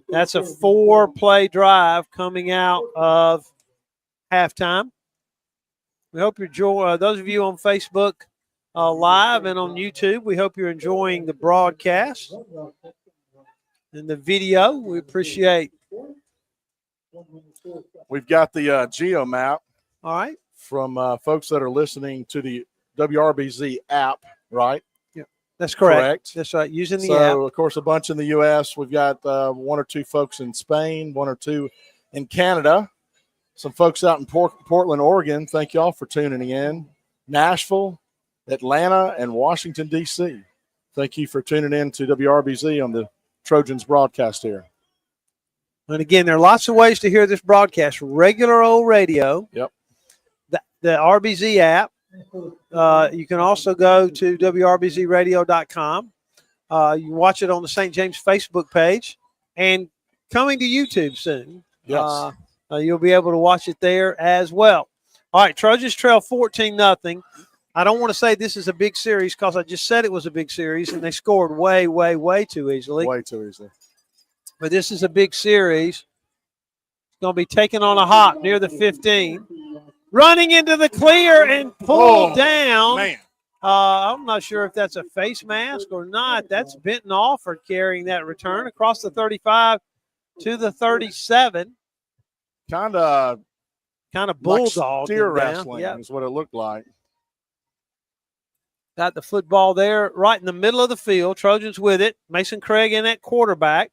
That's a 4-play drive coming out of halftime. We hope you enjoy, those of you on Facebook Live and on YouTube, we hope you're enjoying the broadcast and the video. We appreciate. We've got the geo map. All right. From folks that are listening to the WRBZ app, right? Yeah, that's correct. That's right, using the app. So, of course, a bunch in the U.S. We've got 1 or 2 folks in Spain, 1 or 2 in Canada, some folks out in Portland, Oregon. Thank you all for tuning in. Nashville, Atlanta, and Washington, D.C. Thank you for tuning in to WRBZ on the Trojans broadcast here. And, again, there are lots of ways to hear this broadcast. Regular old radio. Yep. The RBZ app. You can also go to WRBZradio.com. You watch it on the St. James Facebook page and coming to YouTube soon. Yes. You'll be able to watch it there as well. All right, Trojans trail 14-0. I don't want to say this is a big series because I just said it was a big series, and they scored way, way, way too easily. Way too easily. But this is a big series. It's going to be taken on a hop near the 15. Running into the clear and pulled down. Man. I'm not sure if that's a face mask or not. That's Benton Alford carrying that return across the 35 to the 37. Kind of bulldog. Steer wrestling is what it looked like. Got the football there right in the middle of the field. Trojans with it. Mason Craig in at quarterback.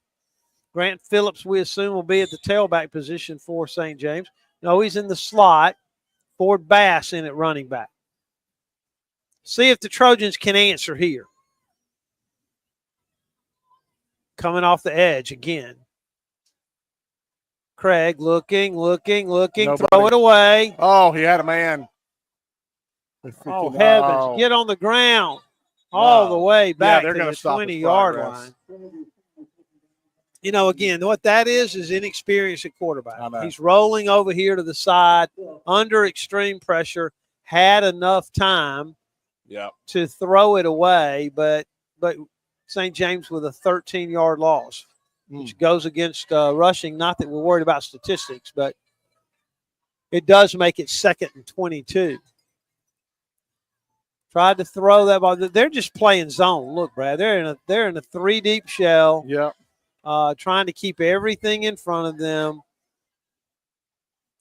Grant Phillips, we assume, will be at the tailback position for St. James. No, he's in the slot. Ford Bass in at running back. See if the Trojans can answer here. Coming off the edge again. Craig looking, Nobody. Throw it away. Oh, he had a man. Oh, heavens. Get on the ground. All the way back to the 20-yard line. You know, again, what that is inexperience at quarterback. He's rolling over here to the side under extreme pressure, had enough time to throw it away, but St. James with a 13-yard loss, which goes against rushing. Not that we're worried about statistics, but it does make it 2nd and 22. Tried to throw that ball. They're just playing zone. Look, Brad, they're in a 3-deep shell. Yep. Trying to keep everything in front of them.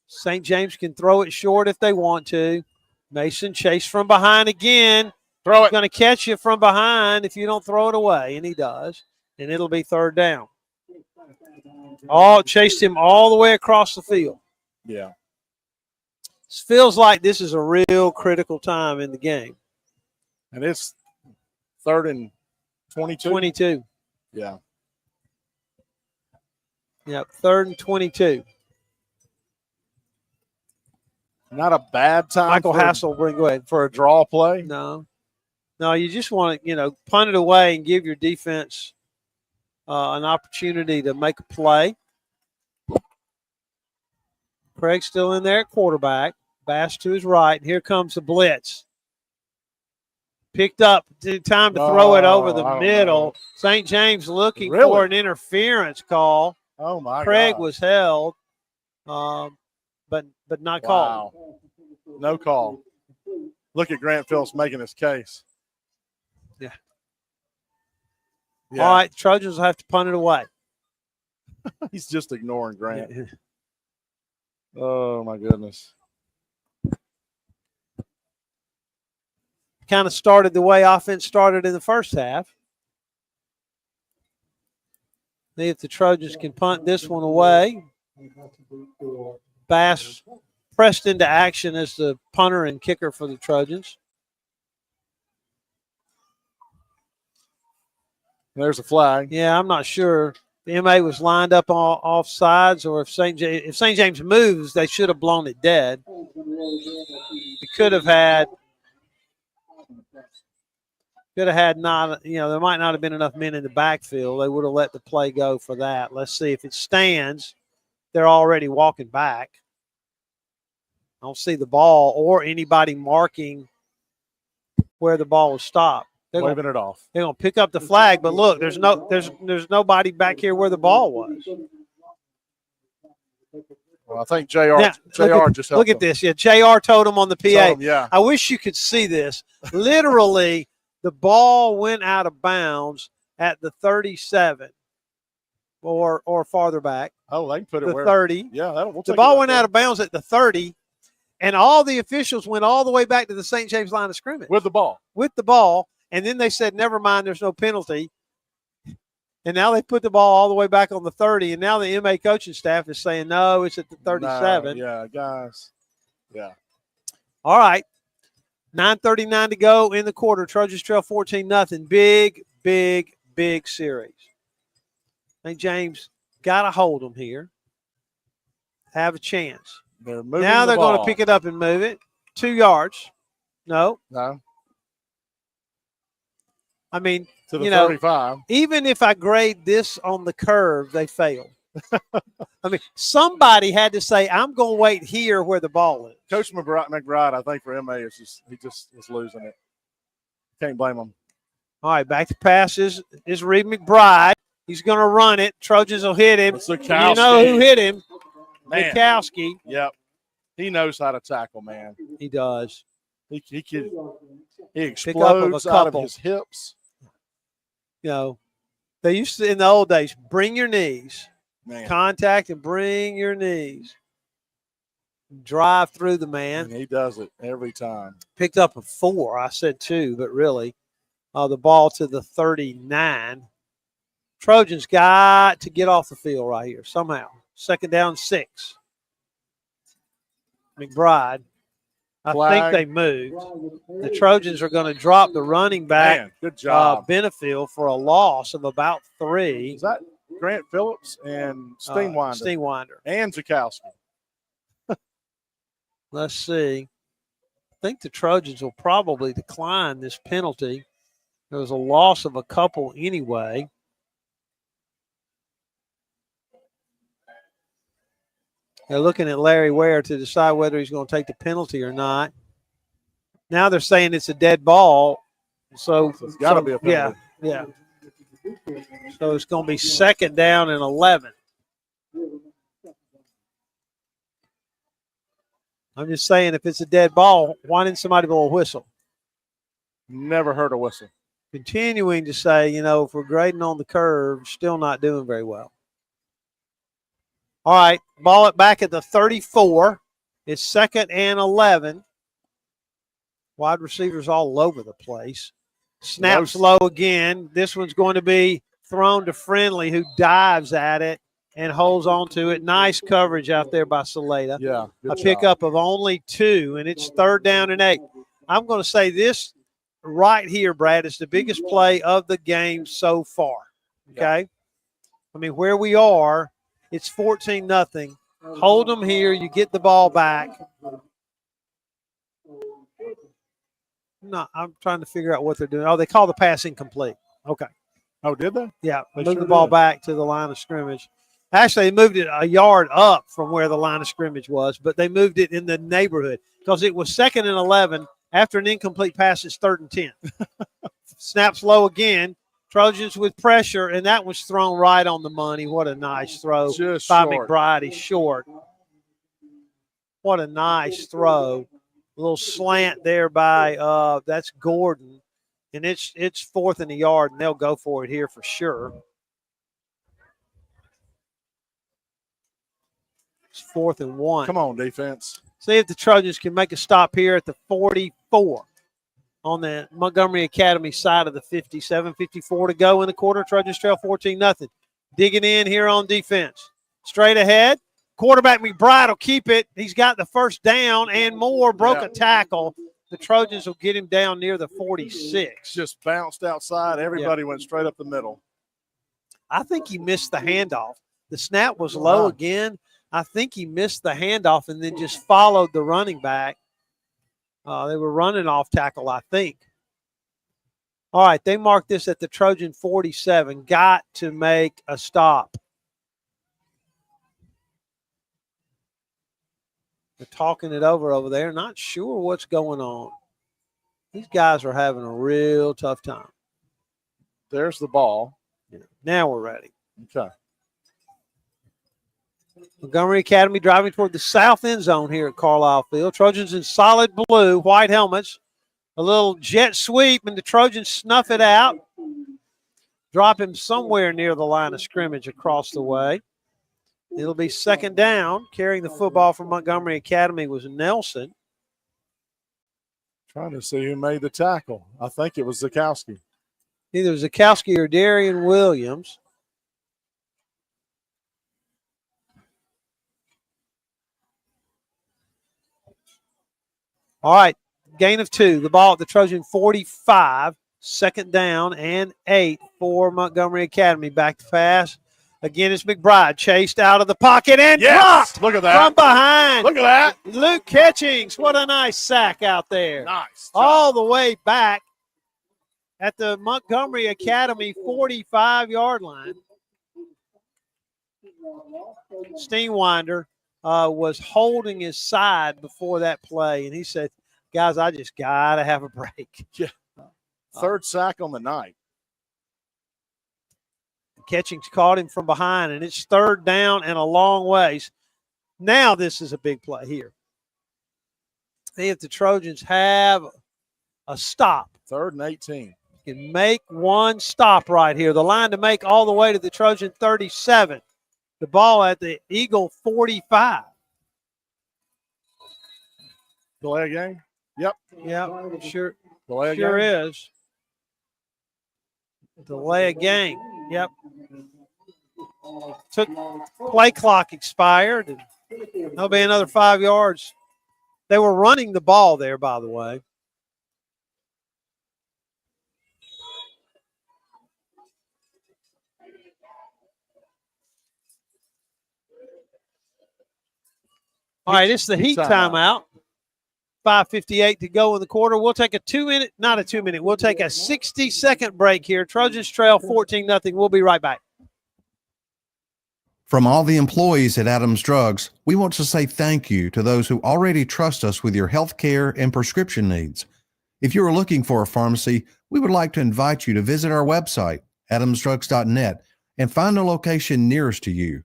St. James can throw it short if they want to. Mason chase from behind again. Throw it. He's going to catch you from behind if you don't throw it away, and he does. And it'll be 3rd down. Chased him all the way across the field. Yeah. It feels like this is a real critical time in the game. And it's 3rd and 22. 22. Yeah. Yep, 3rd and 22. Not a bad time. Michael Hassel, go ahead. For a draw play? No, you just want to, punt it away and give your defense an opportunity to make a play. Craig's still in there at quarterback. Bass to his right. And here comes the blitz. Picked up. Time to throw it over the middle. St. James looking for an interference call. Oh, my Craig God. was held, but not called. No call. Look at Grant Phillips making his case. Yeah. All right, Trojans will have to punt it away. He's just ignoring Grant. Oh, my goodness. Kind of started the way offense started in the first half. See if the Trojans can punt this one away. Bass pressed into action as the punter and kicker for the Trojans. There's a flag. Yeah, I'm not sure. The MA was lined up off sides, or if St. James moves, they should have blown it dead. It could have had not, there might not have been enough men in the backfield. They would have let the play go for that. Let's see if it stands. They're already walking back. I don't see the ball or anybody marking where the ball was stopped. They're waving it off. They're going to pick up the flag, but look, there's nobody back here where the ball was. Well, I think JR just helped look at this. Yeah, JR told him on the PA. Yeah. I wish you could see this. Literally, the ball went out of bounds at the 37 or farther back. Oh, they can put it the 30. Yeah, the ball went out of bounds at the 30, and all the officials went all the way back to the St. James line of scrimmage. With the ball. And then they said, never mind, there's no penalty. And now they put the ball all the way back on the 30, and now the MA coaching staff is saying, no, it's at the 37. No, yeah, guys. Yeah. All right. 9:39 to go in the quarter. Trojans trail 14-0. Big, big, big series. St. James got to hold them here. Have a chance. They're moving now they're going to pick it up and move it. 2 yards. No. I mean, to the 35. Even if I grade this on the curve, they failed. I mean, somebody had to say, I'm going to wait here where the ball is. Coach McBride, I think for MA, he just is losing it. Can't blame him. All right, back to passes is Reed McBride. He's going to run it. Trojans will hit him. You know who hit him? Mikowski. Yep. He knows how to tackle, man. He does. He explodes out of his hips. They used to, in the old days, bring your knees. Man. Contact and bring your knees. Drive through the man. And he does it every time. Picked up a 4. I said 2, but really the ball to the 39. Trojans got to get off the field right here somehow. 2nd down, 6. McBride. I think they moved. The Trojans are going to drop the running back. Man, good job. Benefield for a loss of about 3. Is that Grant Phillips and Steenwinder? Steenwinder. And Zakowski. Let's see. I think the Trojans will probably decline this penalty. There was a loss of a couple anyway. They're looking at Larry Ware to decide whether he's going to take the penalty or not. Now they're saying it's a dead ball. So it's got to be a penalty. Yeah. So it's going to be 2nd down and 11. I'm just saying, if it's a dead ball, why didn't somebody blow a whistle? Never heard a whistle. Continuing to say, if we're grading on the curve, still not doing very well. All right, ball it back at the 34. It's 2nd and 11. Wide receivers all over the place. Snaps low again. This one's going to be thrown to Friendly, who dives at it and holds on to it. Nice coverage out there by Saleda. Yeah. A pickup of only 2, and it's 3rd down and 8. I'm going to say this right here, Brad, is the biggest play of the game so far. Okay? I mean, where we are, It's 14-0. Hold them here. You get the ball back. No, I'm trying to figure out what they're doing. Oh, they call the pass incomplete. Okay. Oh, did they? Yeah, They moved sure the ball did. back to the line of scrimmage. Actually, they moved it a yard up from where the line of scrimmage was, but they moved it in the neighborhood because it was 2nd and 11. After an incomplete pass, it's 3rd and 10. Snaps low again. Trojans with pressure, and that was thrown right on the money. What a nice throw Just by short. McBride. He's short. What a nice throw. A little slant there by that's Gordon. And it's 4th and a yard, and they'll go for it here for sure. It's 4th and 1. Come on, defense. See if the Trojans can make a stop here at the 44 on the Montgomery Academy side of the 50. 7:54 to go in the quarter. Trojans trail 14-0. Digging in here on defense. Straight ahead. Quarterback McBride will keep it. He's got the first down and more. Broke a tackle. The Trojans will get him down near the 46. Just bounced outside. Everybody went straight up the middle. I think he missed the handoff. The snap was low again. I think he missed the handoff and then just followed the running back. They were running off tackle, I think. All right, they marked this at the Trojan 47. Got to make a stop. They're talking it over there. Not sure what's going on. These guys are having a real tough time. There's the ball. Yeah. Now we're ready. Okay. Montgomery Academy driving toward the south end zone here at Carlisle Field. Trojans in solid blue, white helmets. A little jet sweep, and the Trojans snuff it out. Drop him somewhere near the line of scrimmage across the way. It'll be 2nd down. Carrying the football from Montgomery Academy was Nelson. Trying to see who made the tackle. I think it was Zakowski. Either Zakowski or Darian Williams. All right, gain of 2. The ball at the Trojan 45. 2nd down and 8 for Montgomery Academy. Back to pass. Again, it's McBride chased out of the pocket and dropped. Look at that. From behind. Look at that. Luke Catchings. What a nice sack out there. Nice. All the way back at the Montgomery Academy 45-yard line. Steenwinder was holding his side before that play, and he said, guys, I just got to have a break. Yeah. 3rd sack on the night. Catchings caught him from behind, and it's 3rd down and a long ways. Now this is a big play here. See if the Trojans have a stop. 3rd and 18. Can make one stop right here. The line to make all the way to the Trojan 37. The ball at the Eagle 45. Delay a game? Yep. Yep, sure. Delay a sure game? is. Delay a game. Yep. Play clock expired. And there'll be another 5 yards. They were running the ball there, by the way. All right, it's the Heat timeout. 5:58 to go in the quarter. We'll take a 2-minute, not a 2-minute. We'll take a 60-second break here. Trojans trail 14-0. We'll be right back. From all the employees at Adams Drugs, we want to say thank you to those who already trust us with your health care and prescription needs. If you are looking for a pharmacy, we would like to invite you to visit our website, adamsdrugs.net, and find a location nearest to you.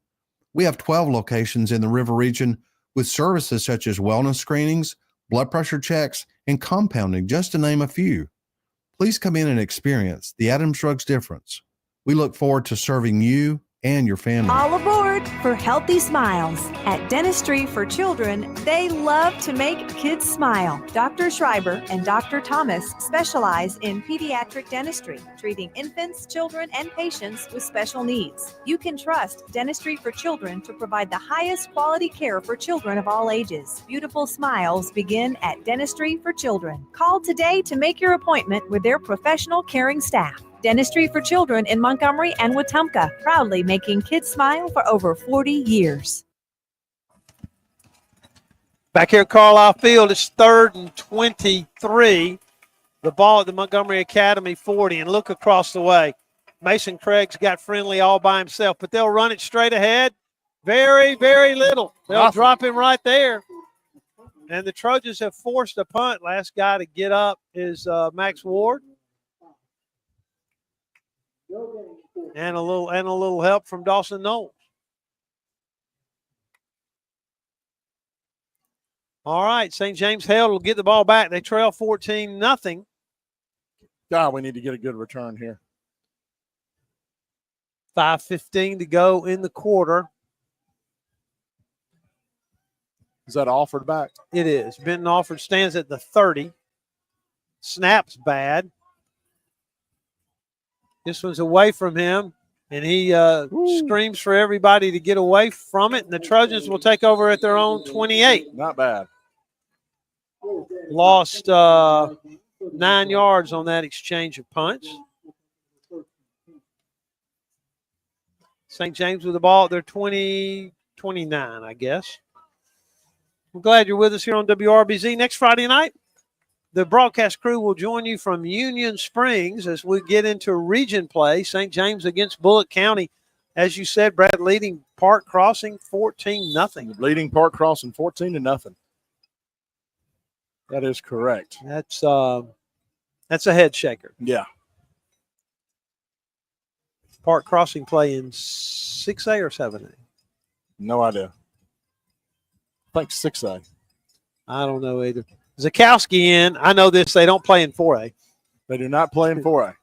We have 12 locations in the River region with services such as wellness screenings, blood pressure checks, and compounding, just to name a few. Please come in and experience the Adams Drugs difference. We look forward to serving you and your family. All aboard for Healthy Smiles. At Dentistry for Children, they love to make kids smile. Dr. Schreiber and Dr. Thomas specialize in pediatric dentistry, treating infants, children, and patients with special needs. You can trust Dentistry for Children to provide the highest quality care for children of all ages. Beautiful smiles begin at Dentistry for Children. Call today to make your appointment with their professional caring staff. Dentistry for Children in Montgomery and Wetumpka, proudly making kids smile for over 40 years. Back here at Carlisle Field, it's 3rd and 23. The ball at the Montgomery Academy 40, and look across the way. Mason Craig's got friendly all by himself, but they'll run it straight ahead. Very, very little. They'll drop him right there. And the Trojans have forced a punt. Last guy to get up is Max Ward. And a little help from Dawson Knowles. All right, St. James Held will get the ball back. They trail 14-0. God, we need to get a good return here. 5:15 to go in the quarter. Is that Alford back? It is. Benton Alford stands at the 30. Snap's bad. This one's away from him, and he screams for everybody to get away from it, and the Trojans will take over at their own 28. Not bad. Lost 9 yards on that exchange of punts. St. James with the ball at their 29, I guess. I'm glad you're with us here on WRBZ. Next Friday night, the broadcast crew will join you from Union Springs as we get into region play. St. James against Bullock County. As you said, Brad, leading Park Crossing 14-0. Leading Park Crossing 14-0. That is correct. That's a head shaker. Yeah. Park Crossing play in 6A or 7A? No idea. I think 6A. I don't know either. Zakowski in. I know this. They don't play in 4A. They do not play in 4A.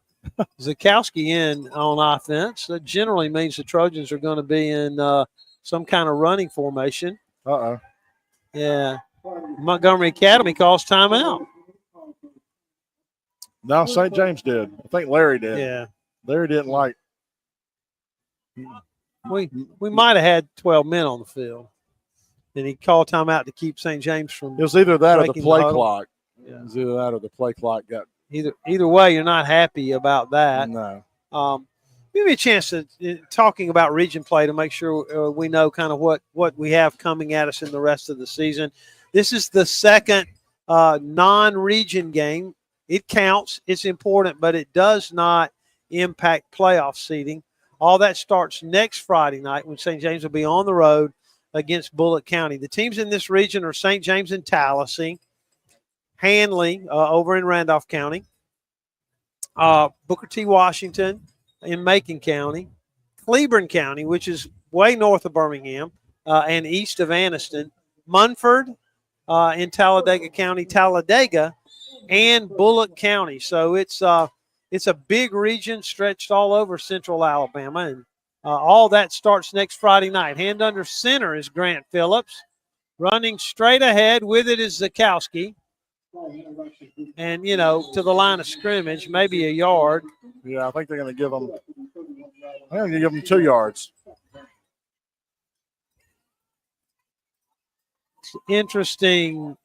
Zakowski in on offense. That generally means the Trojans are going to be in some kind of running formation. Uh-oh. Yeah. Montgomery Academy calls timeout. No, St. James did. I think Larry did. Yeah. Larry didn't like. We might have had 12 men on the field. And he called timeout to keep St. James from. It was either that or the play huddle. clock. Yeah. It was either that or the play clock got. Either way, you're not happy about that. No. Give me a chance to talking about region play to make sure we know kind of what we have coming at us in the rest of the season. This is the second non-region game. It counts. It's important, but it does not impact playoff seeding. All that starts next Friday night when St. James will be on the road against Bullock County. The teams in this region are St. James and Tallahassee, Hanley over in Randolph County, Booker T. Washington in Macon County, Cleburne County, which is way north of Birmingham and east of Anniston, Munford in Talladega County, Talladega, and Bullock County. So it's a big region stretched all over central Alabama, and all that starts next Friday night. Hand under center is Grant Phillips. Running straight ahead with it is Zakowski. And, to the line of scrimmage, maybe a yard. Yeah, I think they're going to give them. I'm going to give them 2 yards. Interesting,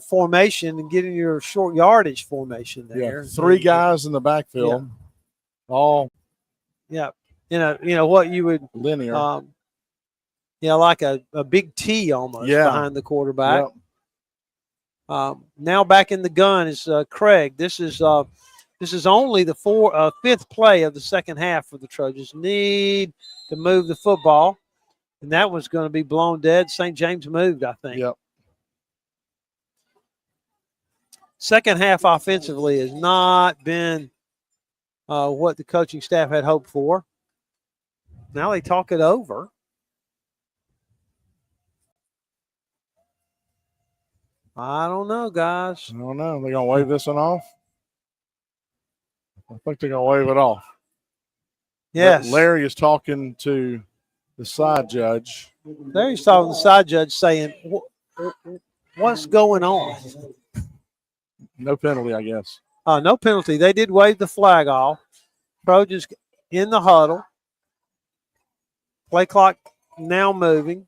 formation and getting your short yardage formation there. Yeah, 3 guys in the backfield. Yeah. All. Yeah, what you would linear. Like a big T almost behind the quarterback. Yep. Now back in the gun is Craig. This is only the fifth play of the second half for the Trojans. Need to move the football, and that was going to be blown dead. St. James moved, I think. Yep. Second half offensively has not been what the coaching staff had hoped for. Now they talk it over. I don't know, guys. I don't know. They're going to wave this one off? I think they're going to wave it off. Yes. Larry is talking to the side judge. Larry's talking to the side judge saying, what's going on? No penalty, I guess. No penalty. They did wave the flag off. Trojans in the huddle. Play clock now moving.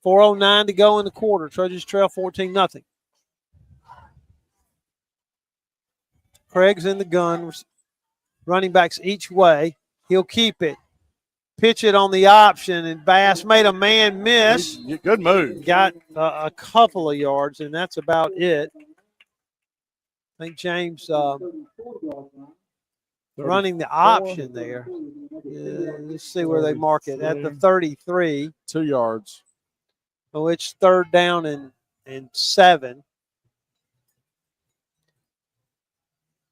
4:09 to go in the quarter. Trojans trail 14-0. Craig's in the gun. running backs each way. He'll keep it. Pitch it on the option, and Bass made a man miss. Good move. Got a couple of yards, and that's about it. I think James running the option there. Let's see where they mark it. At the 33. 2 yards. Oh, it's 3rd down and 7.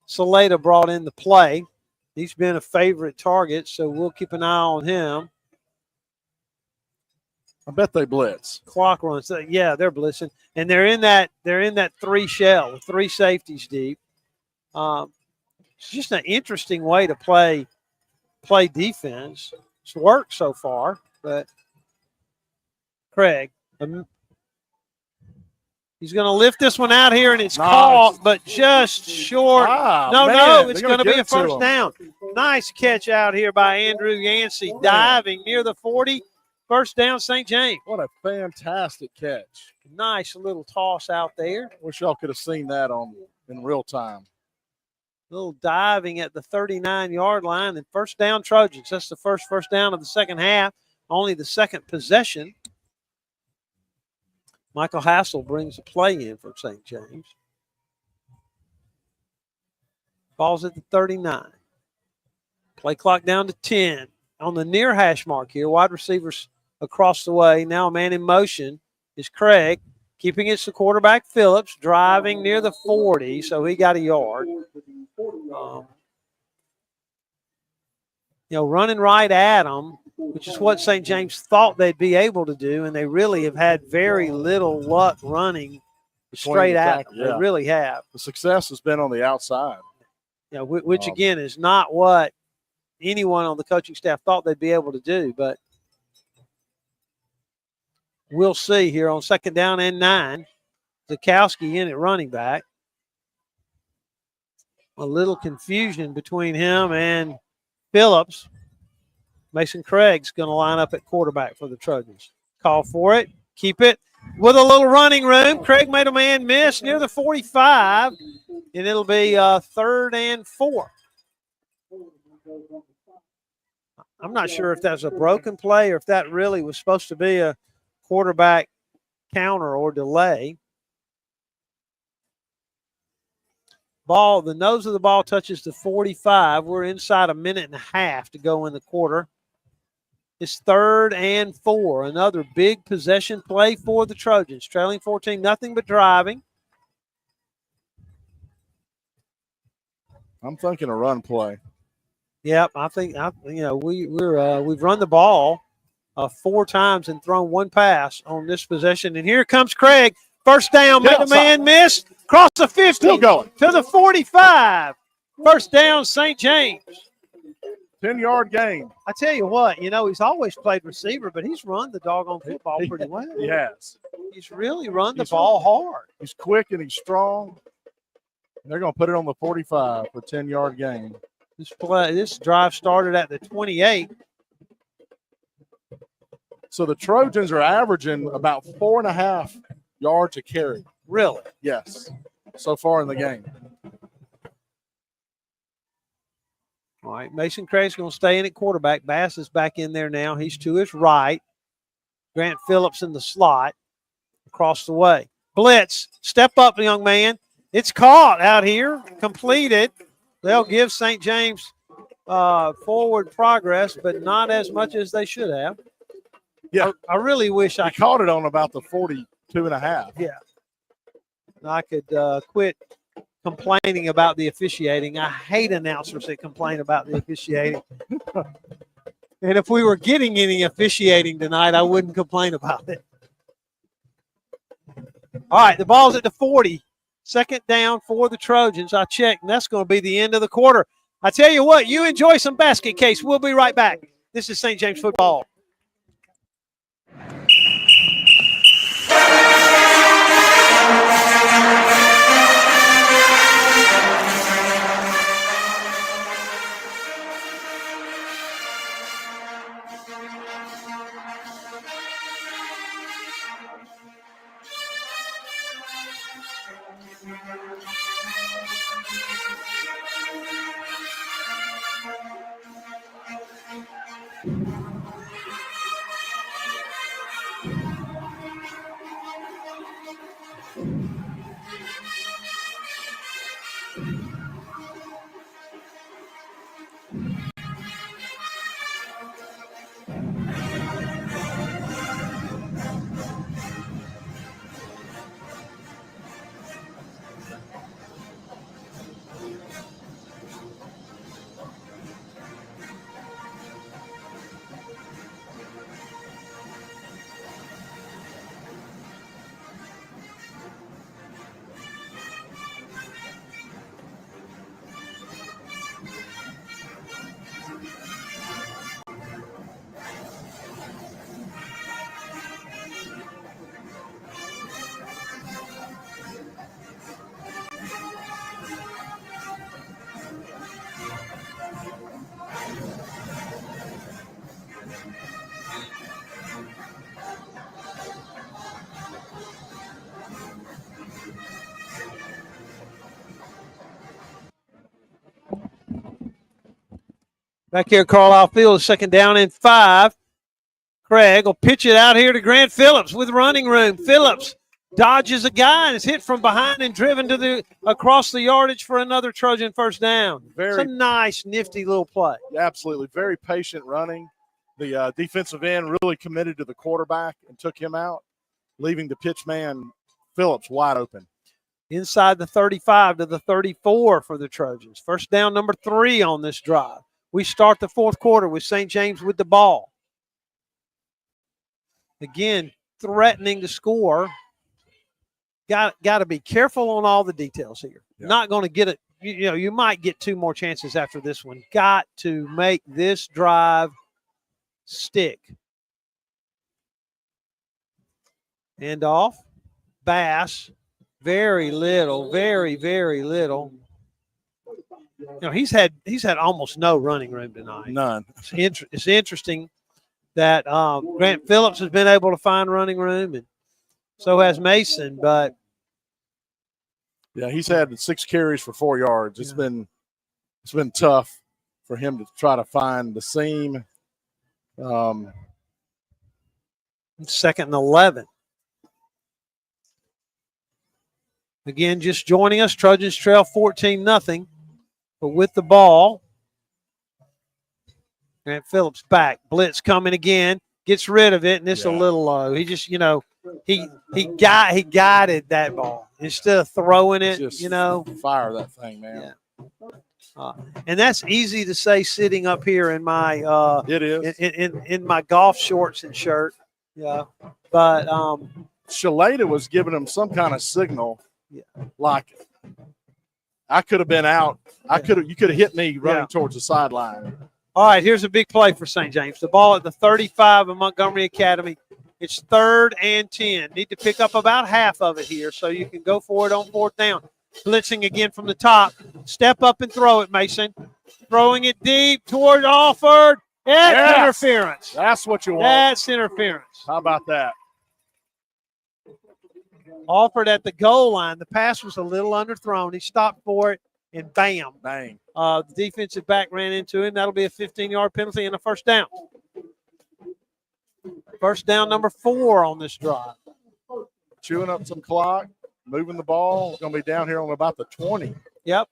Saleta brought in the play. He's been a favorite target, so we'll keep an eye on him. I bet they blitz. Clock runs. Yeah, they're blitzing, and they're in that 3 shell, 3 safeties deep. It's just an interesting way to play defense. It's worked so far, but Craig, he's going to lift this one out here, and it's caught, but just short. No, it's going to be a first down. Nice catch out here by Andrew Yancey, diving near the 40. First down, St. James. What a fantastic catch. Nice little toss out there. Wish y'all could have seen that in real time. Little diving at the 39-yard line, and first down Trojans. That's the first down of the second half, only the second possession. Michael Hassel brings the play in for St. James. Ball's at the 39. Play clock down to 10. On the near hash mark here, wide receivers across the way. Now a man in motion is Craig. Keeping it to quarterback Phillips, driving near the 40, so he got a yard. Running right at him, which is what St. James thought they'd be able to do, and they really have had very little luck running straight at them. They really have. The success has been on the outside. Which again is not what anyone on the coaching staff thought they'd be able to do, but we'll see here on 2nd down and 9. Zukowski in at running back. A little confusion between him and Phillips. Mason Craig's going to line up at quarterback for the Trojans. Call for it. Keep it with a little running room. Craig made a man miss near the 45, and it'll be 3rd and 4. I'm not sure if that's a broken play or if that really was supposed to be a quarterback counter or delay. Ball, the nose of the ball touches the 45. We're inside a minute and a half to go in the quarter. It's 3rd and 4. Another big possession play for the Trojans. Trailing 14, nothing but driving. I'm thinking a run play. Yep, I think we've run the ball 4 times and thrown 1 pass on this possession. And here comes Craig. First down, made a man miss. Cross the 50. Still going. To the 45. First down, St. James. 10-yard gain. I tell you what, he's always played receiver, but he's run the doggone football pretty well. He has. He's really run the ball hard. He's quick and he's strong. They're going to put it on the 45 for 10-yard gain. This drive started at the 28. So the Trojans are averaging about 4.5 yards a carry. Really? Yes. So far in the game. All right, Mason Craig's going to stay in at quarterback. Bass is back in there now. He's to his right. Grant Phillips in the slot across the way. Blitz. Step up, young man. It's caught out here. Completed. They'll give St. James forward progress, but not as much as they should have. Yeah. I really wish I caught it on about the 42.5. Yeah. I could quit complaining about the officiating. I hate announcers that complain about the officiating. And if we were getting any officiating tonight, I wouldn't complain about it. All right, the ball's at the 40. 2nd down for the Trojans. I checked, and that's going to be the end of the quarter. I tell you what, you enjoy some basket case. We'll be right back. This is St. James football. Back here at Carlisle Field, 2nd down and 5. Craig will pitch it out here to Grant Phillips with running room. Phillips dodges a guy and is hit from behind and driven to across the yardage for another Trojan first down. It's a nice, nifty little play. Absolutely. Very patient running. The defensive end really committed to the quarterback and took him out, leaving the pitch man Phillips wide open. Inside the 35 to the 34 for the Trojans. First down number 3 on this drive. We start the 4th quarter with St. James with the ball. Again, threatening to score. Got to be careful on all the details here. Yeah. Not going to get it. You might get 2 more chances after this one. Got to make this drive stick. Hand off. Bass. Very little. Very, very little. He's had almost no running room tonight. None. It's interesting that Grant Phillips has been able to find running room, and so has Mason. But yeah, he's had 6 carries for 4 yards. It's been tough for him to try to find the seam. 2nd and 11. Again, just joining us, Trojans trail 14-0. But with the ball, Grant Phillips back. Blitz coming again. Gets rid of it, and it's a little low. He just, he guided that ball instead of throwing it. Just fire that thing, man. Yeah. And that's easy to say sitting up here in my it is in my golf shorts and shirt. Yeah, but Shalata was giving him some kind of signal, like I could have been out. You could have hit me running towards the sideline. All right, here's a big play for St. James. The ball at the 35 of Montgomery Academy. It's 3rd and 10. Need to pick up about half of it here so you can go for it on 4th down. Blitzing again from the top. Step up and throw it, Mason. Throwing it deep toward Alford. That's interference. That's what you want. That's interference. How about that? Alford at the goal line. The pass was a little underthrown. He stopped for it, and bam. Bang. The defensive back ran into him. That'll be a 15-yard penalty and a first down. First down number 4 on this drive. Chewing up some clock, moving the ball. Going to be down here on about the 20. Yep.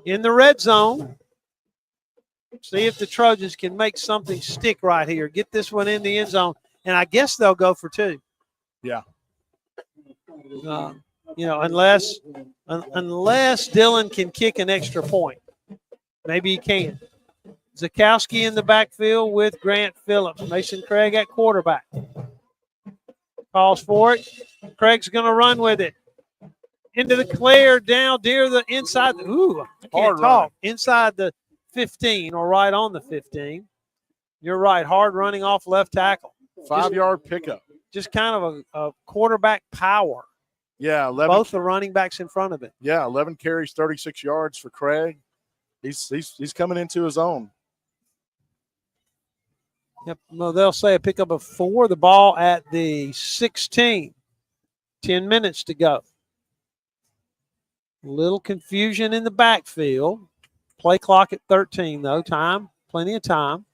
In the red zone. See if the Trojans can make something stick right here. Get this one in the end zone, and I guess they'll go for 2. Yeah. Unless Dylan can kick an extra point. Maybe he can. Zakowski in the backfield with Grant Phillips. Mason Craig at quarterback. Calls for it. Craig's going to run with it. Into the clear, down near the inside. Ooh, I can't talk. Inside the 15 or right on the 15. You're right. Hard running off left tackle. 5-yard pickup. Just kind of a quarterback power. Yeah, 11. Both the running backs in front of it. Yeah, 11 carries, 36 yards for Craig. He's coming into his own. Yep. Well, they'll say a pickup of 4. The ball at the 16. 10 minutes to go. A little confusion in the backfield. Play clock at 13, though. Time, plenty of time.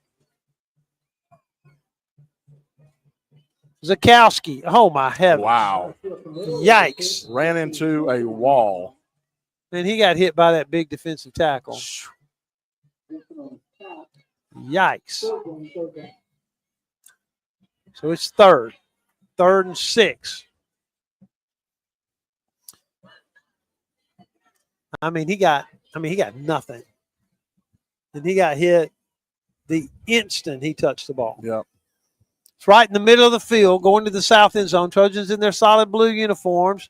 Zakowski. Oh, my heavens. Wow. Yikes. Ran into a wall. And he got hit by that big defensive tackle. Yikes. So it's third and 6. He got nothing. And he got hit the instant he touched the ball. Yep. It's right in the middle of the field, going to the south end zone. Trojans in their solid blue uniforms.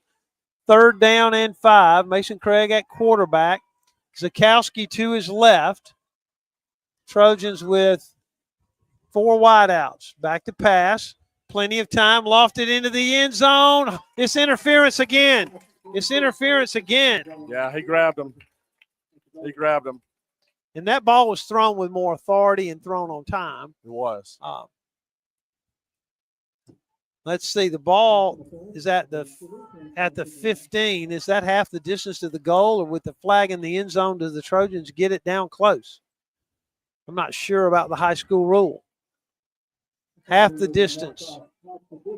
3rd down and 5. Mason Craig at quarterback. Zakowski to his left. Trojans with 4 wideouts. Back to pass. Plenty of time. Lofted into the end zone. It's interference again. Yeah, he grabbed him. And that ball was thrown with more authority and thrown on time. It was. Let's see. The ball is at the 15. Is that half the distance to the goal, or with the flag in the end zone, does the Trojans get it down close? I'm not sure about the high school rule. Half the distance.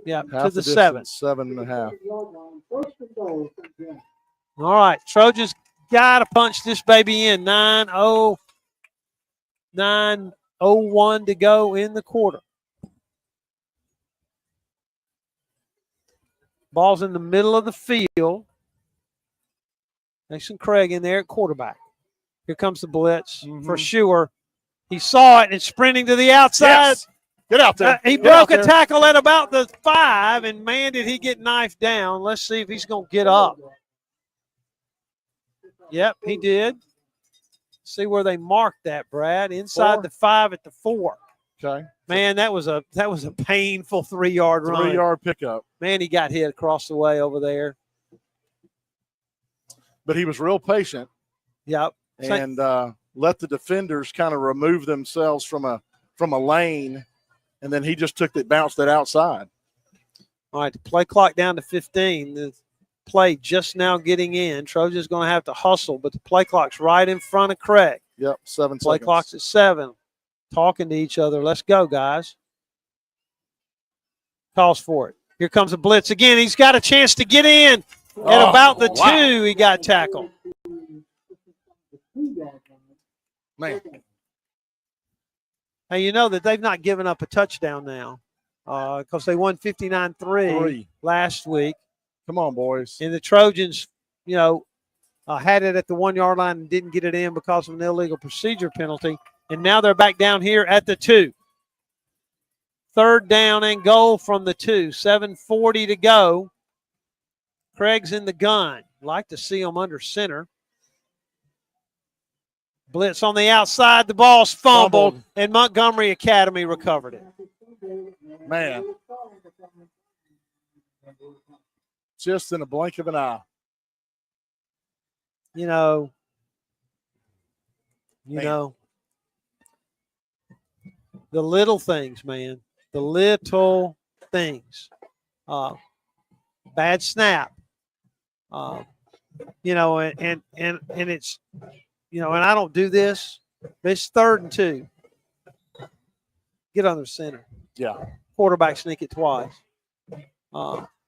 Yeah, half to the 7. 7.5. All right. Trojans got to punch this baby in. 9:01 to go in the quarter. Ball's in the middle of the field. Mason Craig in there at quarterback. Here comes the blitz for sure. He saw it and sprinting to the outside. Yes. Get out there. He broke a tackle at about the 5, and man, did he get knifed down. Let's see if he's going to get up. Yep, he did. See where they marked that, Brad. Inside 4? the 5 at the 4. Okay. Man, that was a painful 3-yard run. 3-yard pickup. Man, he got hit across the way over there. But he was real patient. Yep. And let the defenders kind of remove themselves from a lane, and then he just bounced it outside. All right, the play clock down to 15. The play just now getting in. Trojans going to have to hustle, but the play clock's right in front of Craig. Yep, 7 play seconds. Clock's at 7. Talking to each other. Let's go, guys. Calls for it. Here comes a blitz again. He's got a chance to get in. At about the 2, he got tackled. Man. Hey, you know that they've not given up a touchdown now because they won 59-3 last week. Come on, boys. And the Trojans, had it at the 1-yard line and didn't get it in because of an illegal procedure penalty. And now they're back down here at the 2. 3rd down and goal from the 2. 7:40 to go. Craig's in the gun. Like to see him under center. Blitz on the outside. The ball's fumbled. And Montgomery Academy recovered it. Man. Just in a blink of an eye. You know, the little things, man. The little things. Bad snap. And it's, and I don't do this. But it's 3rd and 2. Get under center. Yeah. Quarterback sneak it twice.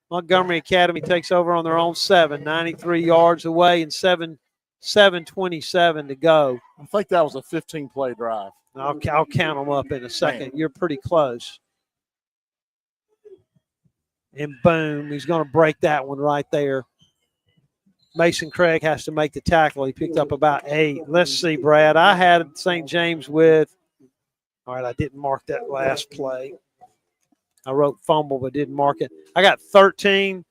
Montgomery Academy takes over on their own 7, 93 yards away, and 7:27 to go. I think that was a 15-play drive. I'll count them up in a second. You're pretty close. And boom, he's going to break that one right there. Mason Craig has to make the tackle. He picked up about 8. Let's see, Brad. I had St. James with – all right, I didn't mark that last play. I wrote fumble but didn't mark it. I got 13,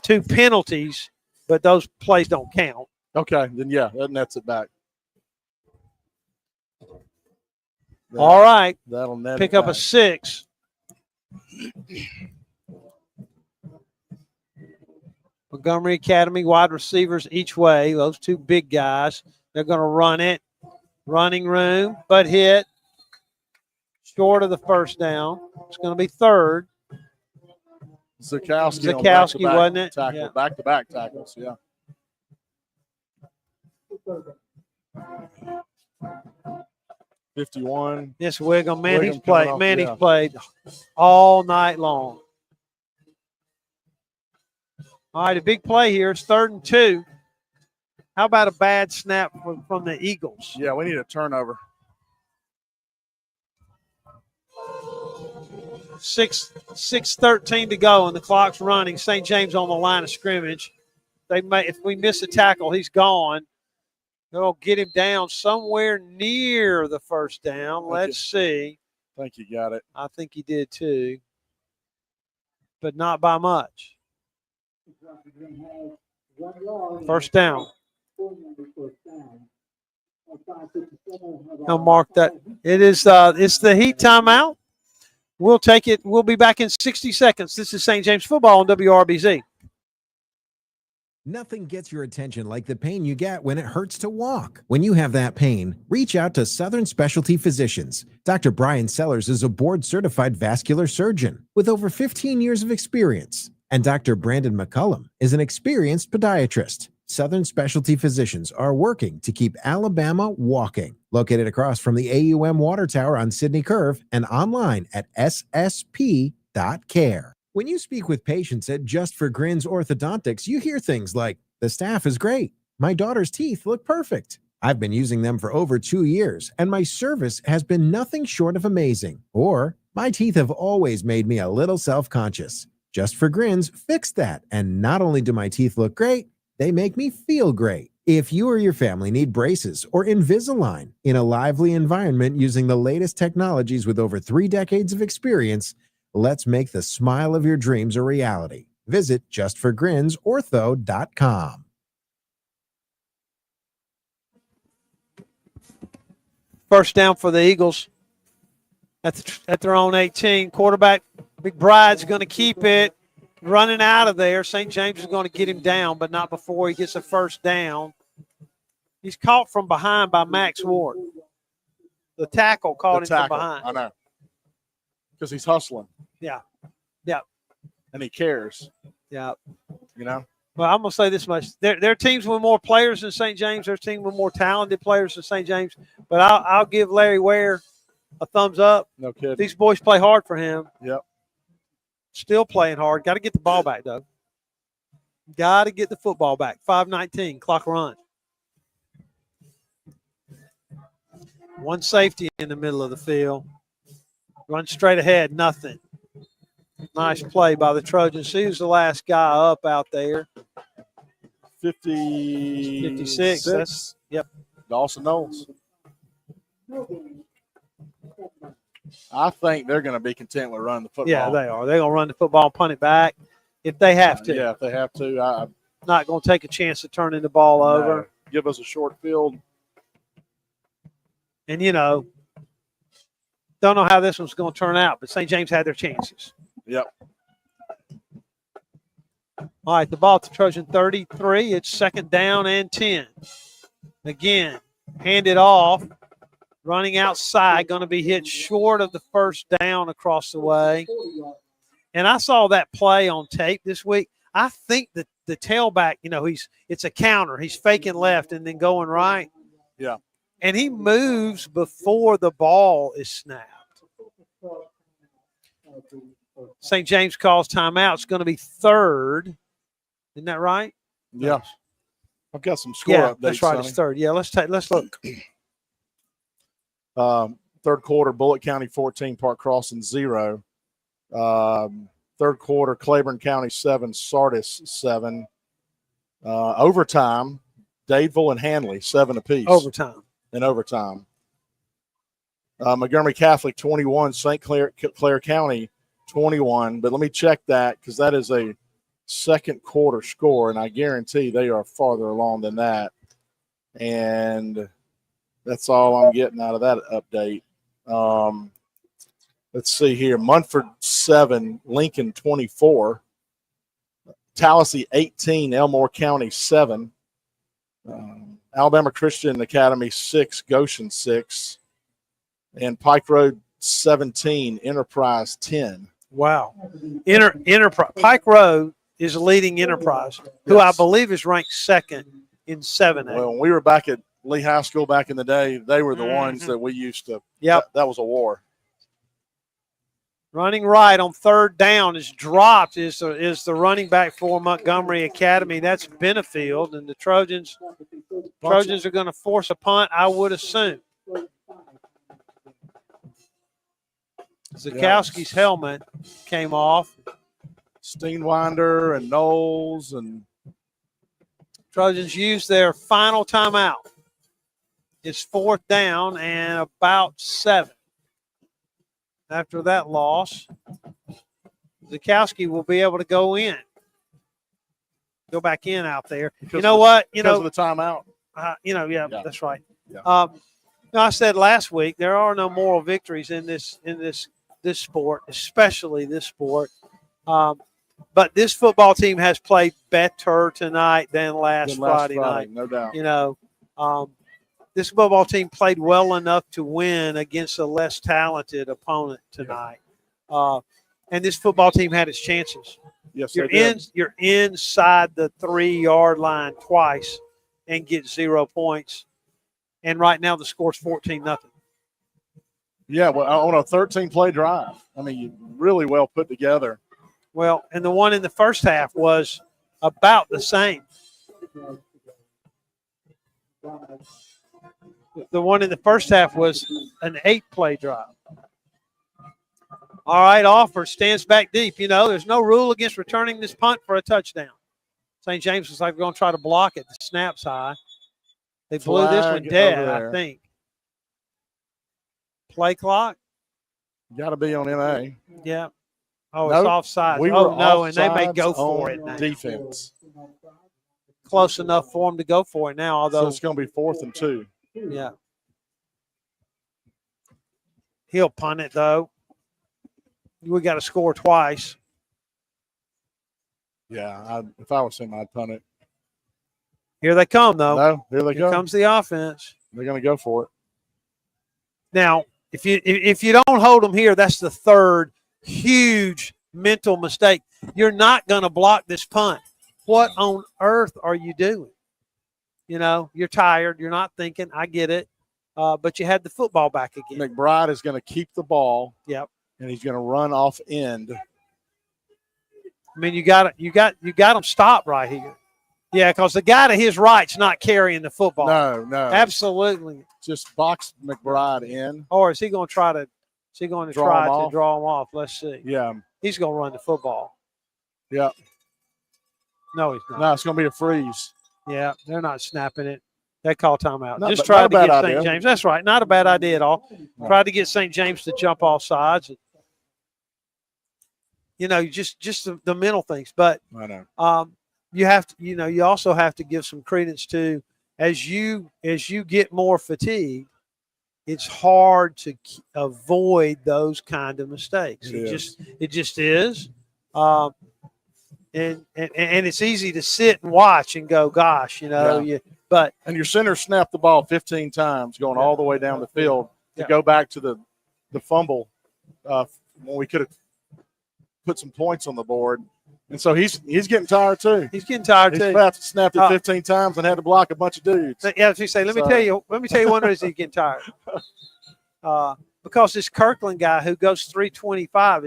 2 penalties, but those plays don't count. Okay, then, yeah, that nets it back. All right. That'll net pick it up back. a 6. Montgomery Academy wide receivers each way. Those 2 big guys. They're going to run it. Running room, but hit. Short of the 1st down. It's going to be 3rd. Zakowski wasn't it? Tackle, Yeah. Back-to-back tackles, yeah. $51. Yes, Wiggum. Man, Wiggum he's played. coming off, Man, yeah. he's played all night long. All right, a big play here. It's 3rd and 2. How about a bad snap from the Eagles? Yeah, we need a turnover. 6:13 to go, and the clock's running. St. James on the line of scrimmage. If we miss a tackle, he's gone. They'll get him down somewhere near the first down. Let's see. I think you got it. I think he did too, but not by much. First down. I'll mark that. It is. It's the Heat timeout. We'll take it. We'll be back in 60 seconds. This is St. James football on WRBZ. Nothing gets your attention like the pain you get when it hurts to walk. When you have that pain, reach out to Southern Specialty Physicians. Dr. Brian Sellers is a board-certified vascular surgeon with over 15 years of experience. And Dr. Brandon McCullum is an experienced podiatrist. Southern Specialty Physicians are working to keep Alabama walking. Located across from the AUM Water Tower on Sydney Curve and online at ssp.care. When you speak with patients at Just for Grins Orthodontics, you hear things like, the staff is great. My daughter's teeth look perfect. I've been using them for over 2 years, and my service has been nothing short of amazing. Or, my teeth have always made me a little self-conscious. Just for Grins fixed that, and not only do my teeth look great, they make me feel great. If you or your family need braces or Invisalign in a lively environment using the latest technologies with over 3 decades of experience, let's make the smile of your dreams a reality. Visit justforgrinsortho.com. First down for the Eagles at their own 18. Quarterback McBride's going to keep it. Running out of there. St. James is going to get him down, but not before he gets a first down. He's caught from behind by Max Ward. The tackle caught him from behind. I know. Because he's hustling. Yeah. Yeah. And he cares. Yeah. You know? Well, I'm going to say this much. Their teams with more players than St. James. Their team with more talented players than St. James. But I'll give Larry Ware a thumbs up. No kidding. These boys play hard for him. Yep. Still playing hard. Got to get the ball back, though. Got to get the football back. 5:19, clock run. One safety in the middle of the field. Run straight ahead, nothing. Nice play by the Trojans. He was the last guy up out there. 56. That's, yep. Dawson Knowles. I think they're going to be content with running the football. Yeah, they are. They're going to run the football and punt it back if they have to. Yeah, if they have to. I'm not going to take a chance to turning the ball over. Give us a short field. And, don't know how this one's going to turn out, but St. James had their chances. Yep. All right, the ball to Trojan 33. It's 2nd down and 10. Again, handed off. Running outside, going to be hit short of the first down across the way. And I saw that play on tape this week. I think that the tailback, it's a counter. He's faking left and then going right. Yeah. And he moves before the ball is snapped. St. James calls timeout. It's going to be 3rd. Isn't that right? Yeah. I've got some score updates. That's right. Sonny. It's 3rd. Yeah, let's look. 3rd quarter, Bullitt County 14, Park Crossing 0. 3rd quarter, Claiborne County 7, Sardis 7. Overtime, Dadeville and Hanley 7 apiece. Overtime. Montgomery Catholic 21, St. Clair County 21. But let me check that because that is a 2nd quarter score, and I guarantee they are farther along than that. And that's all I'm getting out of that update. Let's see here. Munford 7, Lincoln 24. Tallahassee 18, Elmore County 7. Alabama Christian Academy 6, Goshen 6. And Pike Road 17, Enterprise 10. Wow. Enterprise. Pike Road is leading Enterprise, who I believe is ranked 2nd in 7A. Well, when we were back at Lee High School back in the day, they were the ones that we used to. Yep. That was a war. Running right on third down is dropped is the running back for Montgomery Academy. That's Benefield, and the Trojans are going to force a punt, I would assume. Zakowski's helmet came off. Steenwinder and Knowles and Trojans use their final timeout. It's fourth down and about 7. After that loss, Zakowski will be able to go back in out there. Because of the timeout. That's right. Yeah. I said last week there are no moral victories in this sport, especially this sport. But this football team has played better tonight than last Friday night. No doubt. This football team played well enough to win against a less talented opponent tonight. And this football team had its chances. Yes, you're inside the 3-yard line twice and get 0 points. And right now the score's 14-0. Yeah, well, on a 13-play drive. I mean, really well put together. Well, and the one in the first half was about the same. The one in the first half was an 8-play drive. All right, Offer stands back deep. There's no rule against returning this punt for a touchdown. St. James was like, we're going to try to block it. The snap's high. They blew this one dead, I think. Play clock? Got to be on NA. Yeah. Oh, it's offside. And they may go for it now. Defense. Close enough for them to go for it now, although. So it's going to be 4th and 2. Yeah. He'll punt it, though. We got to score twice. Yeah, if I was him, I'd punt it. Here they come, though. No, here Here comes the offense. They're going to go for it. Now, if you don't hold them here, that's the third huge mental mistake. You're not going to block this punt. What on earth are you doing? You're tired. You're not thinking. I get it. But you had the football back again. McBride is going to keep the ball. Yep. And he's going to run off end. I mean, you got him stopped right here. Yeah, because the guy to his right's not carrying the football. No. Absolutely. Just box McBride in. Or is he going to try to draw him off? Let's see. Yeah. He's going to run the football. Yeah. No, he's not. No, it's going to be a freeze. Yeah, they're not snapping it. They call timeout. Not Just a tried to bad get idea. St. James. That's right. Not a bad idea at all. No. Tried to get St. James to jump off sides. Just the mental things. But I know. you have to, you also have to give some credence to as you get more fatigued, it's hard to avoid those kind of mistakes. It just is. And it's easy to sit and watch and go, gosh, and your center snapped the ball 15 times going all the way down the field to go back to the fumble when we could have put some points on the board. And so he's getting tired too. He's getting tired too. He's snapped it 15 times and had to block a bunch of dudes. Yeah, as you say, let me tell you one reason he's getting tired. Because this Kirkland guy who goes 325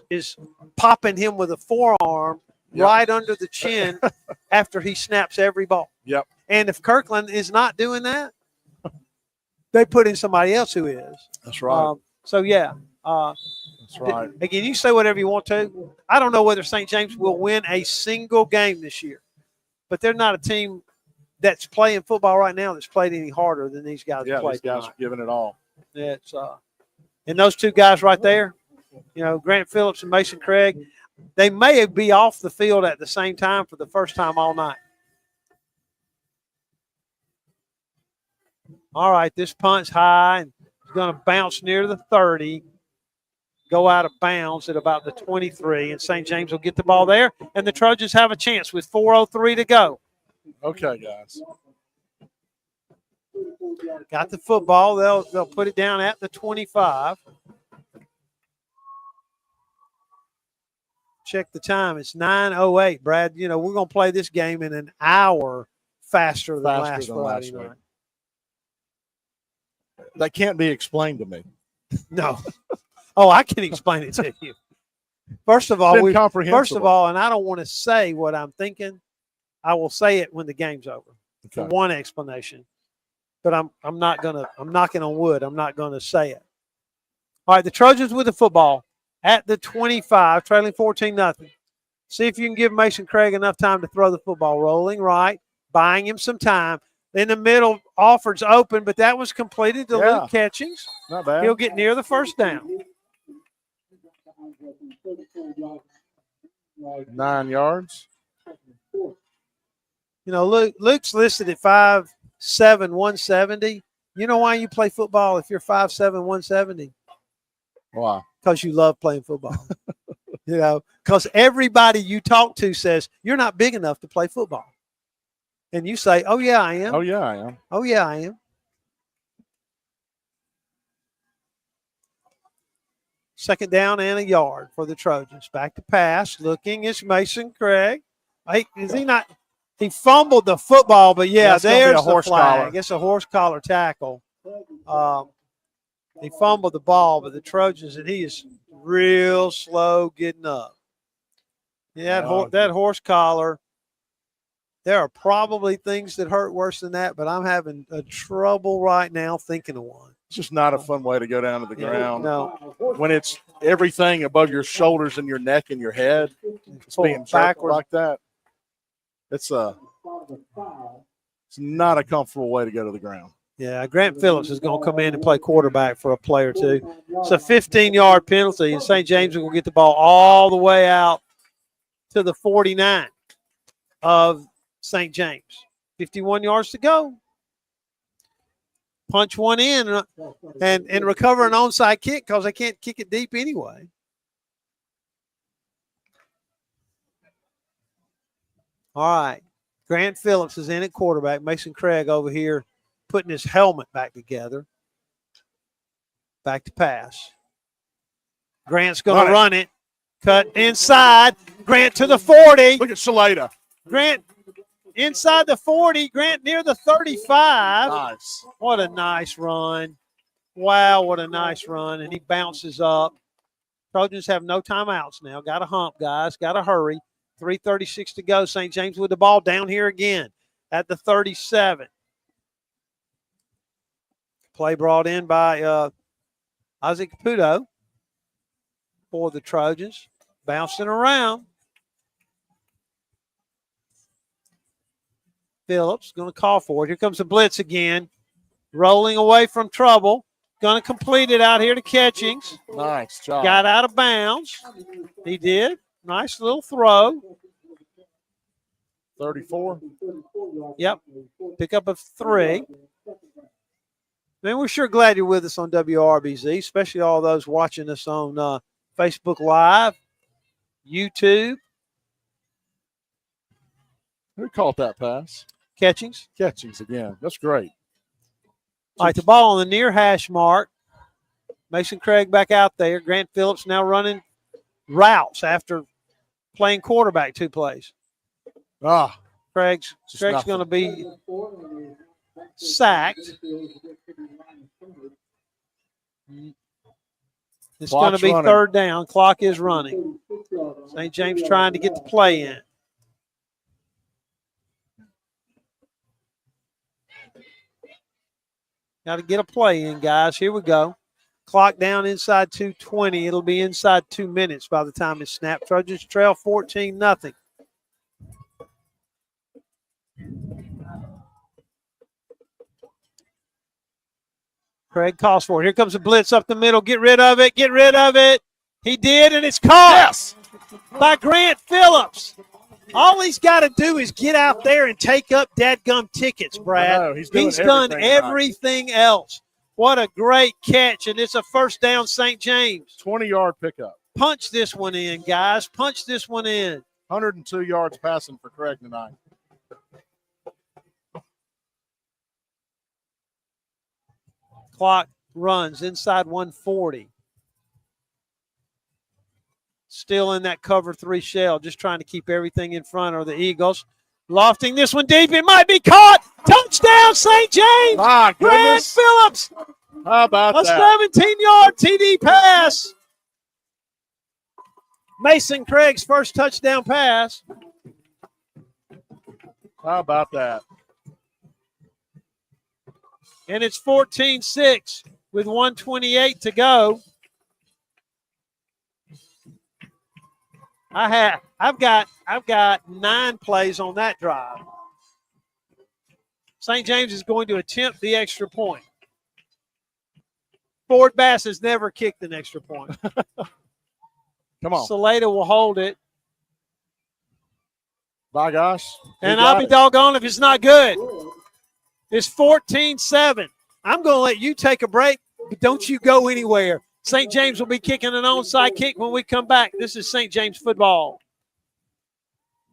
is popping him with a forearm right under the chin after he snaps every ball. Yep. And if Kirkland is not doing that, they put in somebody else who is. That's right. That's right. Again, you say whatever you want to. I don't know whether St. James will win a single game this year, but they're not a team that's playing football right now that's played any harder than these guys. Yeah, played these guys are giving it all. It's and those two guys right there, Grant Phillips and Mason Craig, they may be off the field at the same time for the first time all night. All right, this punt's high and it's going to bounce near the 30. Go out of bounds at about the 23, and St. James will get the ball there, and the Trojans have a chance with 4:03 to go. Okay, guys. Got the football. They'll put it down at the 25. Check the time. It's 9:08, Brad. We're going to play this game in an hour faster than last Friday night. That can't be explained to me. No. Oh, I can explain it to you. First of all, and I don't want to say what I'm thinking. I will say it when the game's over. For one explanation, but I'm knocking on wood. I'm not going to say it. All right, the Trojans with the football at the 25, trailing 14-0. See if you can give Mason Craig enough time to throw the football. Rolling right, buying him some time. In the middle, Alford's open, but that was completed to Luke Catchings. Not bad. He'll get near the first down. 9 yards. You know, Luke's listed at 5'7", 170. You know why you play football if you're 5'7", 170? Why? Because you love playing football. You know, because everybody you talk to says, you're not big enough to play football. And you say, oh, yeah, I am. Oh, yeah, I am. Oh, yeah, I am. Second down and a yard for the Trojans. Back to pass. Looking is Mason Craig. Is he not? He fumbled the football, but there's the flag. It's a horse collar tackle. He fumbled the ball, but the Trojans, and he is real slow getting up. Yeah, that horse collar. There are probably things that hurt worse than that, but I'm having a trouble right now thinking of one. It's just not a fun way to go down to the ground. No. When it's everything above your shoulders and your neck and your head, it's being backwards like that. It's not a comfortable way to go to the ground. Yeah, Grant Phillips is going to come in and play quarterback for a play or two. It's a 15-yard penalty, and St. James will get the ball all the way out to the 49 of St. James. 51 yards to go. Punch one in and recover an onside kick because they can't kick it deep anyway. All right. Grant Phillips is in at quarterback. Mason Craig over here putting his helmet back together. Back to pass. Grant's going to run it. Cut inside. Grant to the 40. Look at Salada. Grant inside the 40. Grant near the 35. Nice. What a nice run. Wow, what a nice run. And he bounces up. Trojans have no timeouts now. Got to hump, guys. Got to hurry. 3:36 to go. St. James with the ball down here again at the 37. Play brought in by Isaac Caputo for the Trojans. Bouncing around. Phillips going to call for it. Here comes the blitz again. Rolling away from trouble. Going to complete it out here to Catchings. Nice job. Got out of bounds. He did. Nice little throw. 34. Yep. Pick up a 3. Man, we're sure glad you're with us on WRBZ, especially all those watching us on Facebook Live, YouTube. Who caught that pass? Catchings. Catchings again. That's great. All right, the ball on the near hash mark. Mason Craig back out there. Grant Phillips now running routes after playing quarterback 2 plays. Craig's going to be sacked. It's going to be running. 3rd down. Clock is running. St. James trying to get the play in. Got to get a play in, guys. Here we go. Clock down inside 2:20. It'll be inside 2 minutes by the time it's snapped. Trojans trail 14-0. Craig calls for it. Here comes a blitz up the middle. Get rid of it. Get rid of it. He did, and it's caught by Grant Phillips. All he's got to do is get out there and take up dadgum tickets, Brad. He's done everything else. What a great catch, and it's a 1st down St. James. 20-yard pickup. Punch this one in, guys. Punch this one in. 102 yards passing for Craig tonight. Clock runs inside 140. Still in that cover 3 shell, just trying to keep everything in front of the Eagles. Lofting this one deep. It might be caught. Touchdown, St. James. My Grant goodness. Phillips. How about a that? A 17-yard TD pass. Mason Craig's first touchdown pass. How about that? And it's 14-6 with 1:28 to go. I've got 9 plays on that drive. St. James is going to attempt the extra point. Ford Bass has never kicked an extra point. Come on. Salada will hold it. By gosh. And I'll be doggone if it's not good. It's 14-7. I'm going to let you take a break, but don't you go anywhere. St. James will be kicking an onside kick when we come back. This is St. James football.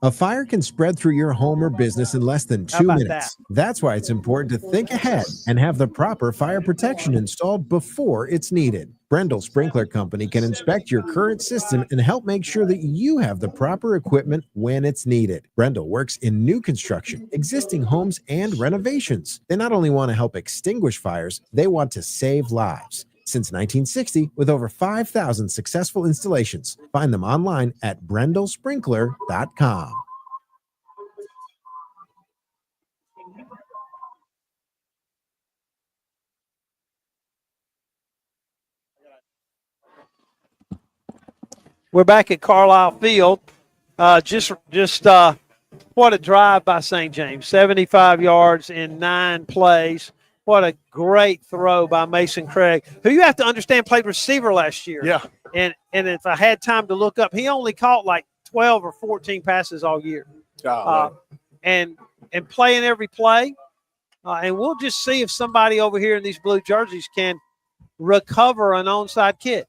A fire can spread through your home or business in less than 2 minutes. That's why it's important to think ahead and have the proper fire protection installed before it's needed. Brendel Sprinkler Company can inspect your current system and help make sure that you have the proper equipment when it's needed. Brendel works in new construction, existing homes, and renovations. They not only want to help extinguish fires, they want to save lives. Since 1960, with over 5,000 successful installations. Find them online at brendelsprinkler.com. We're back at Carlisle Field. Just what a drive by St. James. 75 yards in 9 plays. What a great throw by Mason Craig, who you have to understand played receiver last year. Yeah. And if I had time to look up, he only caught like 12 or 14 passes all year. And playing every play. And we'll just see if somebody over here in these blue jerseys can recover an onside kick.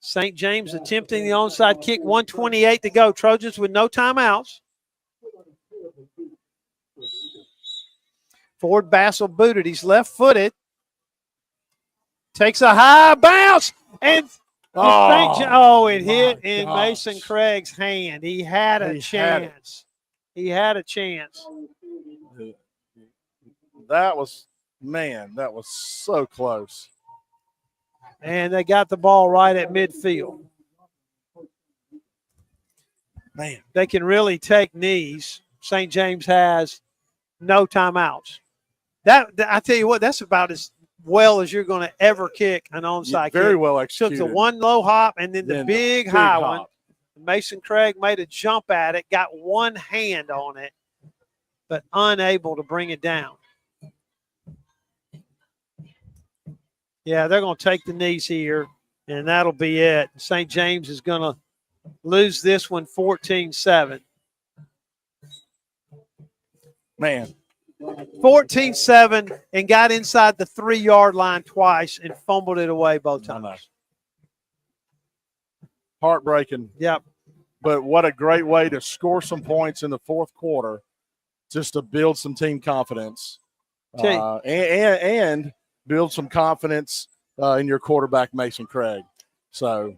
St. James attempting the onside kick, 1:28 to go. Trojans with no timeouts. Ford Bassel booted. He's left-footed. Takes a high bounce. And it hit in Mason Craig's hand. He had a chance. He had a chance. That was so close. And they got the ball right at midfield. Man. They can really take knees. St. James has no timeouts. I tell you what, that's about as well as you're going to ever kick an onside kick. Very well executed. Took the one low hop and then the big high one. Mason Craig made a jump at it, got one hand on it, but unable to bring it down. Yeah, they're going to take the knees here, and that'll be it. St. James is going to lose this one 14-7. Man. 14-7 and got inside the 3-yard line twice and fumbled it away both times. Heartbreaking. Yep. But what a great way to score some points in the fourth quarter just to build some team confidence and build some confidence in your quarterback, Mason Craig. So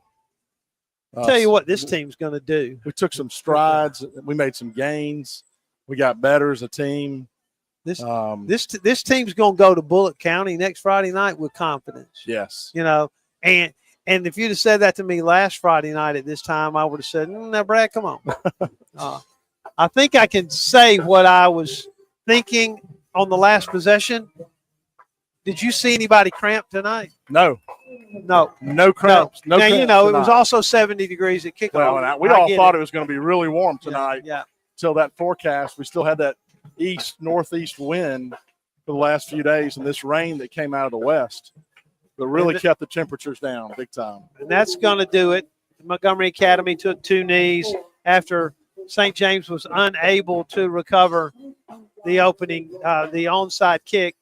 tell you what this team's going to do. We took some strides. We made some gains. We got better as a team. This team's going to go to Bullitt County next Friday night with confidence. Yes. You know, and if you'd have said that to me last Friday night at this time, I would have said, "No, Brad, come on." I think I can say what I was thinking on the last possession. Did you see anybody cramp tonight? No. No cramps. No now, cramps you know, tonight. it was also 70 degrees at kickoff. Well, we all thought it was going to be really warm tonight. Yeah. Till that forecast. We still had that northeast wind for the last few days and this rain that came out of the west. But really kept the temperatures down big time. And that's going to do it. Montgomery Academy took 2 knees after St. James was unable to recover the onside kick.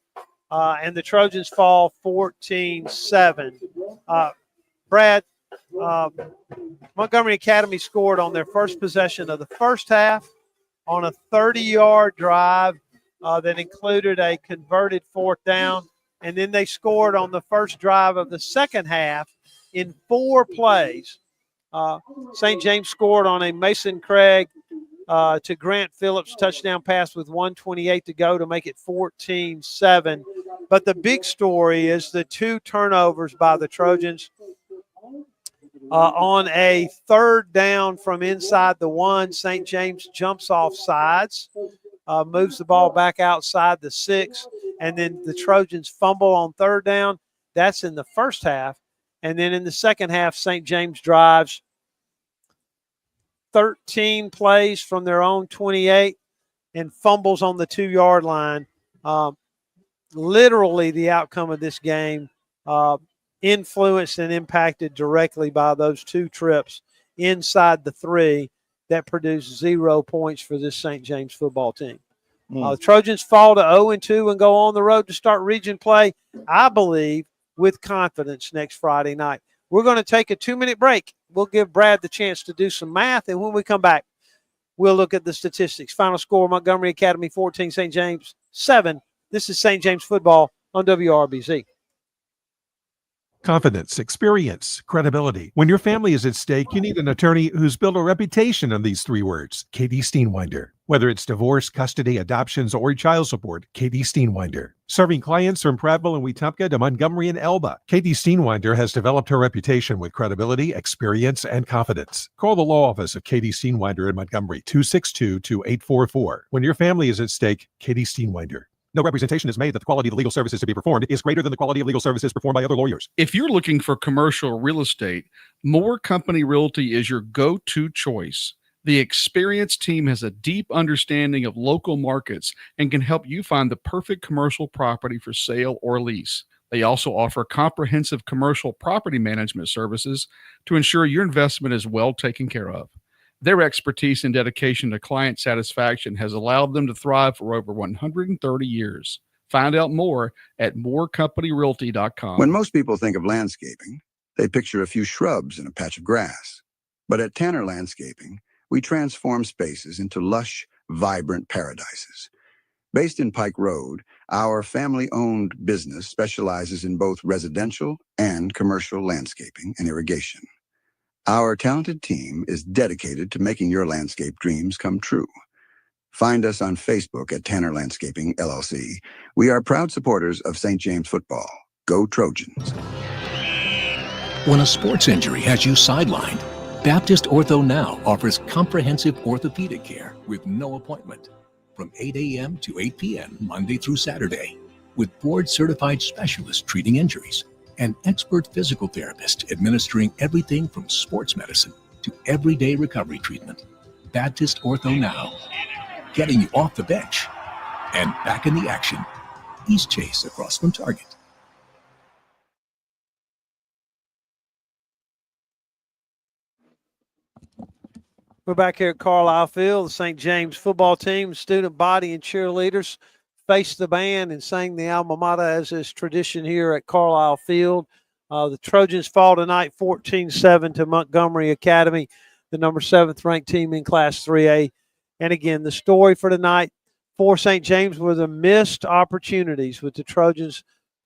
And the Trojans fall 14-7. Brad, Montgomery Academy scored on their first possession of the first half on a 30-yard drive that included a converted 4th down. And then they scored on the first drive of the second half in 4 plays. St. James scored on a Mason Craig to Grant Phillips touchdown pass with 1:28 to go to make it 14-7. But the big story is the 2 turnovers by the Trojans. On a third down from inside the 1, St. James jumps off sides, moves the ball back outside the 6, and then the Trojans fumble on third down. That's in the first half. And then in the second half, St. James drives 13 plays from their own 28 and fumbles on the 2-yard line. Literally the outcome of this game, influenced and impacted directly by those 2 trips inside the 3 that produced 0 points for this St. James football team. The Trojans fall to 0-2 and go on the road to start region play, I believe, with confidence next Friday night. We're going to take a 2-minute break. We'll give Brad the chance to do some math, and when we come back, we'll look at the statistics. Final score, Montgomery Academy 14, St. James 7. This is St. James football on WRBZ. Confidence, experience, credibility. When your family is at stake, you need an attorney who's built a reputation on these 3 words. Katie Steenwinder. Whether it's divorce, custody, adoptions, or child support, Katie Steenwinder. Serving clients from Prattville and Wetumpka to Montgomery and Elba, Katie Steenwinder has developed her reputation with credibility, experience, and confidence. Call the law office of Katie Steenwinder in Montgomery, 262-2844. When your family is at stake, Katie Steenwinder. No representation is made that the quality of the legal services to be performed is greater than the quality of legal services performed by other lawyers. If you're looking for commercial real estate, Moore Company Realty is your go-to choice. The experienced team has a deep understanding of local markets and can help you find the perfect commercial property for sale or lease. They also offer comprehensive commercial property management services to ensure your investment is well taken care of. Their expertise and dedication to client satisfaction has allowed them to thrive for over 130 years. Find out more at moorecompanyrealty.com. When most people think of landscaping, they picture a few shrubs and a patch of grass. But at Tanner Landscaping, we transform spaces into lush, vibrant paradises. Based in Pike Road, our family-owned business specializes in both residential and commercial landscaping and irrigation. Our talented team is dedicated to making your landscape dreams come true. Find us on Facebook at Tanner Landscaping, LLC. We are proud supporters of St. James football. Go Trojans. When a sports injury has you sidelined, Baptist Ortho Now offers comprehensive orthopedic care with no appointment from 8 a.m. to 8 p.m. Monday through Saturday, with board-certified specialists treating injuries and expert physical therapists administering everything from sports medicine to everyday recovery treatment. Baptist Ortho Now, getting you off the bench and back in the action. East Chase across from Target. We're back here at Carlisle Field. The St. James football team, student body, and cheerleaders faced the band and sang the alma mater, as is tradition here at Carlisle Field. The Trojans fall tonight 14-7 to Montgomery Academy, the number 7th ranked team in Class 3A. And again, the story for tonight for St. James were the missed opportunities, with the Trojans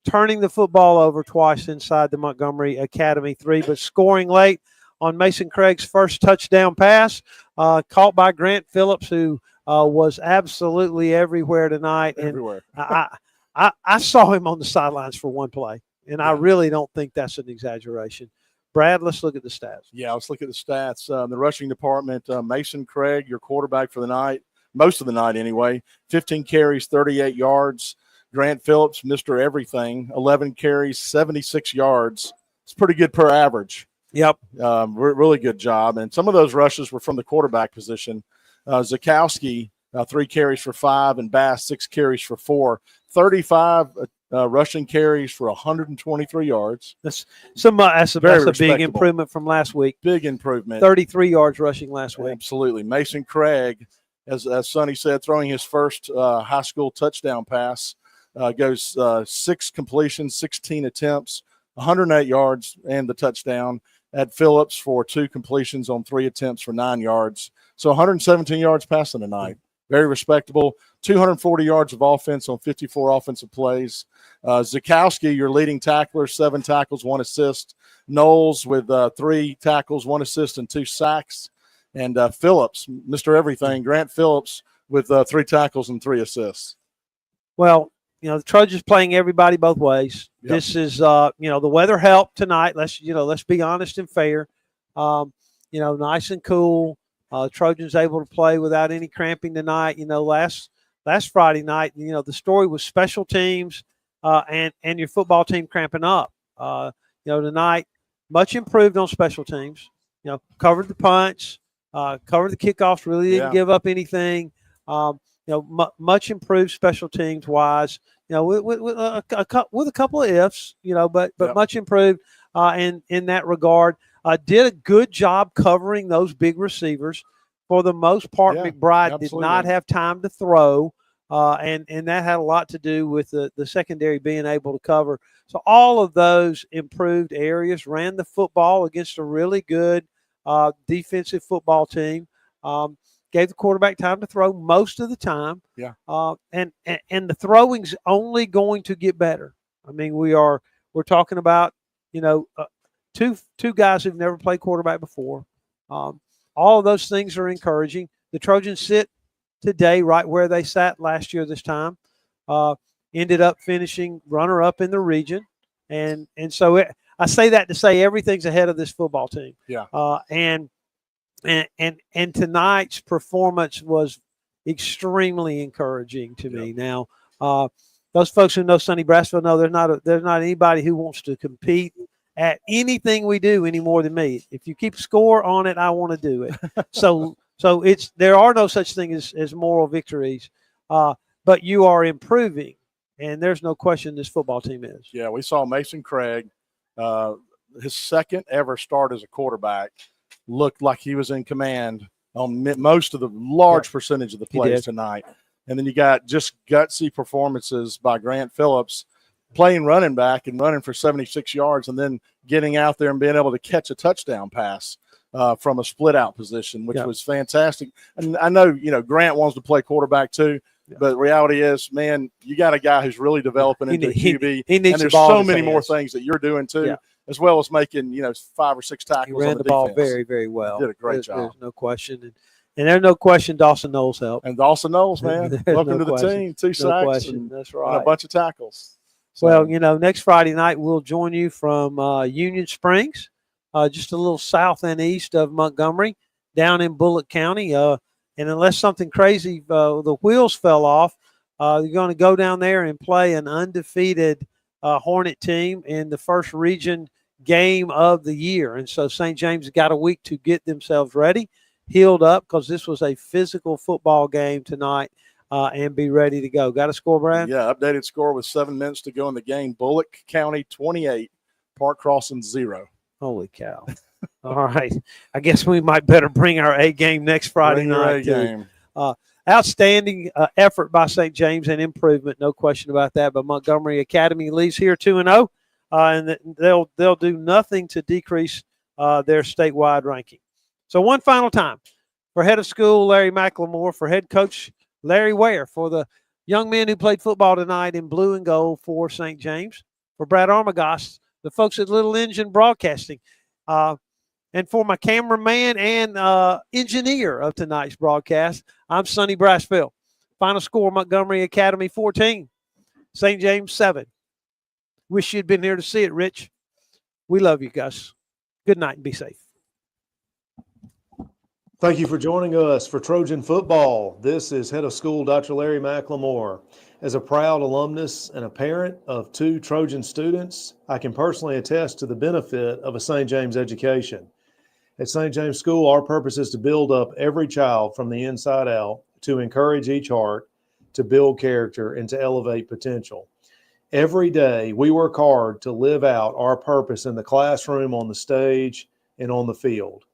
turning the football over twice inside the Montgomery Academy 3, but scoring late on Mason Craig's first touchdown pass, caught by Grant Phillips, who was absolutely everywhere tonight. Everywhere. And I saw him on the sidelines for one play, and I really don't think that's an exaggeration. Brad, let's look at the stats. Yeah, let's look at the stats. The rushing department, Mason Craig, your quarterback for the night, most of the night anyway, 15 carries, 38 yards. Grant Phillips, Mr. Everything, 11 carries, 76 yards. It's pretty good per average. Yep. Really good job. And some of those rushes were from the quarterback position. Zakowski, 3 carries for 5, and Bass, 6 carries for 4. 35 rushing carries for 123 yards. That's a big improvement from last week. Big improvement. 33 yards rushing last week. Absolutely. Mason Craig, as Sonny said, throwing his first high school touchdown pass, goes 6 completions, 16 attempts, 108 yards, and the touchdown. At Phillips for 2 completions on 3 attempts for 9 yards. So 117 yards passing tonight. Very respectable. 240 yards of offense on 54 offensive plays. Zakowski, your leading tackler, 7 tackles, 1 assist. Knowles with 3 tackles, 1 assist, and 2 sacks. And Phillips, Mr. Everything, Grant Phillips with 3 tackles and 3 assists. Well, the Trojans playing everybody both ways. Yep. This is, the weather helped tonight. Let's be honest and fair. Nice and cool. Trojans able to play without any cramping tonight. Last Friday night, the story was special teams and your football team cramping up. Tonight, much improved on special teams. Covered the punts, covered the kickoffs, really didn't give up anything. Much improved special teams wise. With a couple of ifs, but much improved in that regard. Did a good job covering those big receivers. For the most part, McBride did not have time to throw, and that had a lot to do with the secondary being able to cover. So all of those improved areas, ran the football against a really good defensive football team. Gave the quarterback time to throw most of the time. Yeah. And the throwing's only going to get better. I mean, we're talking about, two guys who've never played quarterback before. All of those things are encouraging. The Trojans sit today right where they sat last year this time. Ended up finishing runner-up in the region. And so I say that to say everything's ahead of this football team. Yeah. And tonight's performance was extremely encouraging to me. Now, those folks who know Sonny Brassfield know there's not anybody who wants to compete at anything we do any more than me. If you keep score on it, I want to do it. So there are no such thing as moral victories, but you are improving, and there's no question this football team is. Yeah, we saw Mason Craig, his second ever start as a quarterback, looked like he was in command on most of the large percentage of the plays tonight. And then you got just gutsy performances by Grant Phillips playing running back and running for 76 yards and then getting out there and being able to catch a touchdown pass from a split out position, which was fantastic. And I know, Grant wants to play quarterback too, but the reality is, man, you got a guy who's really developing into a QB. He needs and there's the ball so in many his more hands. things that you're doing too, as well as making, 5 or 6 tackles. He ran on the defense. ball very, very well. He did a great job. There's no question. And there's no question Dawson Knowles helped. And Dawson Knowles, man, welcome to the team. 2 sacks That's right. and a bunch of tackles. So, well, next Friday night we'll join you from Union Springs, just a little south and east of Montgomery, down in Bullock County. And unless something crazy, the wheels fell off, you're going to go down there and play an undefeated Hornet team in the first region game of the year. And so St. James got a week to get themselves ready, healed up, because this was a physical football game tonight, and be ready to go. Got a score, Brad? Yeah, updated score with 7 minutes to go in the game. Bullock County 28, Park Crossing 0. Holy cow. All right. I guess we might better bring our A game next Friday night. Game. Outstanding effort by St. James and improvement, no question about that. But Montgomery Academy leaves here 2-0, and they'll do nothing to decrease their statewide ranking. So one final time for head of school Larry McLemore, for head coach Larry Ware, for the young men who played football tonight in blue and gold for St. James, for Brad Armagost, the folks at Little Engine Broadcasting, and for my cameraman and engineer of tonight's broadcast, I'm Sonny Brassfield. Final score, Montgomery Academy 14, St. James 7. Wish you'd been here to see it, Rich. We love you guys. Good night and be safe. Thank you for joining us for Trojan Football. This is Head of School Dr. Larry McLemore. As a proud alumnus and a parent of 2 Trojan students, I can personally attest to the benefit of a St. James education. At St. James School, our purpose is to build up every child from the inside out, to encourage each heart, to build character, and to elevate potential. Every day, we work hard to live out our purpose in the classroom, on the stage, and on the field.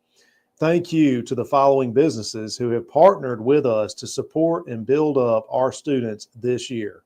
Thank you to the following businesses who have partnered with us to support and build up our students this year: